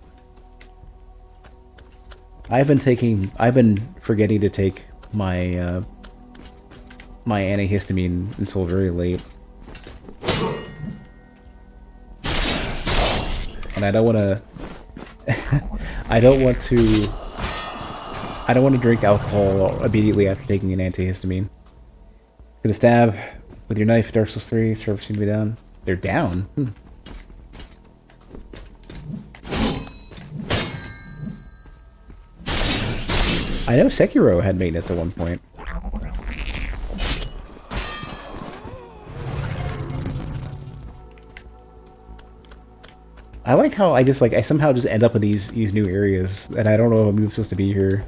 I've been forgetting to take my my antihistamine until very late. And I don't want to I don't want to drink alcohol immediately after taking an antihistamine. Gonna stab with your knife, Dark Souls 3, servers seem to be down. They're down? I know Sekiro had maintenance at one point. I like how I somehow just end up in these new areas, and I don't know if I'm supposed to be here.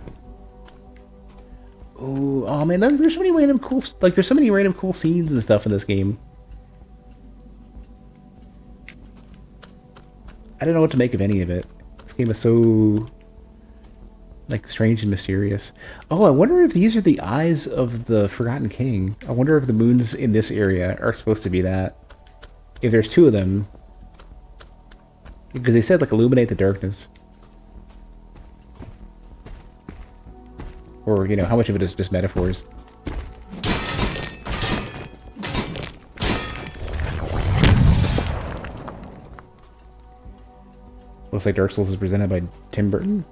Ooh, oh man, there's so many random cool, like there's so many random cool scenes and stuff in this game. I don't know what to make of any of it. This game is so, like, strange and mysterious. Oh, I wonder if these are the eyes of the Forgotten King. I wonder if the moons in this area are supposed to be that. If there's two of them. Because they said, like, illuminate the darkness. Or, you know, how much of it is just metaphors? Looks like Dark Souls is presented by Tim Burton.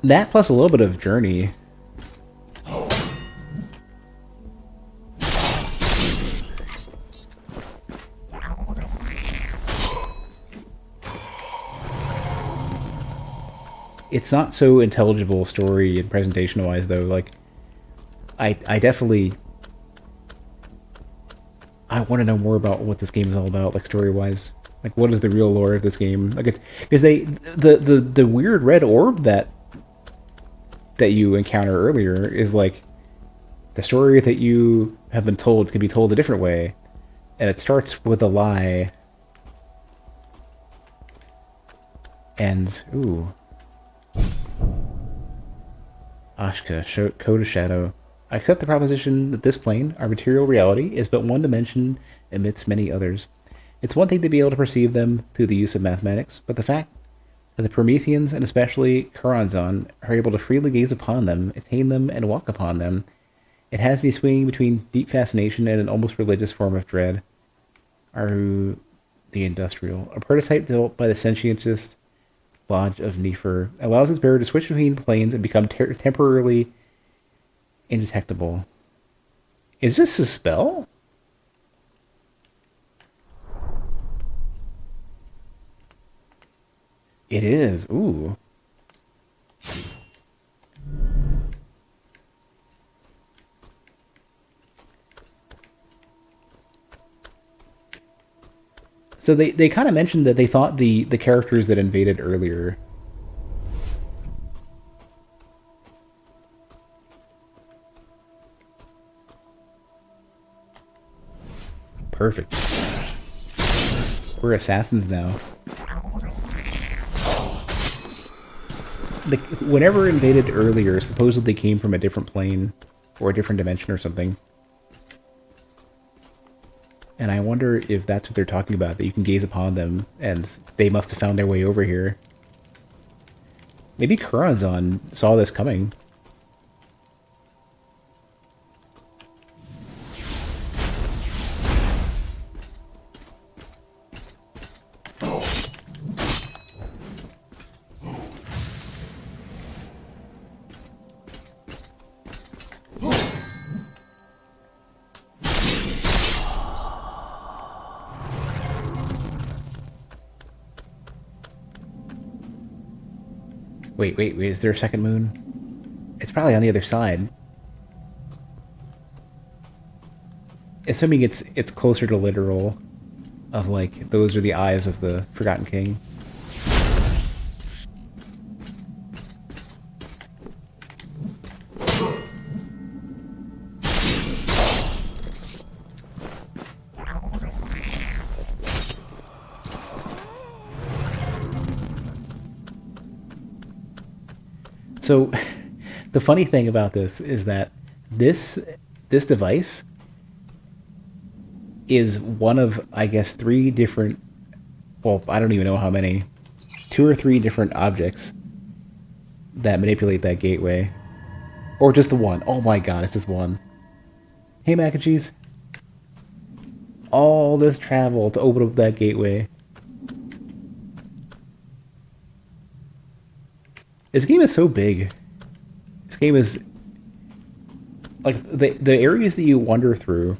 That plus a little bit of Journey. It's not so intelligible story and presentation wise though. Like, I definitely I want to know more about what this game is all about, like story wise. Like, what is the real lore of this game? Like, it's because the weird red orb that you encounter earlier is like the story that you have been told can be told a different way, and it starts with a lie. And ooh, Ashka, Code of Shadow. I accept the proposition that this plane, our material reality, is but one dimension amidst many others. It's one thing to be able to perceive them through the use of mathematics, but the fact that the Prometheans, and especially Choronzon, are able to freely gaze upon them, attain them, and walk upon them, it has me swinging between deep fascination and an almost religious form of dread. Aru the Industrial, a prototype built by the sentientist Lodge of Nefer, allows its bearer to switch between planes and become temporarily indetectable. Is this a spell? It is. Ooh. So they kind of mentioned that they thought the characters that invaded earlier perfect. We're assassins now. Whenever invaded earlier, supposedly came from a different plane or a different dimension or something. And I wonder if that's what they're talking about, that you can gaze upon them, and they must have found their way over here. Maybe Choronzon saw this coming. Wait, is there a second moon? It's probably on the other side. Assuming it's closer to literal, of like, those are the eyes of the Forgotten King. So, the funny thing about this is that this device is one of, I guess, 3 different, well, I don't even know how many, 2 or 3 different objects that manipulate that gateway. Or just the one. Oh my god, it's just one. Hey, Mac and Cheese. All this travel to open up that gateway. This game is so big. This game is like the areas that you wander through.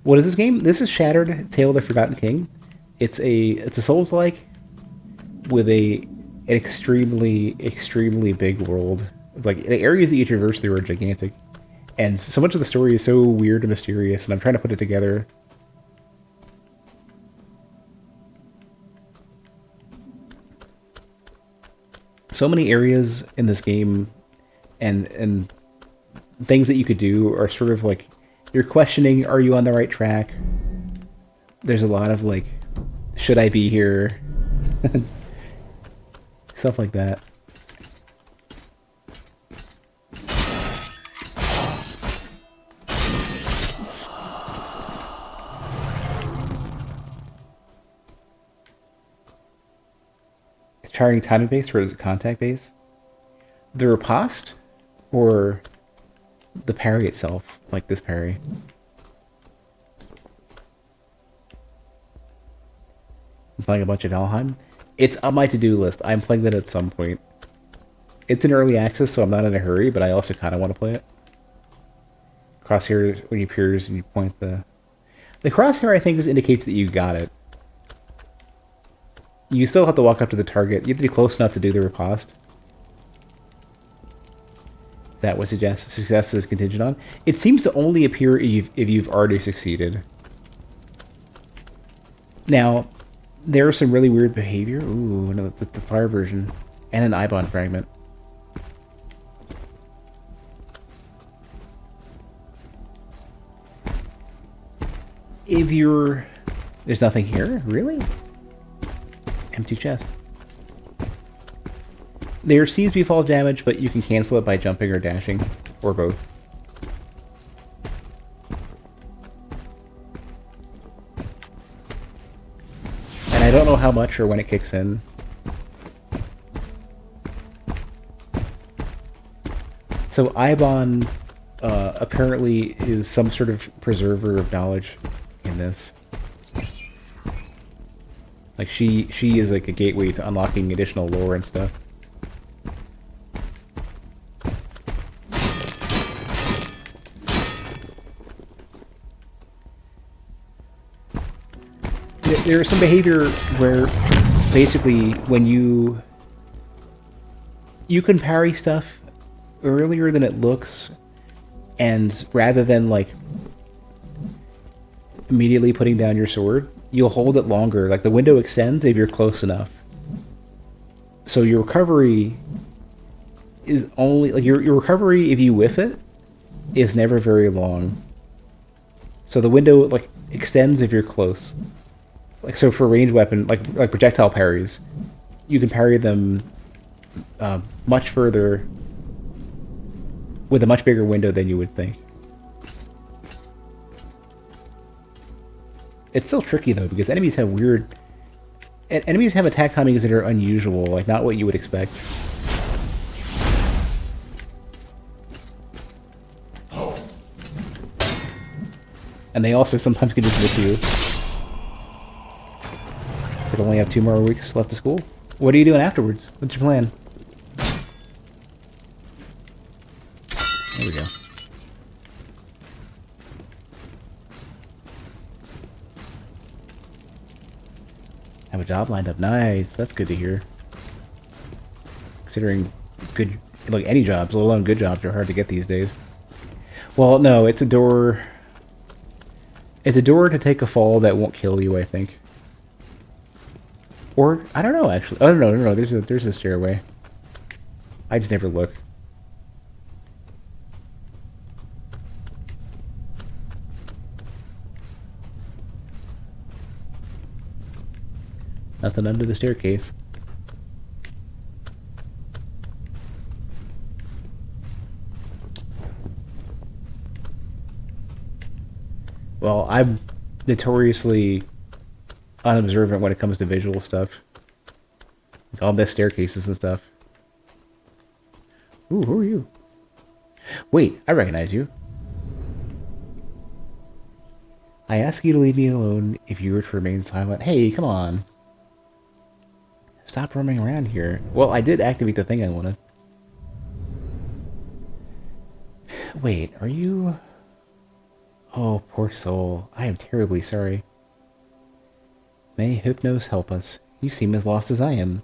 What is this game? This is Shattered Tale of the Forgotten King. It's a Souls-like with an extremely big world. Like, the areas that you traverse through are gigantic, and so much of the story is so weird and mysterious. And I'm trying to put it together. So many areas in this game and things that you could do are sort of like you're questioning, are you on the right track? There's a lot of like, should I be here? Stuff like that. Is targeting timing based or is it contact based? The riposte or the parry itself, like this parry? I'm playing a bunch of Valheim. It's on my to-do list. I'm playing that at some point. It's in early access, so I'm not in a hurry, but I also kind of want to play it. Crosshair, when you appears and you point the crosshair, I think, just indicates that you got it. You still have to walk up to the target. You have to be close enough to do the riposte. That was success is contingent on. It seems to only appear if you've already succeeded. Now, there's some really weird behavior. Ooh, no, the fire version. And an Ibon fragment. If you're... There's nothing here? Really? Empty chest. There seems to be fall damage, but you can cancel it by jumping or dashing. Or both. And I don't know how much or when it kicks in. So Ibon apparently is some sort of preserver of knowledge in this. Like she is like a gateway to unlocking additional lore and stuff. There's some behavior where basically when you can parry stuff earlier than it looks, and rather than like immediately putting down your sword, you'll hold it longer. Like the window extends if you're close enough. So your recovery is only like your recovery if you whiff it is never very long. So the window like extends if you're close. Like so for ranged weapon, like projectile parries, you can parry them much further with a much bigger window than you would think. It's still tricky though because enemies have attack timings that are unusual, like not what you would expect. And they also sometimes can just miss you. Could only have 2 more weeks left of school. What are you doing afterwards? What's your plan? There we go. Have a job lined up. Nice. That's good to hear. Considering good, like any jobs, let alone good jobs, are hard to get these days. Well, no, it's a door. It's a door to take a fall that won't kill you, I think. Or I don't know actually. Oh no. There's a stairway. I just never look. Nothing under the staircase. Well, I'm notoriously unobservant when it comes to visual stuff. Like, I'll miss staircases and stuff. Ooh, who are you? Wait, I recognize you. I ask you to leave me alone if you were to remain silent. Hey, come on. Stop roaming around here. Well, I did activate the thing I wanted. Wait, are you... Oh, poor soul. I am terribly sorry. May Hypnos help us. You seem as lost as I am.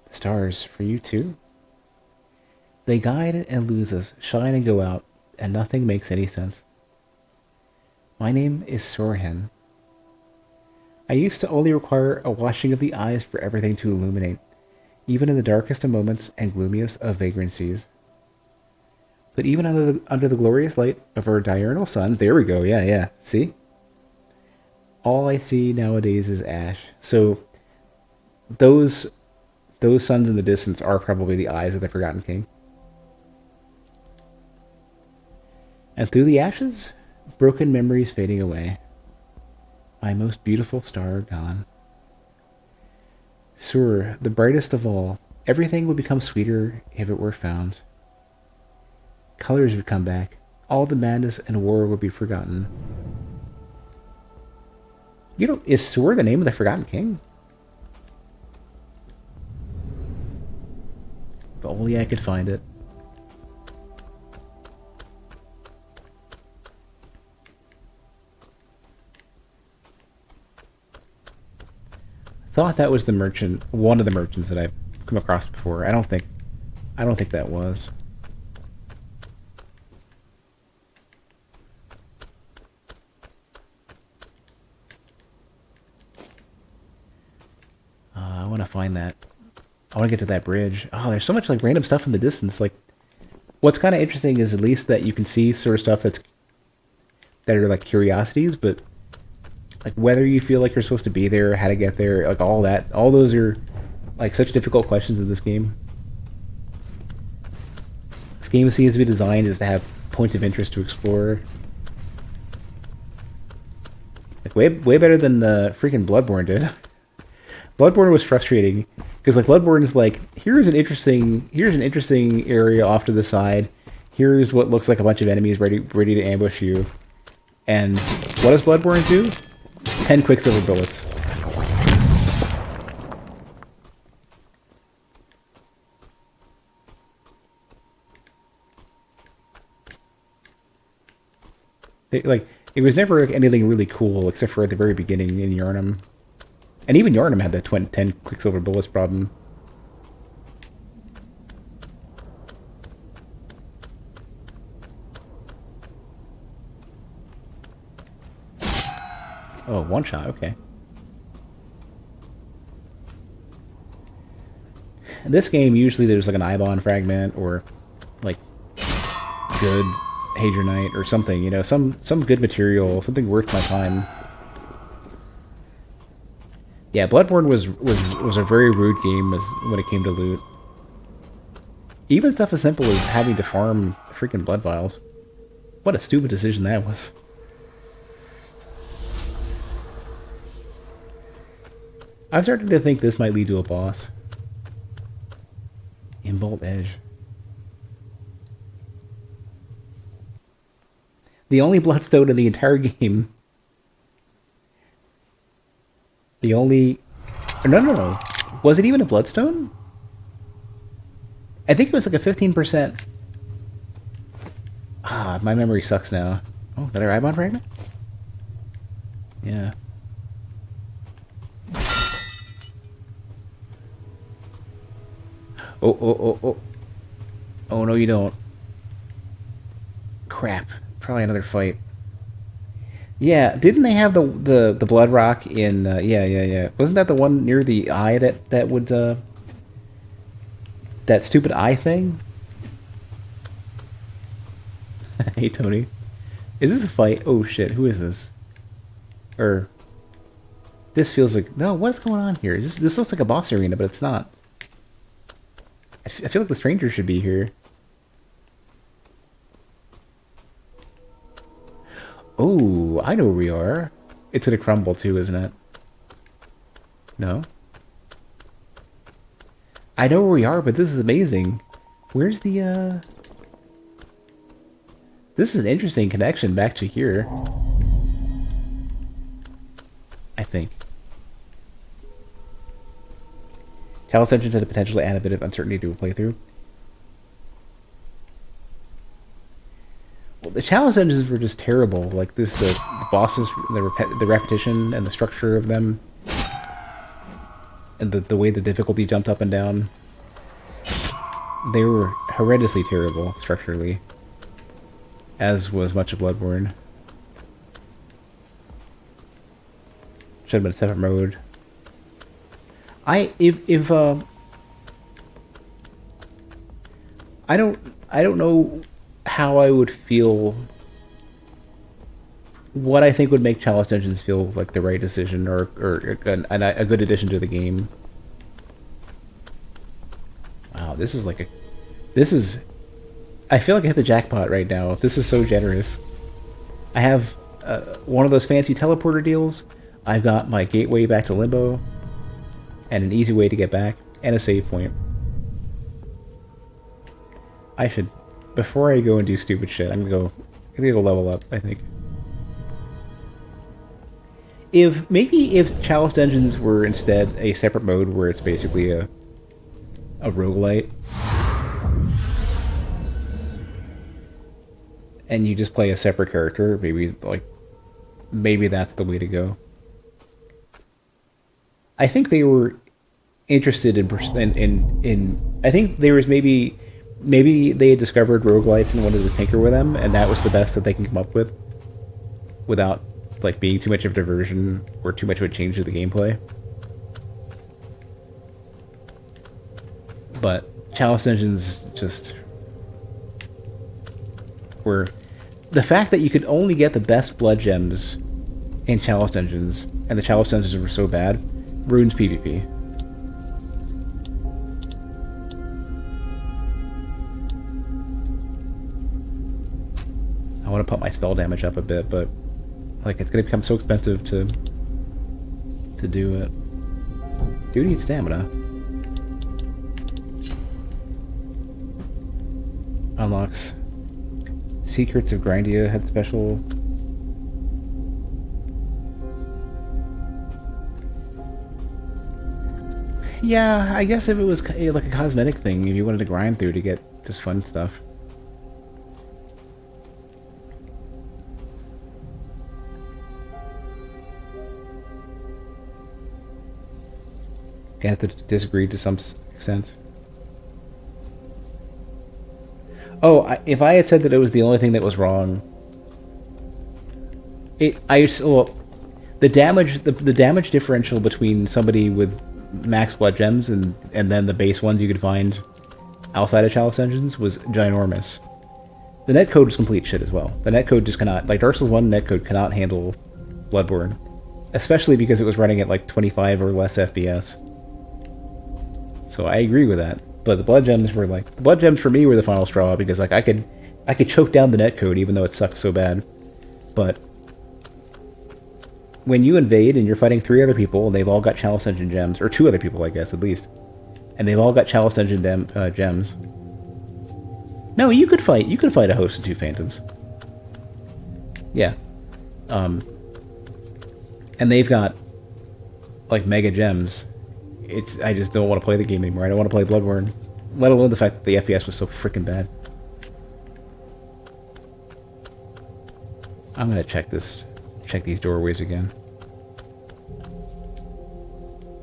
The stars, for you too? They guide and lose us, shine and go out, and nothing makes any sense. My name is Sorhen. I used to only require a washing of the eyes for everything to illuminate, even in the darkest of moments and gloomiest of vagrancies. But even under the glorious light of our diurnal sun, there we go, yeah, see? All I see nowadays is ash. So those suns in the distance are probably the eyes of the Forgotten King. And through the ashes, broken memories fading away. My most beautiful star gone. Sur, the brightest of all, everything would become sweeter if it were found. Colors would come back. All the madness and war would be forgotten. You know, is Sur the name of the Forgotten King? If only I could find it. Thought that was the merchant, one of the merchants that I've come across before. I don't think that was. I want to find that. I want to get to that bridge. Oh, there's so much like random stuff in the distance. Like, what's kind of interesting is at least that you can see sort of stuff that are like curiosities, but like whether you feel like you're supposed to be there, how to get there, like all that, all those are like such difficult questions in this game. This game seems to be designed as to have points of interest to explore. Like way better than freaking Bloodborne did. Bloodborne was frustrating because like Bloodborne is like here's an interesting area off to the side. Here's what looks like a bunch of enemies ready to ambush you. And what does Bloodborne do? 10 Quicksilver bullets. It was never anything really cool except for at the very beginning in Yharnam. And even Yharnam had that 10 Quicksilver bullets problem. Oh, one shot, okay. In this game, usually there's like an Ibon fragment or like good Hadronite or something, you know, some good material, something worth my time. Yeah, Bloodborne was a very rude game when it came to loot. Even stuff as simple as having to farm freaking blood vials. What a stupid decision that was. I'm starting to think this might lead to a boss. Imbolt Edge. The only bloodstone in the entire game. The only... No. Was it even a bloodstone? I think it was like a 15%. Ah, my memory sucks now. Oh, another Ibon fragment? Yeah. Oh. Oh, no, you don't. Crap. Probably another fight. Yeah, didn't they have the blood rock in... yeah. Wasn't that the one near the eye that would... that stupid eye thing? Hey, Tony. Is this a fight? Oh, shit. Who is this? Or... This feels like... No, what's going on here? This looks like a boss arena, but it's not. I feel like the stranger should be here. Oh, I know where we are. It's gonna crumble too, isn't it? No? I know where we are, but this is amazing. Where's the, This is an interesting connection back to here. I think. Chalice engines had the potential to add a bit of uncertainty to a playthrough. Well, the chalice engines were just terrible. Like this, the bosses, the repetition and the structure of them, and the way the difficulty jumped up and down. They were horrendously terrible structurally, as was much of Bloodborne. Should have been a separate mode. If I don't know how I would feel. What I think would make Chalice Dungeons feel like the right decision, or a good addition to the game. Wow, this is like a, this is. I feel like I hit the jackpot right now. This is so generous. I have one of those fancy teleporter deals. I've got my gateway back to Limbo, and an easy way to get back, and a save point. I should, before I go and do stupid shit, I'm gonna go level up, I think. If Chalice Dungeons were instead a separate mode where it's basically a roguelite, and you just play a separate character, maybe that's the way to go. I think they were interested in I think there was maybe they had discovered roguelites and wanted to tinker with them, and that was the best that they can come up with without like being too much of a diversion or too much of a change to the gameplay. But Chalice Dungeons just were, the fact that you could only get the best blood gems in Chalice Dungeons, and the Chalice Dungeons were so bad, ruins PvP. I want to put my spell damage up a bit, but like it's going to become so expensive to do it. Do need stamina. Unlocks Secrets of Grindia had special. Yeah, I guess if it was like a cosmetic thing, if you wanted to grind through to get just fun stuff. I have to disagree to some extent. Oh, if I had said that it was the only thing that was wrong, the damage differential between somebody with max blood gems and then the base ones you could find outside of Chalice Dungeons was ginormous. The netcode is complete shit as well. The netcode just cannot, like Dark Souls 1 netcode cannot handle Bloodborne, especially because it was running at like 25 or less FPS. So I agree with that. But the blood gems were like, the blood gems for me were the final straw, because like I could choke down the netcode even though it sucks so bad. But when you invade and you're fighting 3 other people and they've all got Chalice Dungeon gems, or 2 other people I guess at least, and they've all got Chalice Dungeon gems. No, you could fight a host of 2 phantoms. Yeah. And they've got like mega gems. I just don't want to play the game anymore. I don't want to play Bloodborne, let alone the fact that the FPS was so freaking bad. I'm gonna check these doorways again.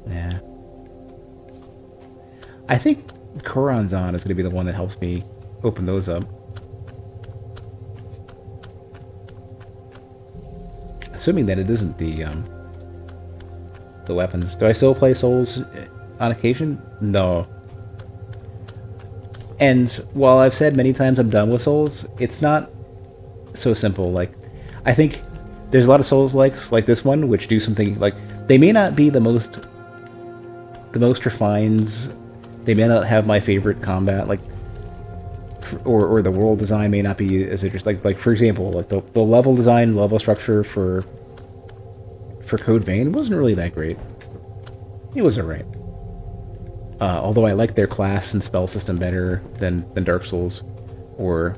Yeah. I think Koranzan is gonna be the one that helps me open those up. Assuming that it isn't the weapons. Do I still play Souls on occasion? No. And while I've said many times I'm done with Souls, it's not so simple. Like, I think there's a lot of Souls-likes, like this one, which do something, like, they may not be the most refined, they may not have my favorite combat, like, or the world design may not be as interesting. Like for example, like the level design, level structure for Code Vein wasn't really that great. It was alright. Although I liked their class and spell system better than Dark Souls. Or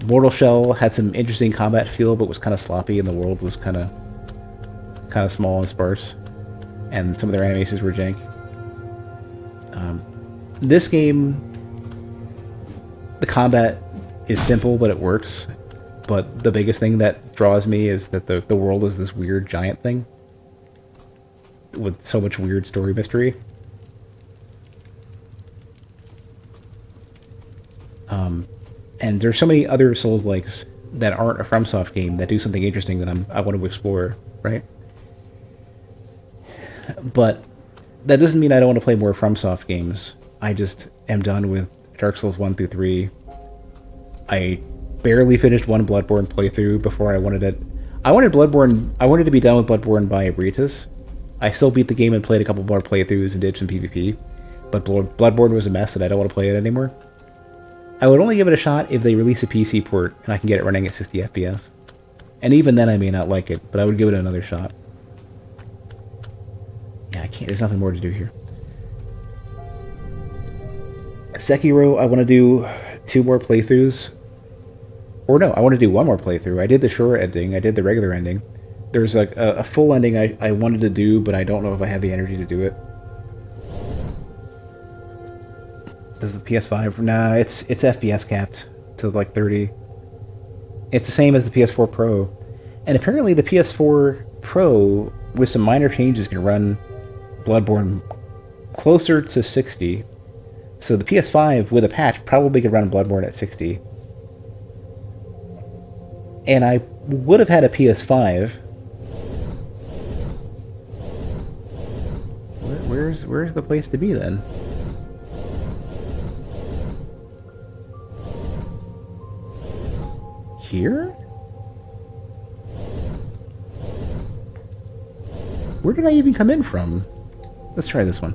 Mortal Shell had some interesting combat feel, but was kind of sloppy, and the world was kind of small and sparse, and some of their animations were jank. This game, the combat is simple, but it works. But the biggest thing that draws me is that the world is this weird giant thing with so much weird story mystery. And there's so many other Souls-likes that aren't a FromSoft game that do something interesting that I want to explore, right? But that doesn't mean I don't want to play more FromSoft games. I just am done with Dark Souls 1 through 3. I barely finished one Bloodborne playthrough before I wanted it. I wanted to be done with Bloodborne by Ritus. I still beat the game and played a couple more playthroughs and did some PvP, but Bloodborne was a mess and I don't want to play it anymore. I would only give it a shot if they release a PC port and I can get it running at 60 FPS. And even then I may not like it, but I would give it another shot. Yeah, I can't, there's nothing more to do here. Sekiro, I want to do 2 more playthroughs. Or no, I want to do 1 more playthrough. I did the short ending, I did the regular ending. There's a full ending I wanted to do, but I don't know if I have the energy to do it. Does the PS5? Nah, it's FPS capped to like 30. It's the same as the PS4 Pro. And apparently the PS4 Pro, with some minor changes, can run Bloodborne closer to 60. So the PS5, with a patch, probably could run Bloodborne at 60. And I would have had a PS5. Where's the place to be then? Here? Where did I even come in from? Let's try this one.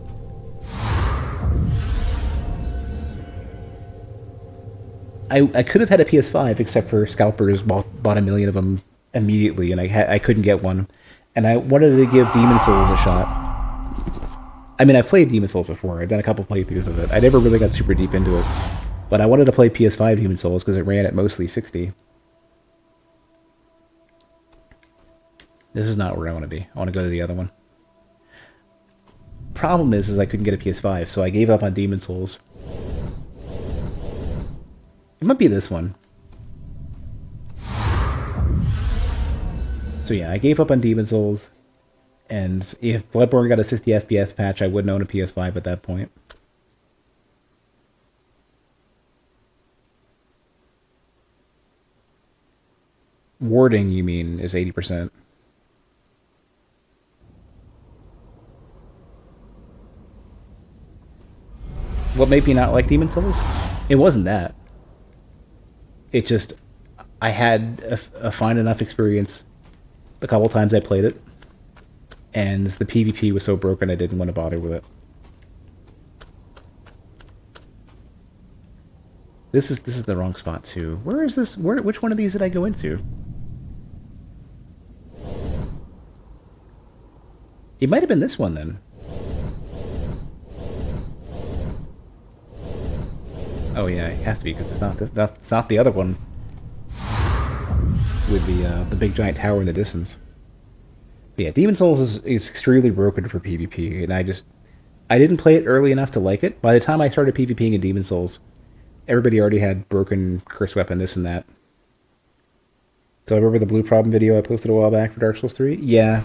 I could have had a PS5, except for scalpers bought 1 million of them immediately, and I couldn't get one. And I wanted to give Demon Souls a shot. I mean, I've played Demon Souls before. I've done a couple playthroughs of it. I never really got super deep into it. But I wanted to play PS5 Demon Souls because it ran at mostly 60. This is not where I want to be. I want to go to the other one. Problem is I couldn't get a PS5, so I gave up on Demon Souls. It might be this one. So yeah, I gave up on Demon Souls. And if Bloodborne got a 60 FPS patch, I wouldn't own a PS5 at that point. Warding, you mean, is 80%. What made me not like Demon Souls? It wasn't that. It just, I had a fine enough experience the couple times I played it, and the PvP was so broken I didn't want to bother with it. This is the wrong spot too. Where is this? Which one of these did I go into? It might have been this one then. Oh yeah, it has to be because it's not that's not the other one with the big giant tower in the distance. But yeah, Demon Souls is extremely broken for PvP, and I didn't play it early enough to like it. By the time I started PvPing in Demon Souls, everybody already had broken curse weapon, this and that. So remember the blue problem video I posted a while back for Dark Souls 3? Yeah,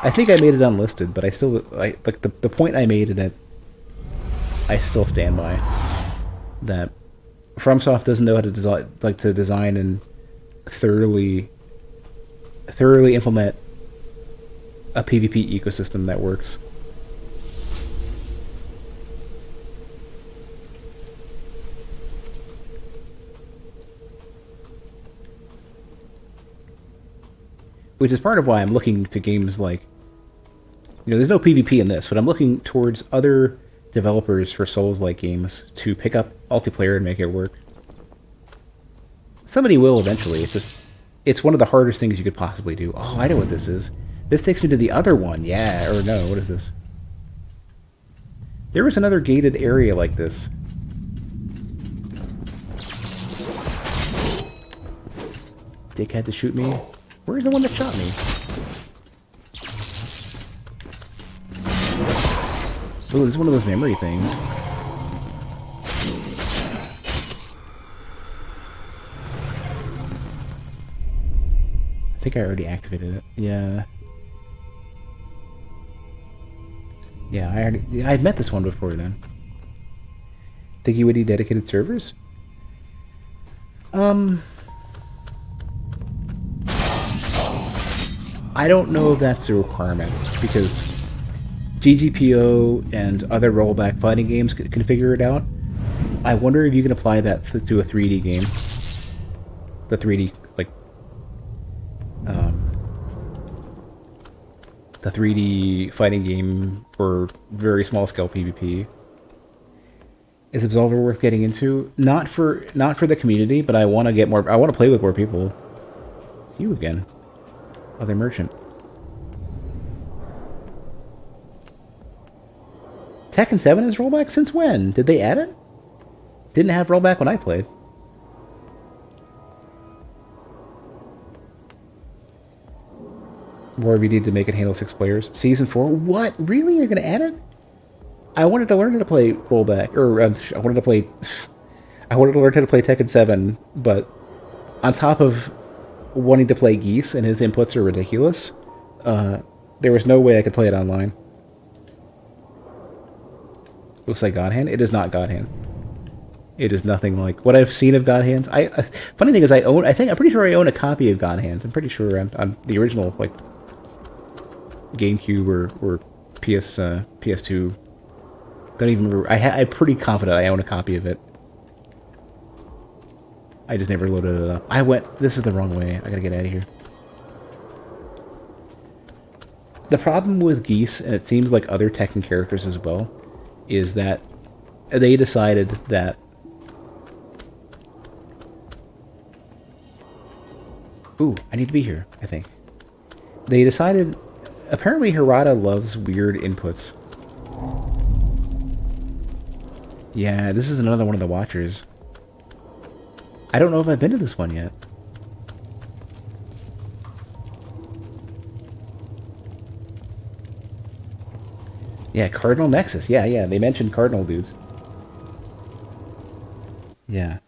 I think I made it unlisted, but like the point I made in it, I still stand by. That FromSoft doesn't know how to design and thoroughly implement a PvP ecosystem that works. Which is part of why I'm looking to games like, there's no PvP in this, but I'm looking towards other developers for Souls-like games to pick up multiplayer and make it work. Somebody will eventually. It's one of the hardest things you could possibly do. Oh, I know what this is. This takes me to the other one. Yeah, or no, what is this? There was another gated area like this. Dick had to shoot me. Where's the one that shot me? Oh, this is one of those memory things. I think I already activated it. Yeah. Yeah, I'd met this one before then. Think you would need dedicated servers? I don't know if that's a requirement, because GGPO and other rollback fighting games can figure it out. I wonder if you can apply that to a 3D game. The 3D, like, the 3D fighting game for very small scale PvP. Is Absolver worth getting into? Not for the community, but I want to get more. I want to play with more people. It's you again, other merchant. Tekken 7 is rollback since when? Did they add it? Didn't have rollback when I played. More if you need to make it handle 6 players. Season 4? What? Really? You're going to add it? I wanted to learn how to play rollback, or I wanted to learn how to play Tekken 7, but on top of wanting to play Geese, and his inputs are ridiculous, there was no way I could play it online. Looks like God Hand. It is not God Hand. It is nothing like what I've seen of God Hands. Funny thing is, I'm pretty sure I own a copy of God Hands. I'm pretty sure on the original, like, GameCube or PS2. Don't even remember. I'm pretty confident I own a copy of it. I just never loaded it up. This is the wrong way. I gotta get out of here. The problem with Geese, and it seems like other Tekken characters as well, is that they decided that ooh, I need to be here, I think. They decided apparently Hirata loves weird inputs. Yeah, this is another one of the Watchers. I don't know if I've been to this one yet. Yeah, Cardinal Nexus. Yeah, they mentioned Cardinal dudes. Yeah.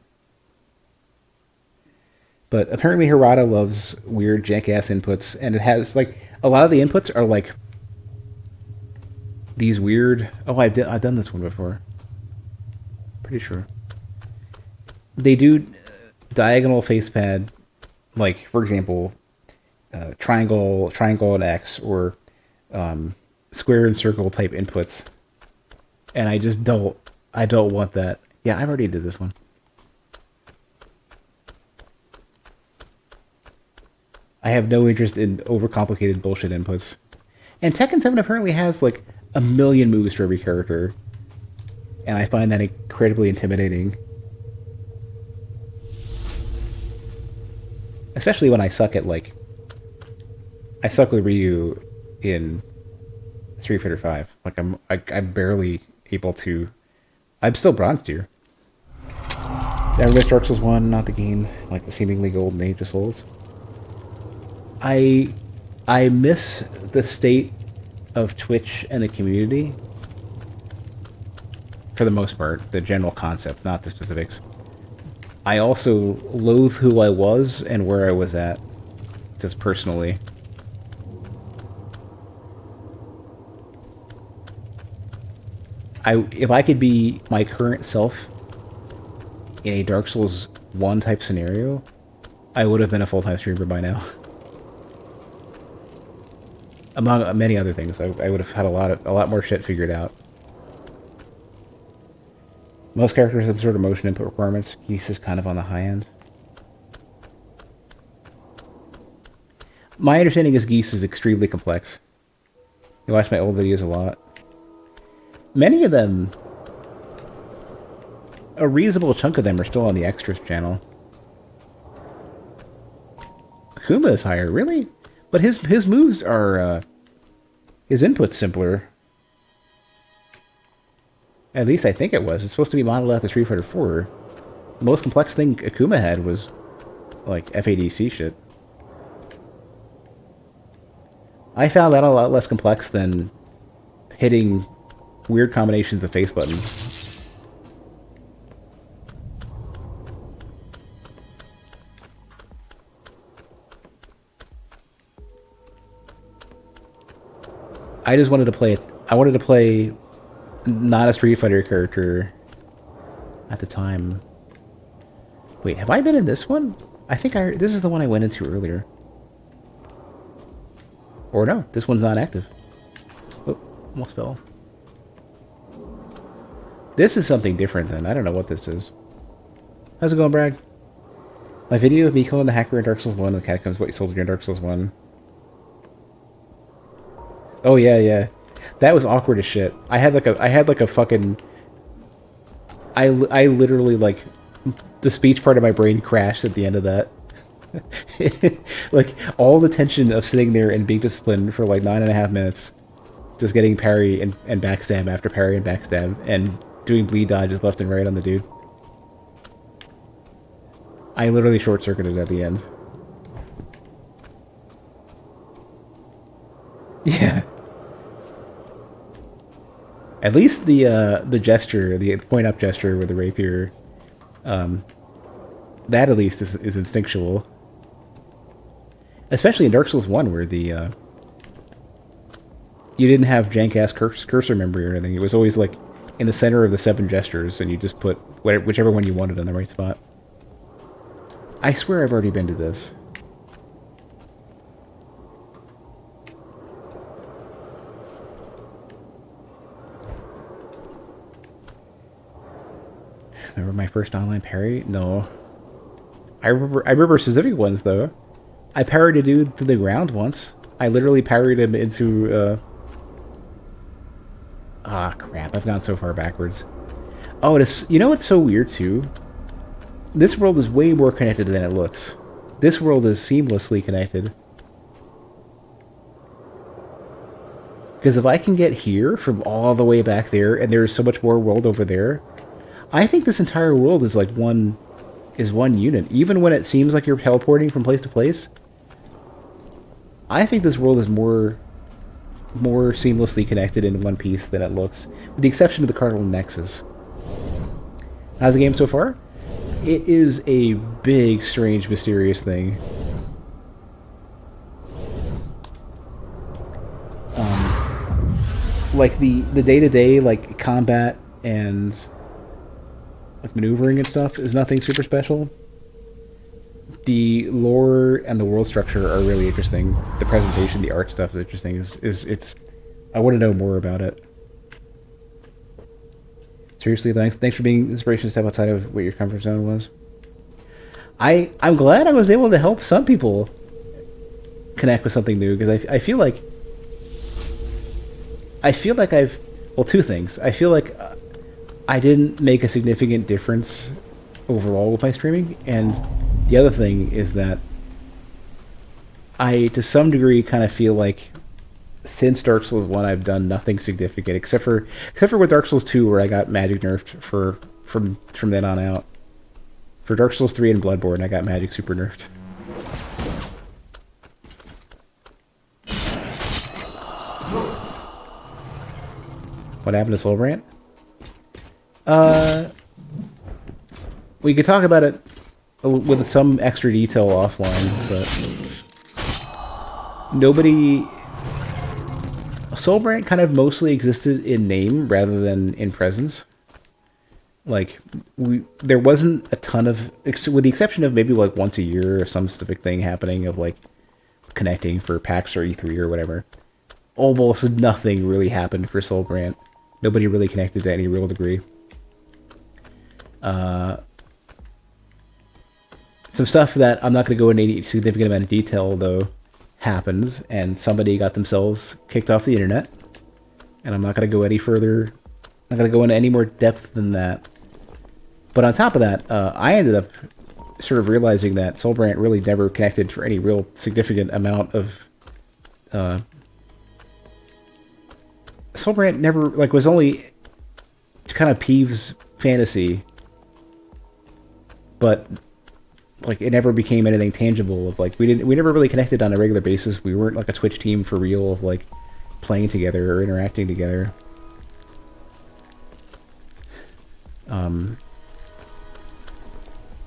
But apparently Hirata loves weird jank-ass inputs, and it has, like, a lot of the inputs are, like, these weird... Oh, I've done this one before. Pretty sure. They do diagonal facepad, like, for example, triangle and X, or square and circle type inputs. And I just don't want that. Yeah, I've already did this one. I have no interest in overcomplicated bullshit inputs. And Tekken 7 apparently has, like, a million moves for every character. And I find that incredibly intimidating. Especially when I suck at, like... I suck with Ryu in Street Fighter 5. Like, I'm barely able to... I'm still bronze tier. Never missed Dark Souls 1, not the game. Like the seemingly golden age of Souls. I miss the state of Twitch and the community. For the most part, the general concept, not the specifics. I also loathe who I was and where I was at, just personally. If I could be my current self in a Dark Souls 1 type scenario, I would have been a full-time streamer by now. Among many other things, I would have had a lot more shit figured out. Most characters have some sort of motion input requirements. Geese is kind of on the high end. My understanding is Geese is extremely complex. You watch my old videos a lot. Many of them, a reasonable chunk of them are still on the extras channel. Akuma is higher, really? But his moves are, his input's simpler. At least I think it was. It's supposed to be modeled after Street Fighter 4. The most complex thing Akuma had was, like, FADC shit. I found that a lot less complex than hitting weird combinations of face buttons. I just wanted to play it. I wanted to play not a Street Fighter character at the time. Wait, have I been in this one? I think this is the one I went into earlier. Or no, this one's not active. Oh, almost fell. This is something different then. I don't know what this is. How's it going, Bragg? My video of me killing the hacker in Dark Souls 1 and the Catacombs What You Soldier in Dark Souls 1. Oh yeah, yeah. That was awkward as shit. I had like a fucking... I literally, like, the speech part of my brain crashed at the end of that. Like, all the tension of sitting there and being disciplined for like 9.5 minutes, just getting parry and backstab after parry and backstab, and doing bleed dodges left and right on the dude. I literally short-circuited at the end. Yeah. At least the gesture, the point-up gesture with the rapier, that at least is instinctual. Especially in Dark Souls 1, where the you didn't have jank-ass cursor memory or anything. It was always like in the center of the 7 gestures, and you just put whichever one you wanted in the right spot. I swear I've already been to this. Remember my first online parry? No. I remember specific ones though. I parried a dude to the ground once. I literally parried him into ah, crap, I've gone so far backwards. Oh, you know what's so weird too? This world is way more connected than it looks. This world is seamlessly connected. Because if I can get here from all the way back there, and there's so much more world over there, I think this entire world is like one unit. Even when it seems like you're teleporting from place to place, I think this world is more seamlessly connected in one piece than it looks, with the exception of the Cardinal Nexus. How's the game so far? It is a big, strange, mysterious thing. Like the day-to-day like combat and like maneuvering and stuff is nothing super special. The lore and the world structure are really interesting. The presentation, the art stuff is interesting. It's I want to know more about it. Seriously, thanks for being inspiration to step outside of what your comfort zone was. I'm glad I was able to help some people connect with something new, because I feel like I've, well, two things. I feel like I didn't make a significant difference overall with my streaming, and the other thing is that I, to some degree, kind of feel like since Dark Souls 1, I've done nothing significant, except for with Dark Souls 2, where I got magic nerfed from then on out. For Dark Souls 3 and Bloodborne, I got magic super nerfed. What happened to Soulbrand? We could talk about it with some extra detail offline, but nobody... Soulbrand kind of mostly existed in name rather than in presence. Like, there wasn't a ton of... With the exception of maybe like once a year or some specific thing happening of like connecting for PAX or E3 or whatever. Almost nothing really happened for Soulbrand. Nobody really connected to any real degree. Some stuff that I'm not going to go into any significant amount of detail, though, happens, and somebody got themselves kicked off the internet. And I'm not going to go any further. I'm not going to go into any more depth than that. But on top of that, I ended up sort of realizing that Soulbrand really never connected for any real significant amount of... Soulbrand never, like, was only kind of Peeves' fantasy, but, like, it never became anything tangible of, like, we never really connected on a regular basis. We weren't, like, a Twitch team for real of, like, playing together or interacting together.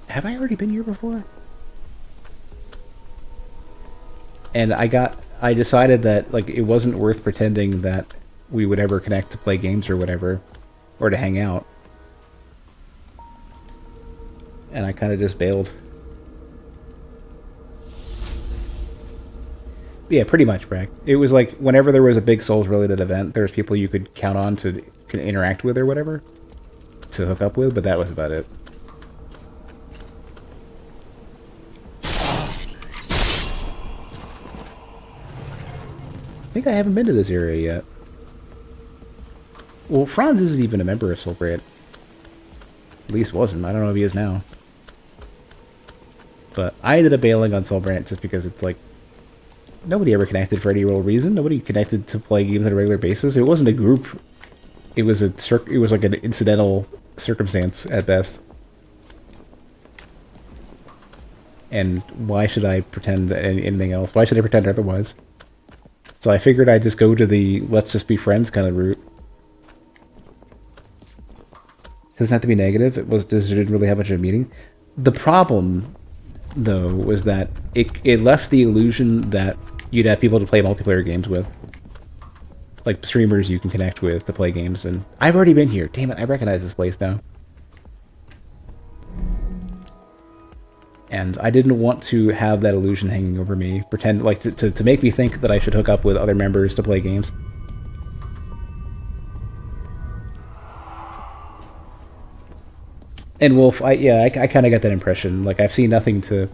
Have I already been here before? And I decided that, like, it wasn't worth pretending that we would ever connect to play games or whatever, or to hang out. And I kind of just bailed. Yeah, pretty much, Bragg. It was like, whenever there was a big Souls-related event, there was people you could count on to interact with or whatever. to hook up with, but that was about it. I think I haven't been to this area yet. Well, Franz isn't even a member of Soulbrand. At least wasn't. I don't know if he is now. But I ended up bailing on Soulbrand just because it's like nobody ever connected for any real reason. Nobody connected to play games on a regular basis. It wasn't a group. It was it was like an incidental circumstance at best. And why should I pretend anything else? Why should I pretend otherwise? So I figured I'd just go to the let's just be friends kind of route. It doesn't have to be negative. It didn't really have much of a meaning. The problem, though, was that it left the illusion that you'd have people to play multiplayer games with. Like streamers you can connect with to play games, and I've already been here. Damn it, I recognize this place now. And I didn't want to have that illusion hanging over me, pretend like to make me think that I should hook up with other members to play games. And Wolf, I kind of got that impression. Like I've seen nothing to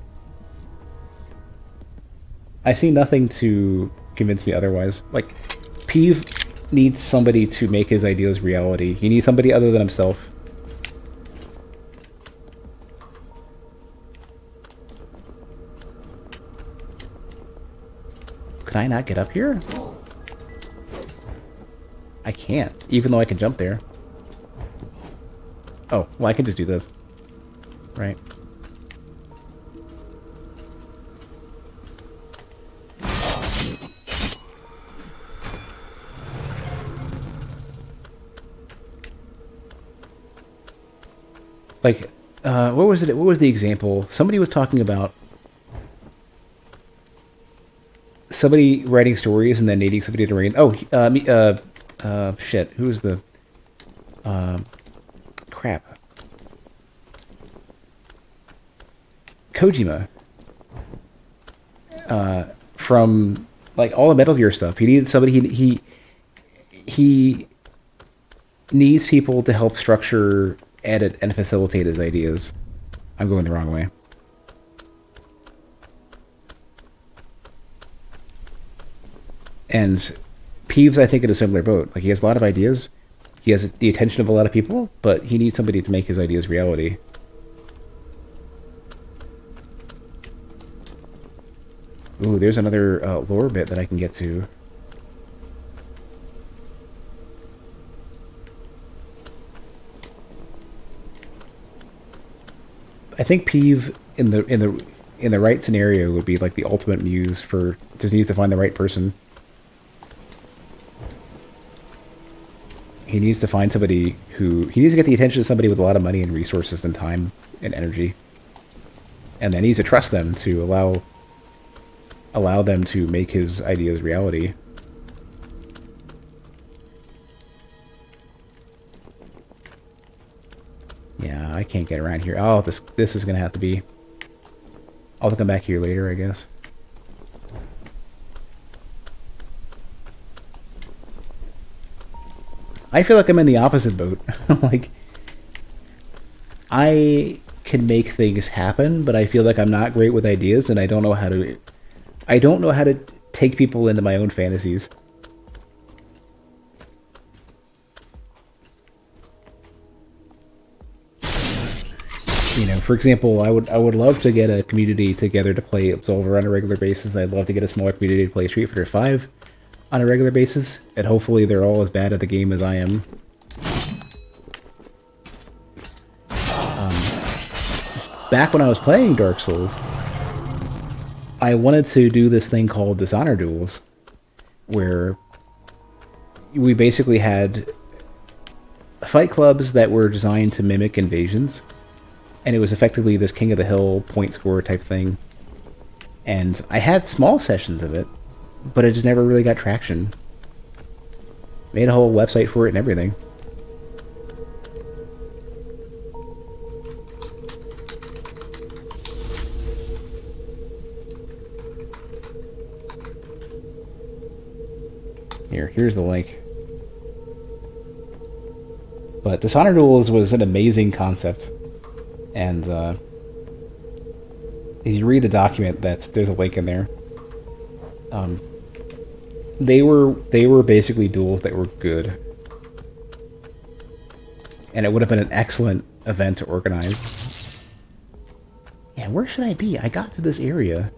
convince me otherwise. Like Peeve needs somebody to make his ideas reality. He needs somebody other than himself. Can I not get up here? I can't, even though I can jump there. Oh, well, I can just do this. Right. Like, what was it? What was the example? Somebody was talking about somebody writing stories and then needing somebody to read. Oh, shit. Who was the? Crap. Kojima. From like all the Metal Gear stuff, he needed somebody. He needs people to help structure, edit, and facilitate his ideas. I'm going the wrong way. And Peeves, I think, in a similar boat. Like, he has a lot of ideas. He has the attention of a lot of people, but he needs somebody to make his ideas reality. Ooh, there's another lore bit that I can get to. I think Peeve in the right scenario would be like the ultimate muse for just needs to find the right person. He needs to find somebody he needs to get the attention of somebody with a lot of money and resources and time and energy. And then he needs to trust them to allow them to make his ideas reality. Yeah, I can't get around here. Oh, this is gonna have to be. I'll come back here later, I guess. I feel like I'm in the opposite boat. Like, I can make things happen, but I feel like I'm not great with ideas, and I don't know how to take people into my own fantasies. You know, for example, I would love to get a community together to play Absolver on a regular basis. I'd love to get a smaller community to play Street Fighter 5 on a regular basis, and hopefully they're all as bad at the game as I am. Back when I was playing Dark Souls, I wanted to do this thing called Dishonor Duels, where we basically had fight clubs that were designed to mimic invasions, and it was effectively this King of the Hill point score type thing. And I had small sessions of it, but it just never really got traction. Made a whole website for it and everything. Here's the link. But Dishonored Duels was an amazing concept, and if you read the document, there's a link in there. They were basically duels that were good, and it would have been an excellent event to organize. Yeah, where should I be? I got to this area.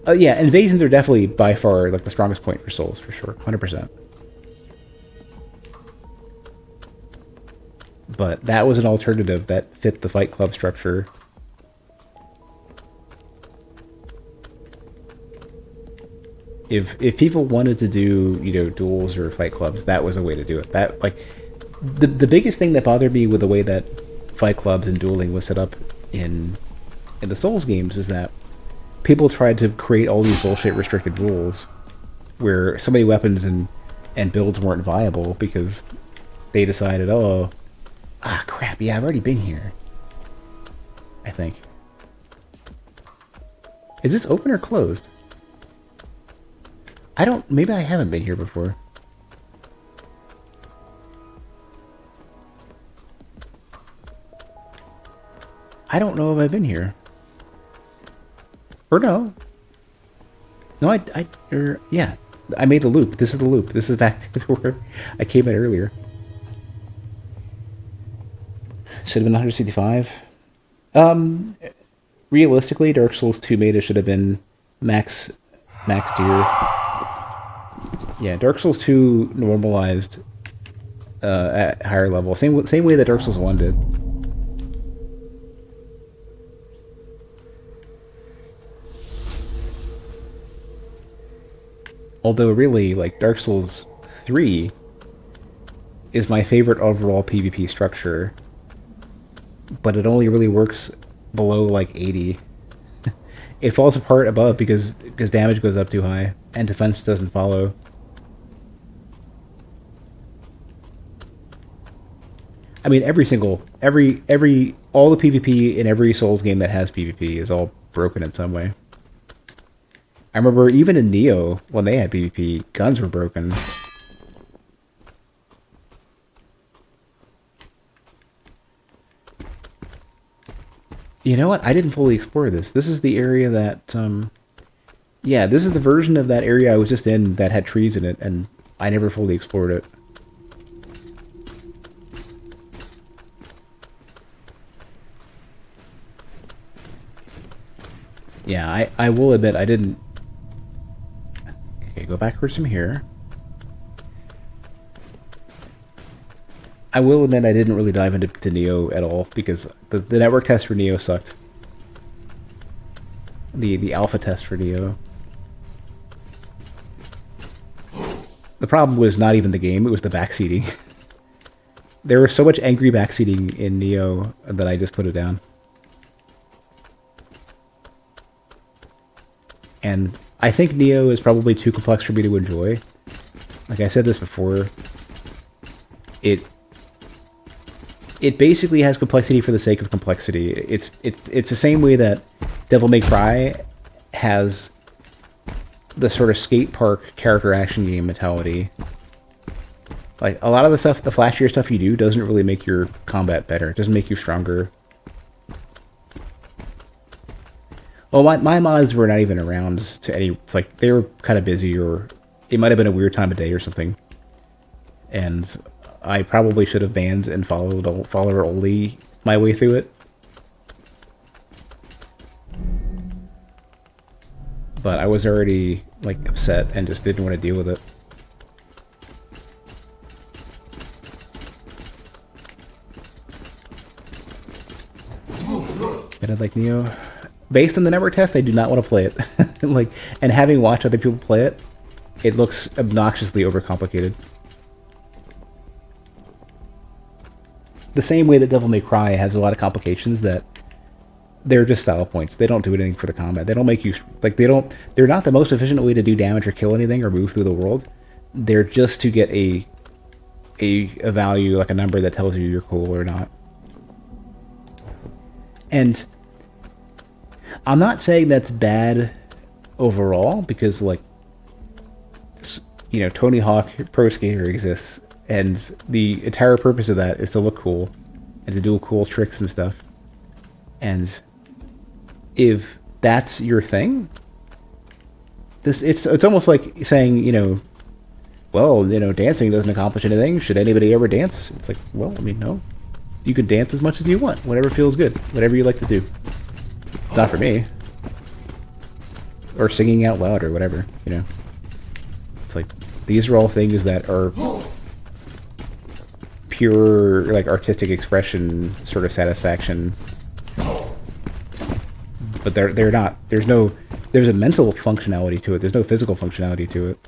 Yeah, invasions are definitely by far like the strongest point for Souls, for sure, 100%. But that was an alternative that fit the Fight Club structure. If people wanted to do, you know, duels or Fight Clubs, that was a way to do it. That, like, the biggest thing that bothered me with the way that Fight Clubs and dueling was set up in the Souls games is that people tried to create all these bullshit restricted rules where so many weapons and builds weren't viable because they decided, oh, crap, yeah, I've already been here. I think. Is this open or closed? Maybe I haven't been here before. I don't know if I've been here. Or no. No, yeah. I made the loop. This is the loop. This is back to where I came in earlier. Should have been 165. Realistically, Dark Souls 2 meta should have been max tier. Yeah, Dark Souls 2 normalized at higher level. Same way that Dark Souls 1 did. Although really, like, Dark Souls 3 is my favorite overall PvP structure, but it only really works below like 80. It falls apart above because damage goes up too high and defense doesn't follow. I mean, all the PvP in every Souls game that has PvP is all broken in some way. I remember even in Neo, when they had PvP, guns were broken. You know what? I didn't fully explore this. This is the area that, yeah, this is the version of that area I was just in that had trees in it, and I never fully explored it. Yeah, I will admit I didn't... Okay, go backwards from here. I will admit I didn't really dive into Neo at all, because the network test for Neo sucked. The alpha test for Neo. The problem was not even the game, it was the backseating. There was so much angry backseating in Neo that I just put it down. And I think Neo is probably too complex for me to enjoy. Like I said this before, it basically has complexity for the sake of complexity. It's the same way that Devil May Cry has the sort of skate park character action game mentality. Like, a lot of the stuff, the flashier stuff you do doesn't really make your combat better. It doesn't make you stronger. Well, my mods were not even around to any... Like, they were kind of busy, or it might have been a weird time of day or something. And I probably should have banned and follower only my way through it. But I was already, like, upset and just didn't want to deal with it. And I'd like Neo. Based on the network test, I do not want to play it. Like, and having watched other people play it, it looks obnoxiously overcomplicated. The same way that Devil May Cry has a lot of complications that they're just style points. They don't do anything for the combat. They don't make you, like, they're not the most efficient way to do damage or kill anything or move through the world. They're just to get a value, like a number that tells you you're cool or not. And I'm not saying that's bad overall, because, like, you know, Tony Hawk Pro Skater exists, And the entire purpose of that is to look cool and to do cool tricks and stuff. And if that's your thing, it's almost like saying, well, dancing doesn't accomplish anything. Should anybody ever dance? It's like, well, I mean, no. You can dance as much as you want, whatever feels good, whatever you like to do. It's not for me. Or singing out loud or whatever, It's like, these are all things that are pure, like, artistic expression sort of satisfaction. But they're not. There's a mental functionality to it. There's no physical functionality to it.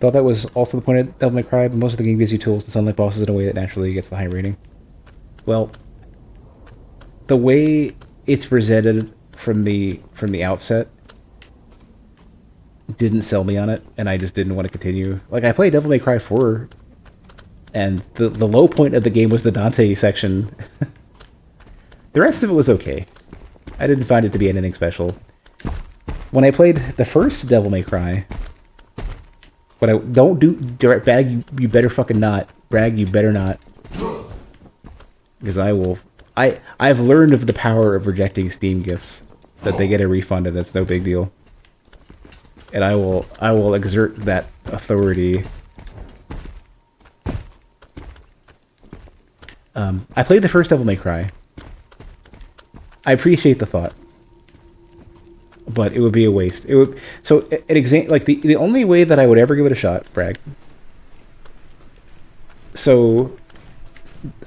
Thought that was also the point of Devil May Cry, but most of the game gives you tools to stun like bosses in a way that naturally gets the high rating. Well, the way it's presented from the outset didn't sell me on it, and I just didn't want to continue. Like, I played Devil May Cry 4, and the low point of the game was the Dante section. The rest of it was okay. I didn't find it to be anything special. When I played the first Devil May Cry, but I don't do direct bag. You better fucking not brag. You better not, because I will. I've learned of the power of rejecting Steam gifts, that they get a refund and it's no big deal. And I will exert that authority. I played the first Devil May Cry. I appreciate the thought, but it would be a waste. It would. So like the only way that I would ever give it a shot, brag. So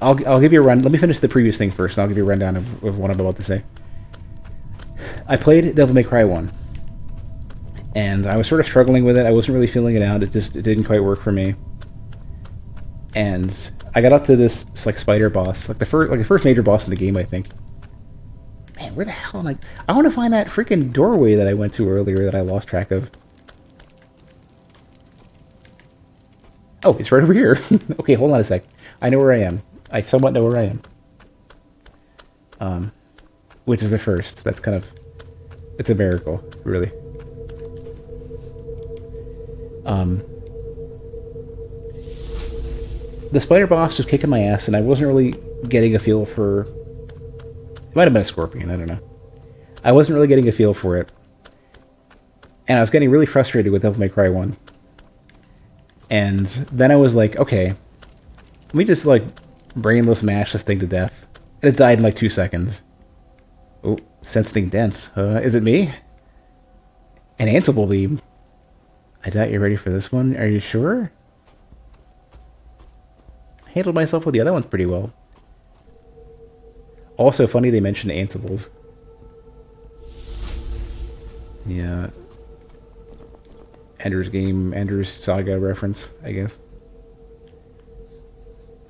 I'll give you a run. Let me finish the previous thing first, and I'll give you a rundown of what I'm about to say. I played Devil May Cry 1, and I was sort of struggling with it. I wasn't really feeling it out. It didn't quite work for me. And I got up to this like spider boss, like the first major boss in the game, I think. Man, where the hell am I? I want to find that freaking doorway that I went to earlier that I lost track of. Oh, it's right over here. Okay, hold on a sec. I know where I am. I somewhat know where I am. Which is the first. That's kind of... It's a miracle, really. The spider boss was kicking my ass, and I wasn't really getting a feel for... It might have been a scorpion, I don't know. I wasn't really getting a feel for it. And I was getting really frustrated with Devil May Cry 1. And then I was like, okay, let me just, like, brainless mash this thing to death. And it died in, like, 2 seconds. Oh, sensing dense. Is it me? An Ansible beam. I doubt you're ready for this one. Are you sure? I handled myself with the other ones pretty well. Also funny they mentioned Ansibles. Yeah. Ender's Saga reference, I guess.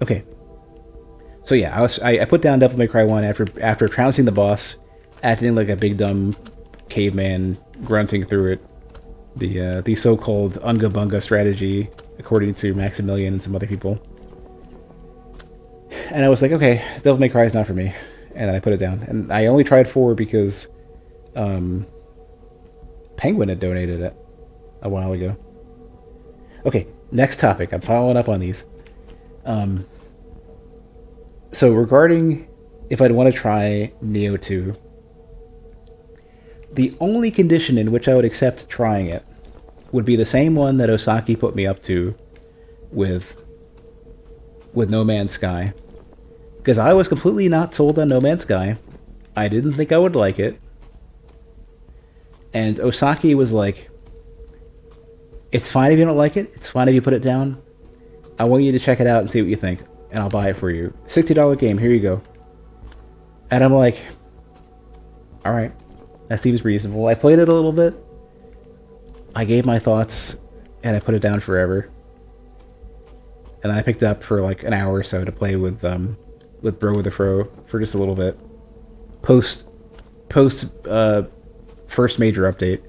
Okay. So yeah, I put down Devil May Cry 1 after trouncing the boss, acting like a big dumb caveman, grunting through it. The so-called Unga Bunga strategy, according to Maximilian and some other people. And I was like, okay, Devil May Cry is not for me. And then I put it down. And I only tried 4 because Penguin had donated it a while ago. Okay, next topic. I'm following up on these. So regarding if I'd want to try Neo 2, the only condition in which I would accept trying it would be the same one that Osaki put me up to with No Man's Sky. Because I was completely not sold on No Man's Sky. I didn't think I would like it. And Osaki was like, it's fine if you don't like it. It's fine if you put it down. I want you to check it out and see what you think. And I'll buy it for you. $60 game, here you go. And I'm like, alright, that seems reasonable. I played it a little bit. I gave my thoughts, and I put it down forever. And then I picked it up for like an hour or so to play with Bro with a Fro for just a little bit. Post first major update.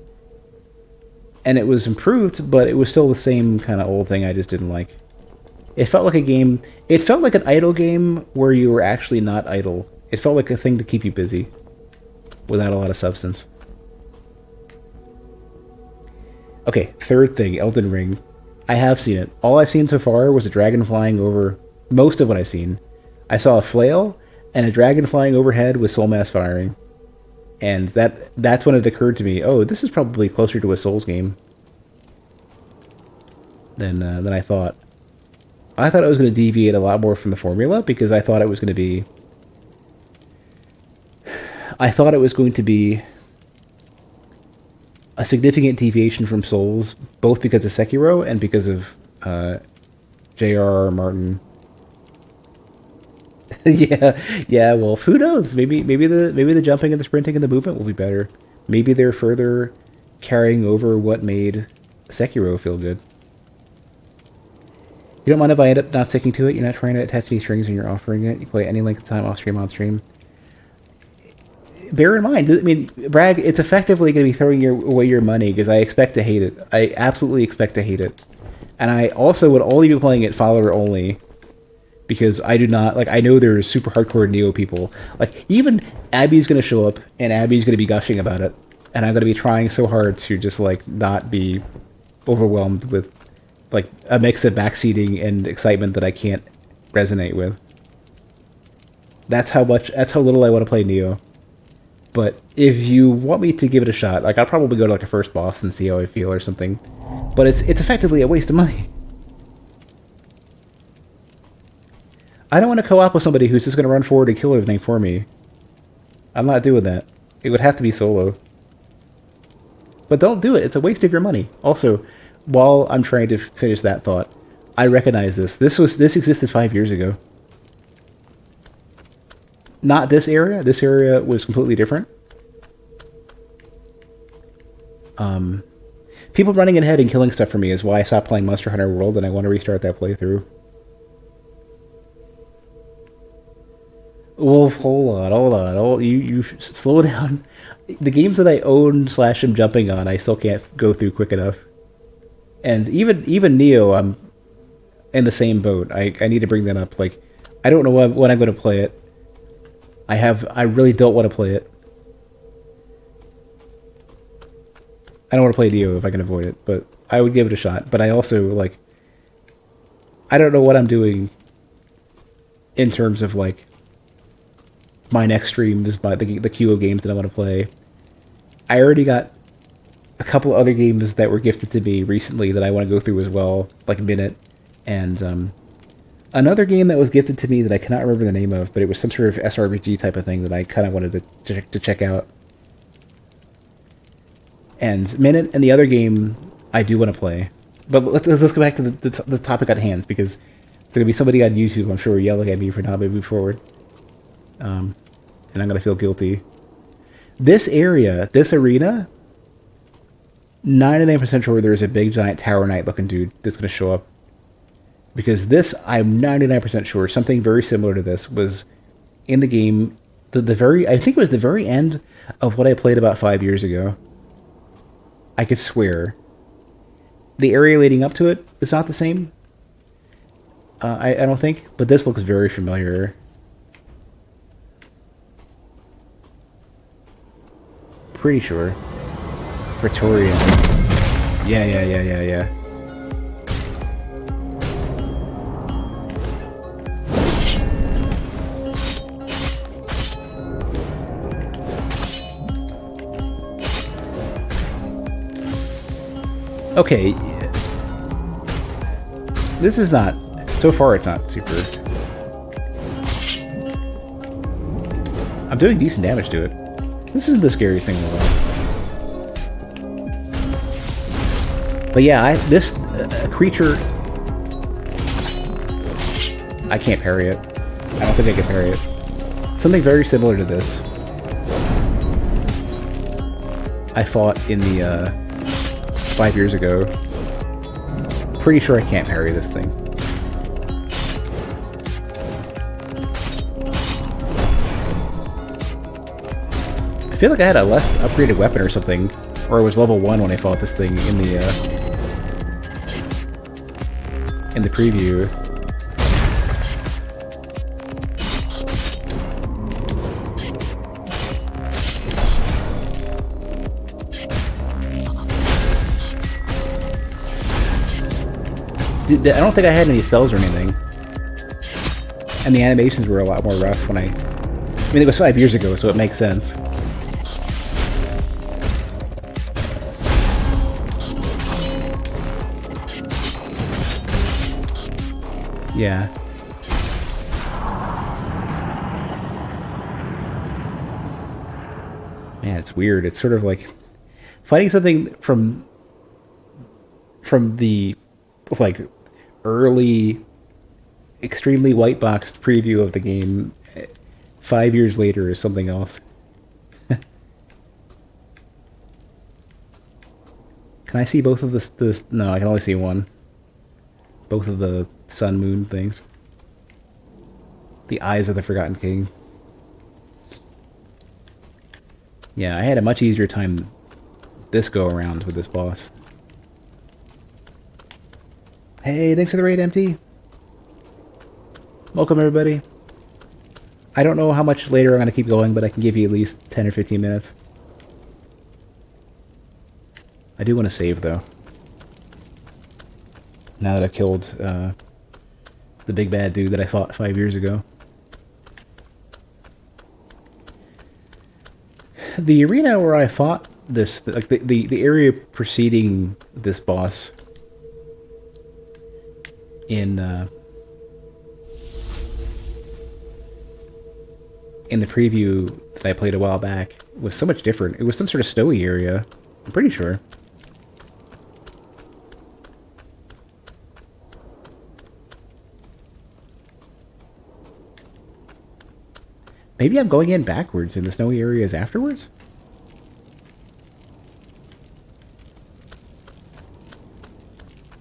and it was improved, but it was still the same kind of old thing I just didn't like. It felt like a game. It felt like an idle game where you were actually not idle. It felt like a thing to keep you busy without a lot of substance. Okay, third thing, Elden Ring. I have seen it. All I've seen so far was a dragon flying over most of what I've seen. I saw a flail and a dragon flying overhead with soul mass firing. And that's when it occurred to me, oh, this is probably closer to a Souls game than I thought. I thought it was going to deviate a lot more from the formula because I thought it was going to be... I thought it was going to be a significant deviation from Souls, both because of Sekiro and because of J.R.R. Martin. yeah. Well, who knows? Maybe the jumping and the sprinting and the movement will be better. Maybe they're further carrying over what made Sekiro feel good. You don't mind if I end up not sticking to it? You're not trying to attach any strings when you're offering it? You play any length of time off stream, on stream? Bear in mind, I mean, Bragg, it's effectively going to be throwing away your money because I expect to hate it. I absolutely expect to hate it. And I also would only be playing it follower only because I do not, like, I know there's super hardcore Neo people. Like, even Abby's going to show up and Abby's going to be gushing about it. And I'm going to be trying so hard to just, like, not be overwhelmed with, like, a mix of backseating and excitement that I can't resonate with. That's how little I want to play Neo. But if you want me to give it a shot, like, I'll probably go to, like, a first boss and see how I feel or something. But it's effectively a waste of money. I don't want to co-op with somebody who's just going to run forward and kill everything for me. I'm not doing that. It would have to be solo. But don't do it. It's a waste of your money. Also, while I'm trying to finish that thought, I recognize this. This existed 5 years ago. Not this area. This area was completely different. People running ahead and killing stuff for me is why I stopped playing Monster Hunter World, and I want to restart that playthrough. Wolf, hold on. You slow down. The games that I own / am jumping on, I still can't go through quick enough. And even Neo, I'm in the same boat. I need to bring that up. Like, I don't know when I'm going to play it. I really don't want to play it. I don't want to play Neo if I can avoid it, but I would give it a shot. But I also, like, I don't know what I'm doing in terms of, like, my next stream is by the queue of games that I want to play. I already got a couple of other games that were gifted to me recently that I want to go through as well, like Minute, and another game that was gifted to me that I cannot remember the name of, but it was some sort of SRPG type of thing that I kind of wanted to check out. And Minute and the other game I do want to play. But let's go back to the topic at hand, because there's going to be somebody on YouTube, I'm sure, yelling at me for not moving forward. And I'm going to feel guilty. This area, this arena, 99% sure there's a big giant Tower Knight looking dude that's going to show up. Because this, I'm 99% sure, something very similar to this was in the game, I think it was the very end of what I played about 5 years ago. I could swear. The area leading up to it is not the same. I don't think, but this looks very familiar. Pretty sure. Praetorian. Yeah. Okay. This is not... So far, it's not super... I'm doing decent damage to it. This isn't the scariest thing in the world. But yeah, this creature... I can't parry it. I don't think I can parry it. Something very similar to this. I fought in the... 5 years ago. Pretty sure I can't parry this thing. I feel like I had a less upgraded weapon or something Or it was level 1 when I fought this thing in the preview. I don't think I had any spells or anything. And the animations were a lot more rough when I mean, it was 5 years ago, so it makes sense. Yeah. Man, it's weird. It's sort of like fighting something from the like early, extremely white boxed preview of the game 5 years later is something else. Can I see both of this? No, I can only see one. Both of the sun moon things. The eyes of the Forgotten King. Yeah, I had a much easier time this go around with this boss. Hey, thanks for the raid, MT. Welcome, everybody. I don't know how much later I'm going to keep going, but I can give you at least 10 or 15 minutes. I do want to save, though. Now that I've killed the big bad dude that I fought 5 years ago. The arena where I fought this, like the area preceding this boss in the preview that I played a while back was so much different. It was some sort of snowy area, I'm pretty sure. Maybe I'm going in backwards in the snowy areas afterwards?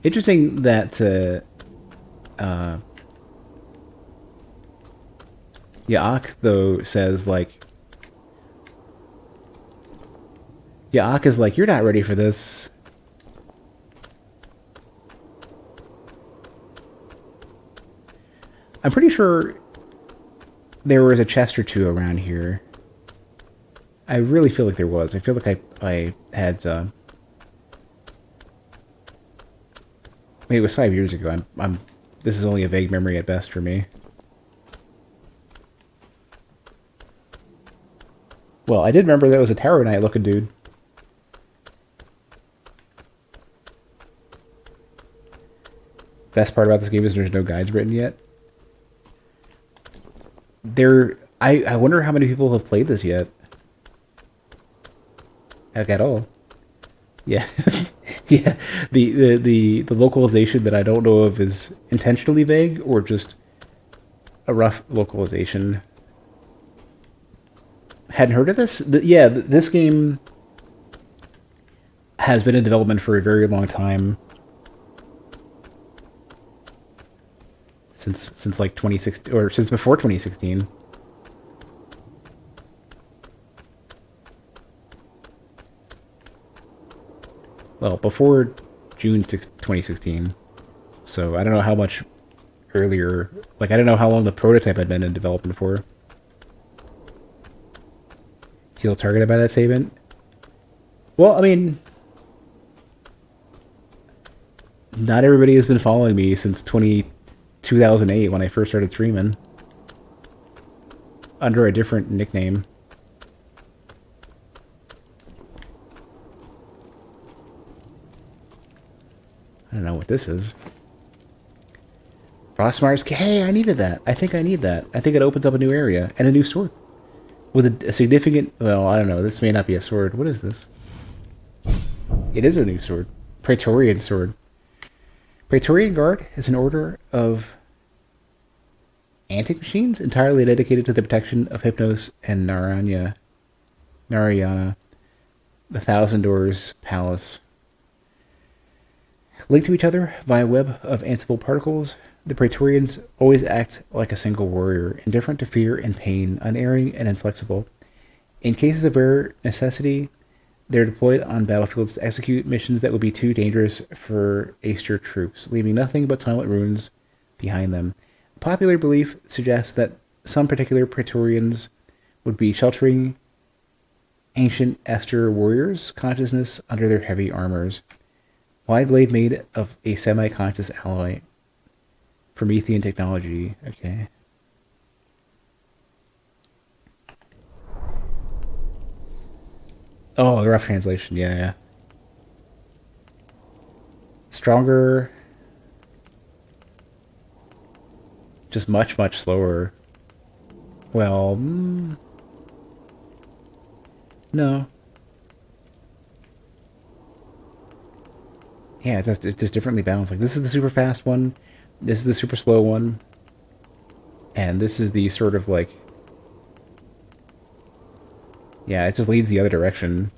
Interesting that Yaak, though, says, like... Yaak is like, you're not ready for this. I'm pretty sure there was a chest or two around here. I really feel like there was. I feel like I had... I mean, it was 5 years ago. This is only a vague memory at best for me. Well, I did remember that was a Tower Knight looking dude. Best part about this game is there's no guides written yet. I wonder how many people have played this yet. Heck, at all. Yeah. Yeah. The localization that I don't know of is intentionally vague or just a rough localization. Hadn't heard of this? Yeah, this game has been in development for a very long time. Since like 2016, or since before 2016. Well, before June 6, 2016. So I don't know how much earlier. Like, I don't know how long the prototype had been in development for. Feel targeted by that statement? Well, I mean, not everybody has been following me since 2008 when I first started streaming. Under a different nickname. I don't know what this is. Frostmar's... Hey, I needed that. I think I need that. I think it opens up a new area and a new sword. With a significant... Well, I don't know. This may not be a sword. What is this? It is a new sword. Praetorian sword. Praetorian Guard is an order of antique machines entirely dedicated to the protection of Hypnos and Narayana, the Thousand Doors Palace. Linked to each other via a web of ansible particles, the Praetorians always act like a single warrior, indifferent to fear and pain, unerring and inflexible. In cases of rare necessity, They're deployed on battlefields to execute missions that would be too dangerous for Aster troops, leaving nothing but silent ruins behind them. Popular belief suggests that some particular Praetorians would be sheltering ancient Aster warriors' consciousness under their heavy armors. Wide blade made of a semi-conscious alloy. Promethean technology. Okay. Oh, the rough translation. Yeah, yeah. Stronger. Just much, much slower. Well, no. Yeah, it's just differently balanced. Like, this is the super fast one. This is the super slow one. And this is the sort of like... Yeah, it just leads the other direction.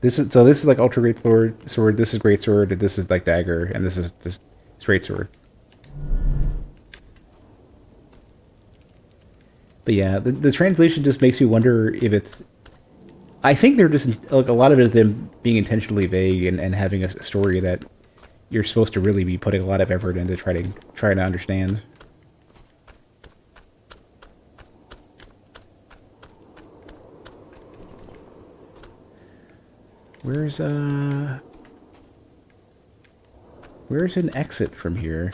This is like ultra great sword. This is great sword. This is like dagger, and this is just straight sword. But yeah, the translation just makes you wonder if it's... I think they're just like a lot of it is them being intentionally vague and having a story that you're supposed to really be putting a lot of effort into trying to understand. Where's an exit from here?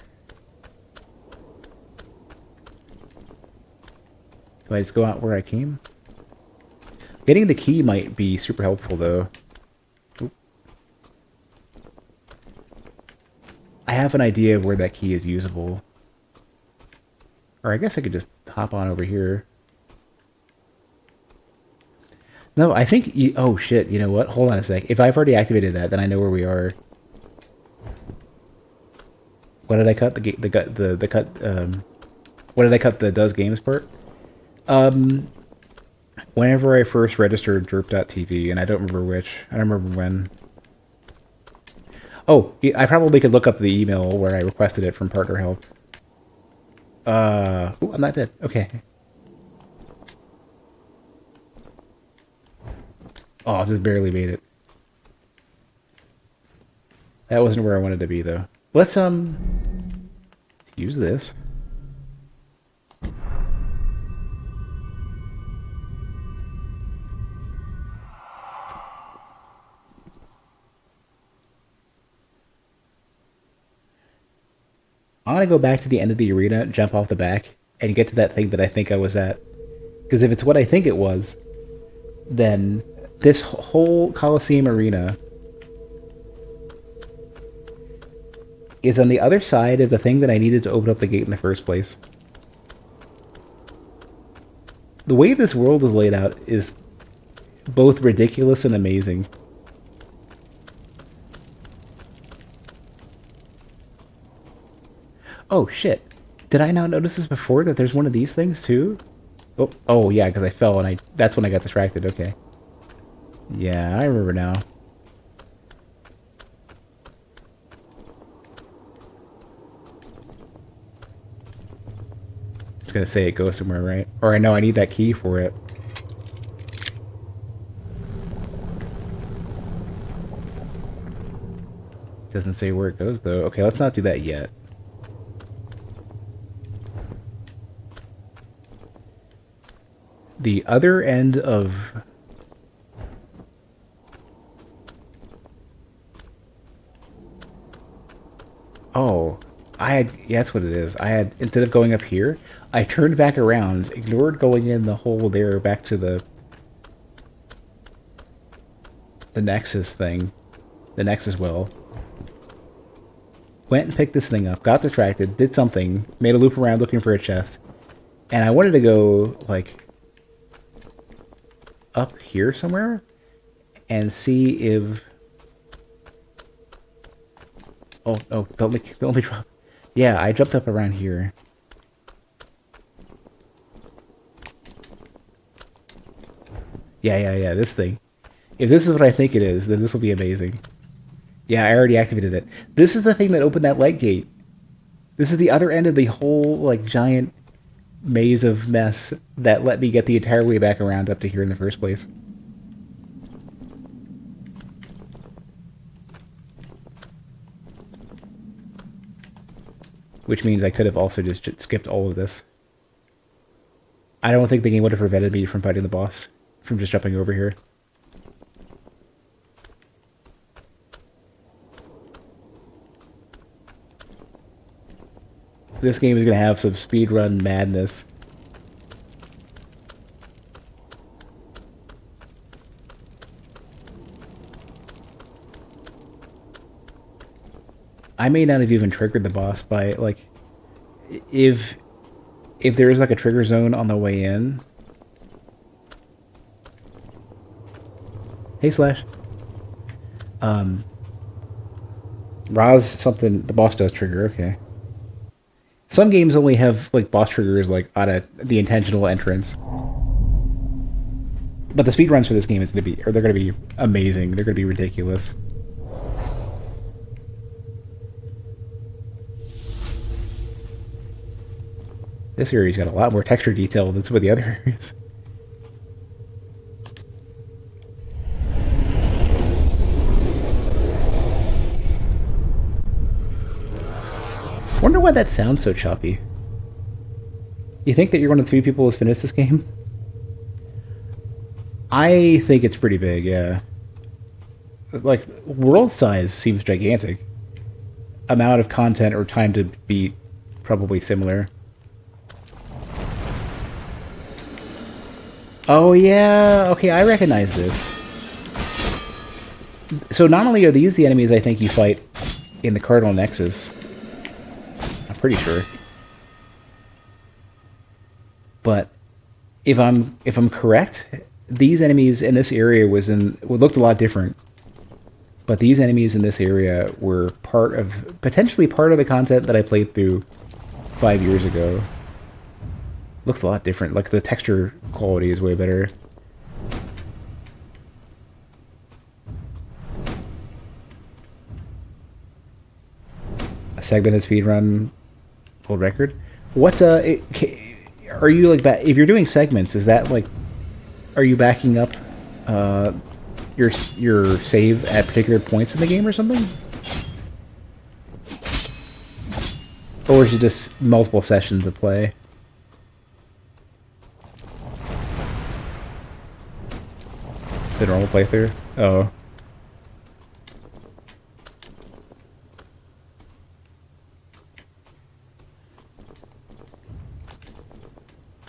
Do I just go out where I came? Getting the key might be super helpful, though. Oop. I have an idea of where that key is usable. Or I guess I could just hop on over here. No, I think... oh, shit. You know what? Hold on a sec. If I've already activated that, then I know where we are. What did I cut? What did I cut the does games part? Whenever I first registered Jerp.tv, and I don't remember which. I don't remember when. Oh, I probably could look up the email where I requested it from Partner Help. Ooh, I'm not dead. Okay. Oh, I just barely made it. That wasn't where I wanted to be, though. Let's use this. I want to go back to the end of the arena, jump off the back, and get to that thing that I think I was at. Because if it's what I think it was, then this whole Coliseum arena is on the other side of the thing that I needed to open up the gate in the first place. The way this world is laid out is both ridiculous and amazing. Oh, shit. Did I not notice this before, that there's one of these things, too? Oh yeah, because I fell, and that's when I got distracted, okay. Yeah, I remember now. It's gonna say it goes somewhere, right? Or I know I need that key for it. Doesn't say where it goes, though. Okay, let's not do that yet. The other end of... Oh, yeah, that's what it is. Instead of going up here, I turned back around, ignored going in the hole there back to the Nexus thing. The Nexus well. Went and picked this thing up, got distracted, did something, made a loop around looking for a chest. And I wanted to go, like, up here somewhere and see if... Oh, don't let me drop. Yeah, I jumped up around here. Yeah, this thing. If this is what I think it is, then this will be amazing. Yeah, I already activated it. This is the thing that opened that light gate. This is the other end of the whole, like, giant maze of mess that let me get the entire way back around up to here in the first place. Which means I could have also just skipped all of this. I don't think the game would have prevented me from fighting the boss, from just jumping over here. This game is going to have some speedrun madness. I may not have even triggered the boss by, like, if there is like a trigger zone on the way in. Hey, Slash. Roz something, the boss does trigger, okay. Some games only have, like, boss triggers, like, out of the intentional entrance. But the speedruns for this game is going to be, or they're going to be amazing. They're going to be ridiculous. This area's got a lot more texture detail than some of the other areas. Wonder why that sounds so choppy. You think that you're one of the few people who's finished this game? I think it's pretty big, yeah. Like, world size seems gigantic. Amount of content or time to beat, probably similar. Oh yeah, okay, I recognize this. So not only are these the enemies I think you fight in the Cardinal Nexus, I'm pretty sure. But if I'm correct, these enemies in this area looked a lot different. But these enemies in this area were potentially part of the content that I played through 5 years ago. Looks a lot different. Like, the texture quality is way better. A segmented speedrun world record. What are you like? If you're doing segments, is that like? Are you backing up your save at particular points in the game or something? Or is it just multiple sessions of play? The normal playthrough? Oh.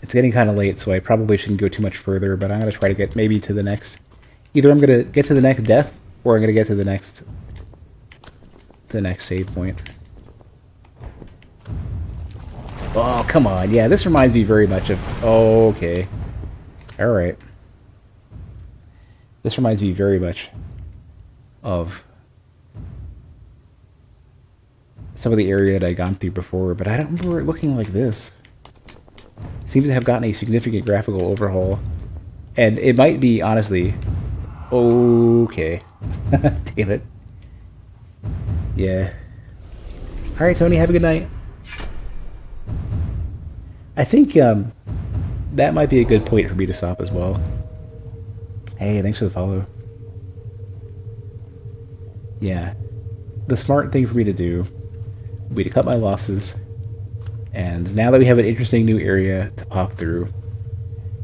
It's getting kind of late, so I probably shouldn't go too much further, but I'm going to try to get maybe to the next... Either I'm going to get to the next death, or I'm going to get to the next save point. Oh, come on. Yeah, this reminds me very much of... Oh, okay. Alright. This reminds me very much of some of the area that I'd gone through before, but I don't remember it looking like this. It seems to have gotten a significant graphical overhaul. And it might be, honestly... Okay. Damn it. Yeah. Alright, Tony, have a good night. I think that might be a good point for me to stop as well. Hey, thanks for the follow. Yeah. The smart thing for me to do would be to cut my losses. And now that we have an interesting new area to pop through,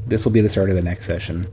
this will be the start of the next session.